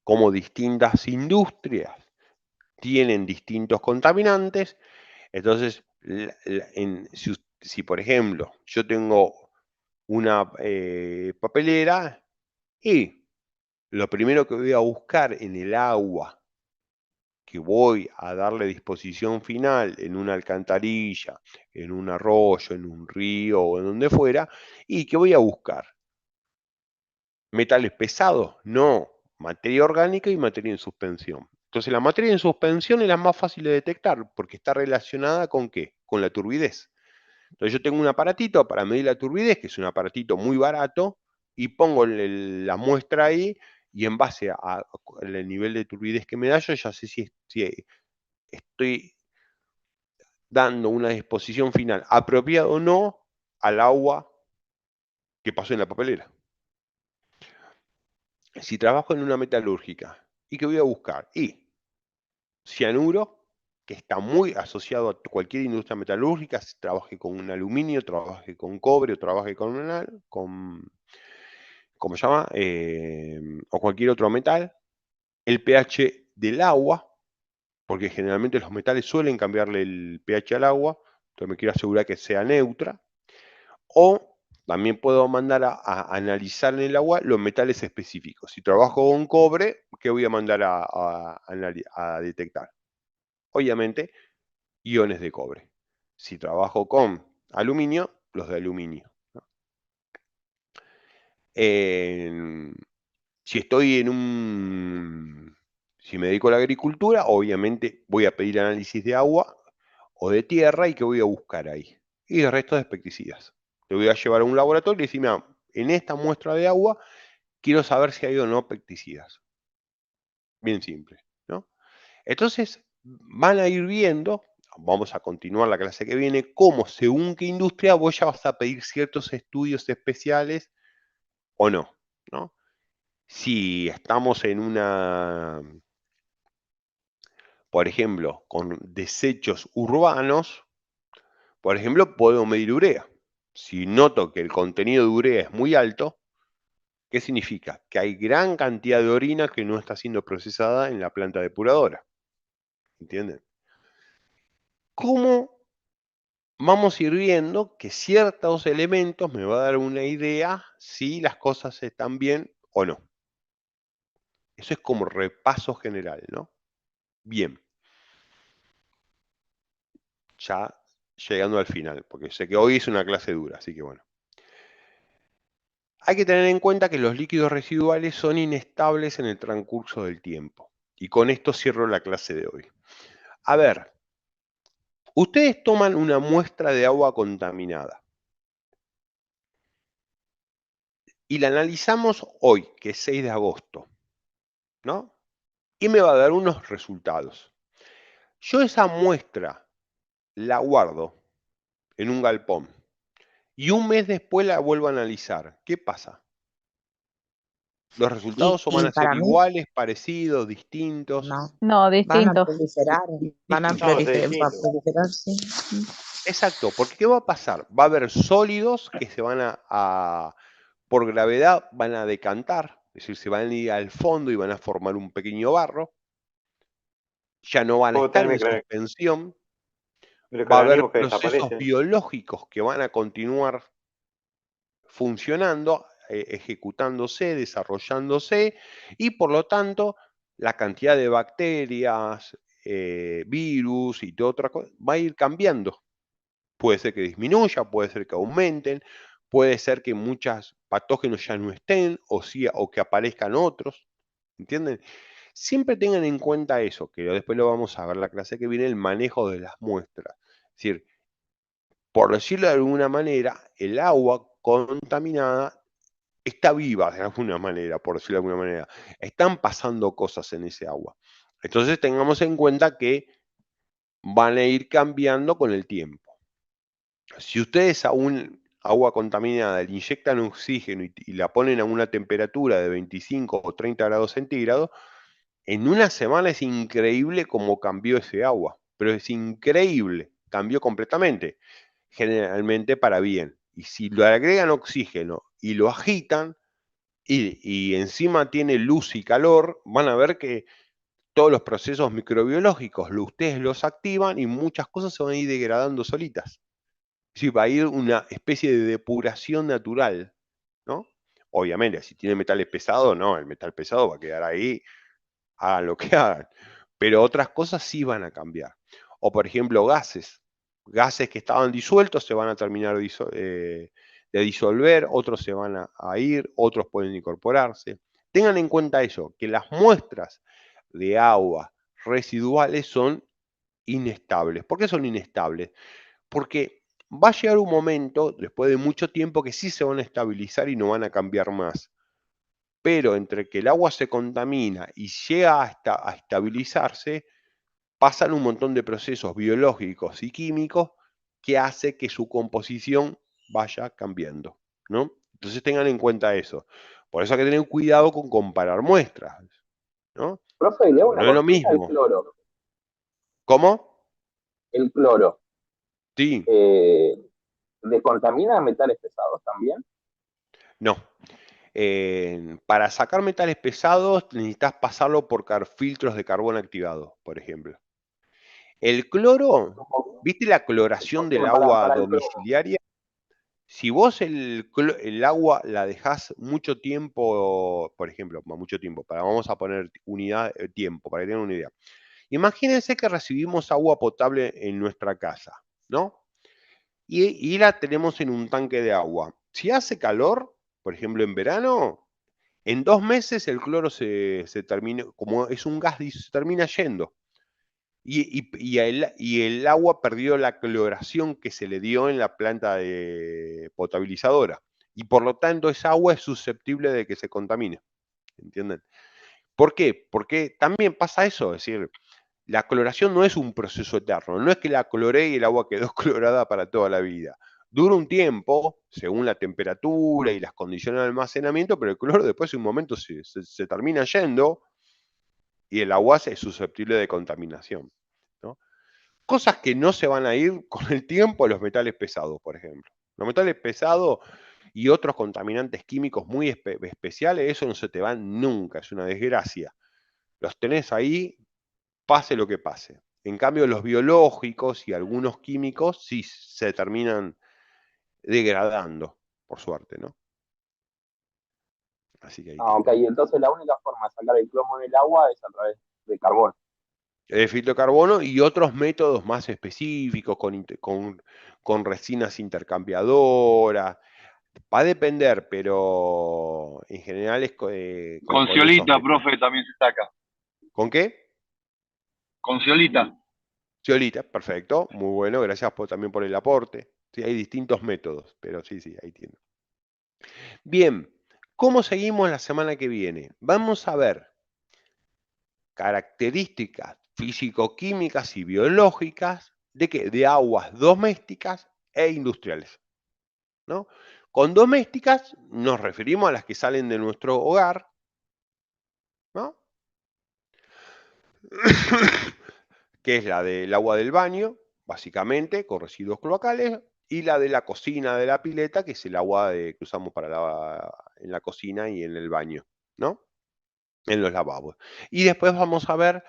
como distintas industrias tienen distintos contaminantes. Entonces, si por ejemplo yo tengo una papelera y lo primero que voy a buscar en el agua que voy a darle disposición final en una alcantarilla, en un arroyo, en un río o en donde fuera, y que voy a buscar metales pesados, no, materia orgánica y materia en suspensión. Entonces la materia en suspensión es la más fácil de detectar porque está relacionada con ¿qué? Con la turbidez. Entonces yo tengo un aparatito para medir la turbidez, que es un aparatito muy barato, y pongo la muestra ahí y en base al nivel de turbidez que me da, yo ya sé si estoy dando una disposición final apropiada o no al agua que pasó en la papelera. Si trabajo en una metalúrgica, ¿y qué voy a buscar? Y cianuro, que está muy asociado a cualquier industria metalúrgica, si trabaje con un aluminio, trabaje con cobre o trabaje ¿cómo se llama? O cualquier otro metal. El pH del agua, porque generalmente los metales suelen cambiarle el pH al agua, entonces me quiero asegurar que sea neutra. O también puedo mandar a analizar en el agua los metales específicos. Si trabajo con cobre, ¿qué voy a mandar a detectar? Obviamente, iones de cobre. Si trabajo con aluminio, los de aluminio, ¿no? Si estoy si me dedico a la agricultura, obviamente voy a pedir análisis de agua o de tierra y ¿qué voy a buscar ahí? Y el resto de pesticidas. Te voy a llevar a un laboratorio y decir, mira, en esta muestra de agua quiero saber si hay o no pesticidas. Bien simple, ¿no? Entonces, van a ir viendo, vamos a continuar la clase que viene, cómo según qué industria vos ya vas a pedir ciertos estudios especiales o no, ¿no? Si estamos en por ejemplo, con desechos urbanos, por ejemplo, puedo medir urea. Si noto que el contenido de urea es muy alto, ¿qué significa? Que hay gran cantidad de orina que no está siendo procesada en la planta depuradora. ¿Entienden? ¿Cómo vamos a ir viendo que ciertos elementos me va a dar una idea si las cosas están bien o no? Eso es como repaso general, ¿no? Bien. Ya llegando al final, porque sé que hoy es una clase dura, así que bueno. Hay que tener en cuenta que los líquidos residuales son inestables en el transcurso del tiempo. Y con esto cierro la clase de hoy. A ver, Ustedes toman una muestra de agua contaminada y la analizamos hoy, que es 6 de agosto, ¿no? Y me va a dar unos resultados. Yo esa muestra la guardo en un galpón y un mes después la vuelvo a analizar. ¿Qué pasa? ¿Los resultados van a ser para mí, iguales, parecidos, distintos? no, No, van a distintos. proliferar, van a Distintos. proliferar, sí. Exacto, porque ¿qué va a pasar? Va a haber sólidos que se van por gravedad, van a decantar, es decir, se van a ir al fondo y van a formar un pequeño barro, ya no van a estar en suspensión, va a haber procesos biológicos que van a continuar funcionando, ejecutándose, desarrollándose, y por lo tanto la cantidad de bacterias, virus y toda otra cosa va a ir cambiando. Puede ser que disminuya, puede ser que aumenten, puede ser que muchos patógenos ya no estén, o que aparezcan otros, ¿entienden? Siempre tengan en cuenta eso, que después lo vamos a ver en la clase que viene, el manejo de las muestras. Es decir, por decirlo de alguna manera, el agua contaminada está viva de alguna manera, por decirlo de alguna manera. Están pasando cosas en ese agua. Entonces tengamos en cuenta que van a ir cambiando con el tiempo. Si ustedes a un agua contaminada le inyectan oxígeno y la ponen a una temperatura de 25 o 30 grados centígrados, en una semana es increíble cómo cambió ese agua. Pero es increíble, cambió completamente. Generalmente para bien. Y si le agregan oxígeno y lo agitan, y encima tiene luz y calor, van a ver que todos los procesos microbiológicos ustedes los activan y muchas cosas se van a ir degradando solitas. Es decir, va a ir una especie de depuración natural, ¿no? Obviamente, si tiene metales pesados, no, el metal pesado va a quedar ahí, hagan lo que hagan. Pero otras cosas sí van a cambiar. O por ejemplo, gases. Gases que estaban disueltos se van a terminar de disolver, otros se van a ir, otros pueden incorporarse. Tengan en cuenta eso, que las muestras de agua residuales son inestables. ¿Por qué son inestables? Porque va a llegar un momento, después de mucho tiempo, que sí se van a estabilizar y no van a cambiar más. Pero entre que el agua se contamina y llega a estabilizarse, pasan un montón de procesos biológicos y químicos que hace que su composición vaya cambiando, ¿no? Entonces tengan en cuenta eso. Por eso hay que tener cuidado con comparar muestras, ¿no? Profe, le hago No una es lo consulta al mismo. cloro. ¿Cómo? El cloro. Sí. ¿Descontamina metales pesados también? No. Para sacar metales pesados necesitas pasarlo por filtros de carbón activado, por ejemplo. El cloro, ¿viste la cloración del agua Para el plomo. domiciliaria? Si vos el agua la dejás mucho tiempo, por ejemplo, mucho tiempo, vamos a poner unidad tiempo, para que tengan una idea. Imagínense que recibimos agua potable en nuestra casa, ¿no? Y la tenemos en un tanque de agua. Si hace calor, por ejemplo en verano, en 2 meses el cloro se termina, como es un gas, se termina yendo. Y el agua perdió la cloración que se le dio en la planta potabilizadora. Y por lo tanto esa agua es susceptible de que se contamine. ¿Entienden? ¿Por qué? Porque también pasa eso, es decir, la cloración no es un proceso eterno, no es que la cloré y el agua quedó clorada para toda la vida. Dura un tiempo, según la temperatura y las condiciones de almacenamiento, pero el cloro después de un momento se termina yendo y el agua es susceptible de contaminación, ¿no? Cosas que no se van a ir con el tiempo, los metales pesados, por ejemplo. Los metales pesados y otros contaminantes químicos muy especiales, eso no se te van nunca, es una desgracia. Los tenés ahí, pase lo que pase. En cambio, los biológicos y algunos químicos sí se terminan degradando, por suerte, ¿no? Así que ahí Ok, entonces la única forma de sacar el plomo del agua es a través de carbón. el filtro de carbono y otros métodos más específicos con resinas intercambiadoras. Va a depender, pero en general es Con esos ciolita, métodos. profe, también se saca. ¿Con qué? Con ciolita. Ciolita, perfecto, muy bueno, gracias también por el aporte. Sí, hay distintos métodos, pero sí, ahí tiene. Bien, ¿cómo seguimos la semana que viene? Vamos a ver características físico-químicas y biológicas ¿de qué? De aguas domésticas e industriales, ¿no? Con domésticas nos referimos a las que salen de nuestro hogar, ¿no? Que es la del agua del baño, básicamente, con residuos cloacales, y la de la cocina de la pileta, que es el agua que usamos en la cocina y en el baño, ¿no? En los lavabos. Y después vamos a ver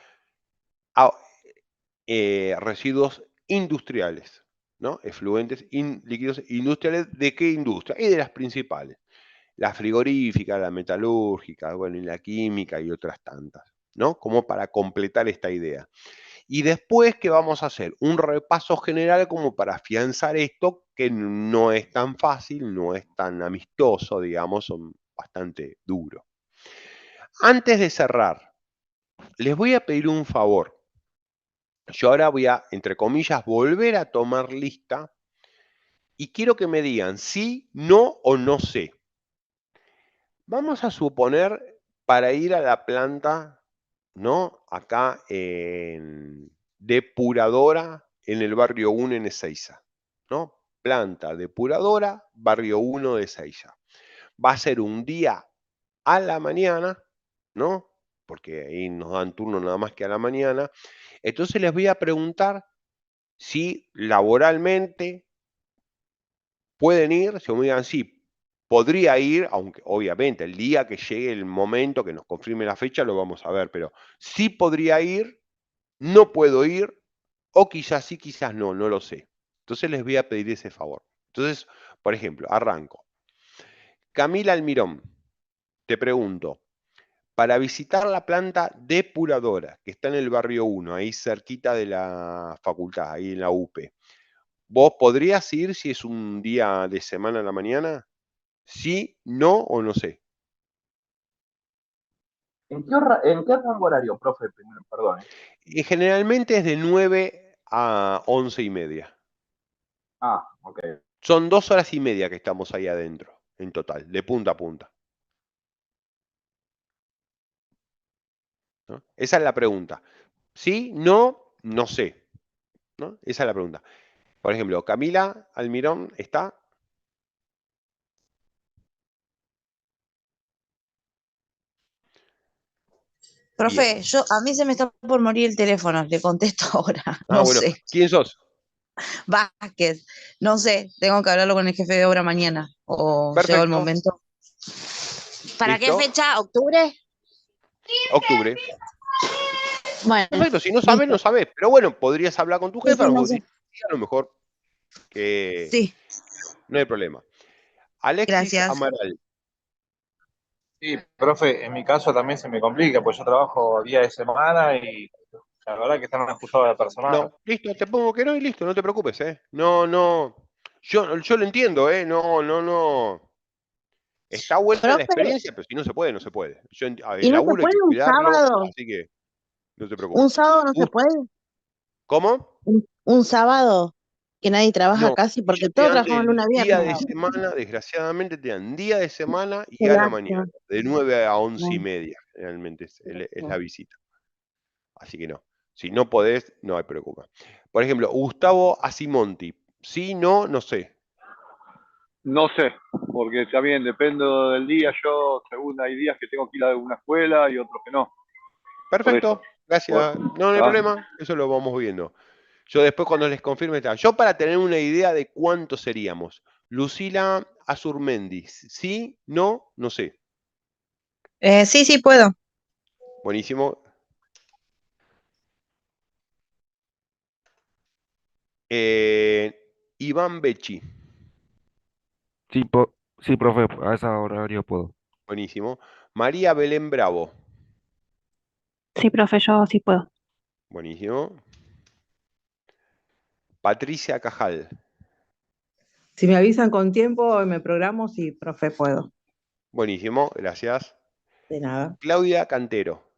residuos industriales, ¿no? Efluentes líquidos industriales. ¿De qué industria? Y de las principales. La frigorífica, la metalúrgica, bueno, y la química y otras tantas, ¿no? Como para completar esta idea. Y después, ¿qué vamos a hacer? Un repaso general como para afianzar esto, que no es tan fácil, no es tan amistoso, digamos, son bastante duros. Antes de cerrar, les voy a pedir un favor. Yo ahora voy a, entre comillas, volver a tomar lista y quiero que me digan sí, no o no sé. Vamos a suponer para ir a la planta, ¿no? Acá en depuradora en el barrio 1 en Ezeiza, ¿no? Planta depuradora, barrio 1 de Ezeiza. Va a ser un día a la mañana, ¿no? Porque ahí nos dan turno nada más que a la mañana. Entonces les voy a preguntar si laboralmente pueden ir, si me digan sí, podría ir, aunque obviamente el día que llegue el momento que nos confirme la fecha lo vamos a ver, pero sí podría ir, no puedo ir, o quizás sí, quizás no, no lo sé. Entonces les voy a pedir ese favor. Entonces, por ejemplo, arranco. Camila Almirón, te pregunto, para visitar la planta depuradora, que está en el barrio 1, ahí cerquita de la facultad, ahí en la UP, ¿vos podrías ir si es un día de semana a la mañana? ¿Sí, no o no sé? ¿En qué rango horario, profe? Primero, perdón. Generalmente es de 9 a 11:30. Ah, ok. Son 2 horas y media que estamos ahí adentro, en total, de punta a punta. ¿No? Esa es la pregunta. ¿Sí, no, no sé? ¿No? Esa es la pregunta. Por ejemplo, Camila Almirón está. Profe, Bien. a mí se me está por morir el teléfono, le contesto ahora, no Bueno, sé. ¿quién sos? Vázquez, no sé, tengo que hablarlo con el jefe de obra mañana, o llegó el Perfecto. momento. ¿Para qué ¿Listo? fecha? ¿Octubre? Octubre. Bueno, Perfecto, si no sabes, no sabes. Pero bueno, podrías hablar con tu sí, jefa, sí, no sé. a lo mejor que Sí, no hay problema. Alexis gracias. Amaral. Sí, profe, en mi caso también se me complica, pues yo trabajo día de semana y la verdad que están ajustados de personal. No, listo, te pongo que no y listo, no te preocupes, ¿eh? No, no. Yo lo entiendo, ¿eh? No. Está buena la Profe, experiencia, pero si no se puede, no se puede. ¿y El no se laburo hay puede que un cuidarlo, sábado? así que no te ¿Un preocupes. sábado no se puede? ¿Cómo? ¿Un sábado? Que nadie trabaja No, casi, porque ellos te todos dan trabajamos el lunes a día viernes. de semana, desgraciadamente te dan día de semana Qué y a la lástima. mañana, de 9 a No. 11:30, realmente es la visita. Así que no. Si no podés, no hay problema. Por ejemplo, Gustavo Asimonti. Sí, no, no sé. No sé, porque también depende del día. Yo, según hay días que tengo que ir a una escuela y otros que no. Por eso. Perfecto, gracias. No hay problema, eso lo vamos viendo. Yo después cuando les confirme está. Yo para tener una idea de cuánto seríamos. Lucila Azurmendi. ¿Sí? ¿No? No sé. Sí, sí, puedo. Buenísimo. Iván Becci. Sí, profe, a ese horario puedo. Buenísimo. María Belén Bravo. Sí, profe, yo sí puedo. Buenísimo. Patricia Cajal. Si me avisan con tiempo, me programo, sí, profe, puedo. Buenísimo, gracias. De nada. Claudia Cantero.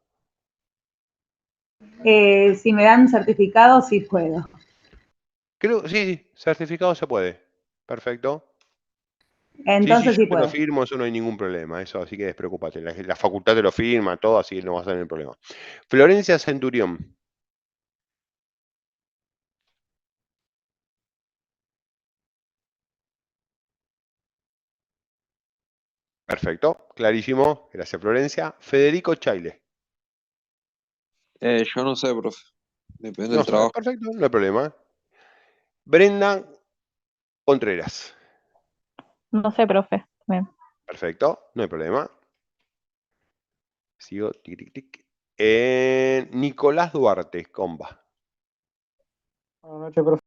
Si me dan certificado, sí puedo. Creo, sí, certificado se puede. Perfecto. Entonces Sí, sí yo te lo puedo. firmo, eso no hay ningún problema, eso, así que despreocúpate. La facultad te lo firma, todo, así que no vas a tener problema. Florencia Centurión. Perfecto, clarísimo. Gracias, Florencia. Federico Chaile. Yo no sé, profe. Depende No del sabe. trabajo. Perfecto, no hay problema. Brenda Contreras. No sé, profe. Bien. Perfecto, no hay problema. Sigo. Tic, tic, tic. Nicolás Duarte, comba. Buenas noches, profe.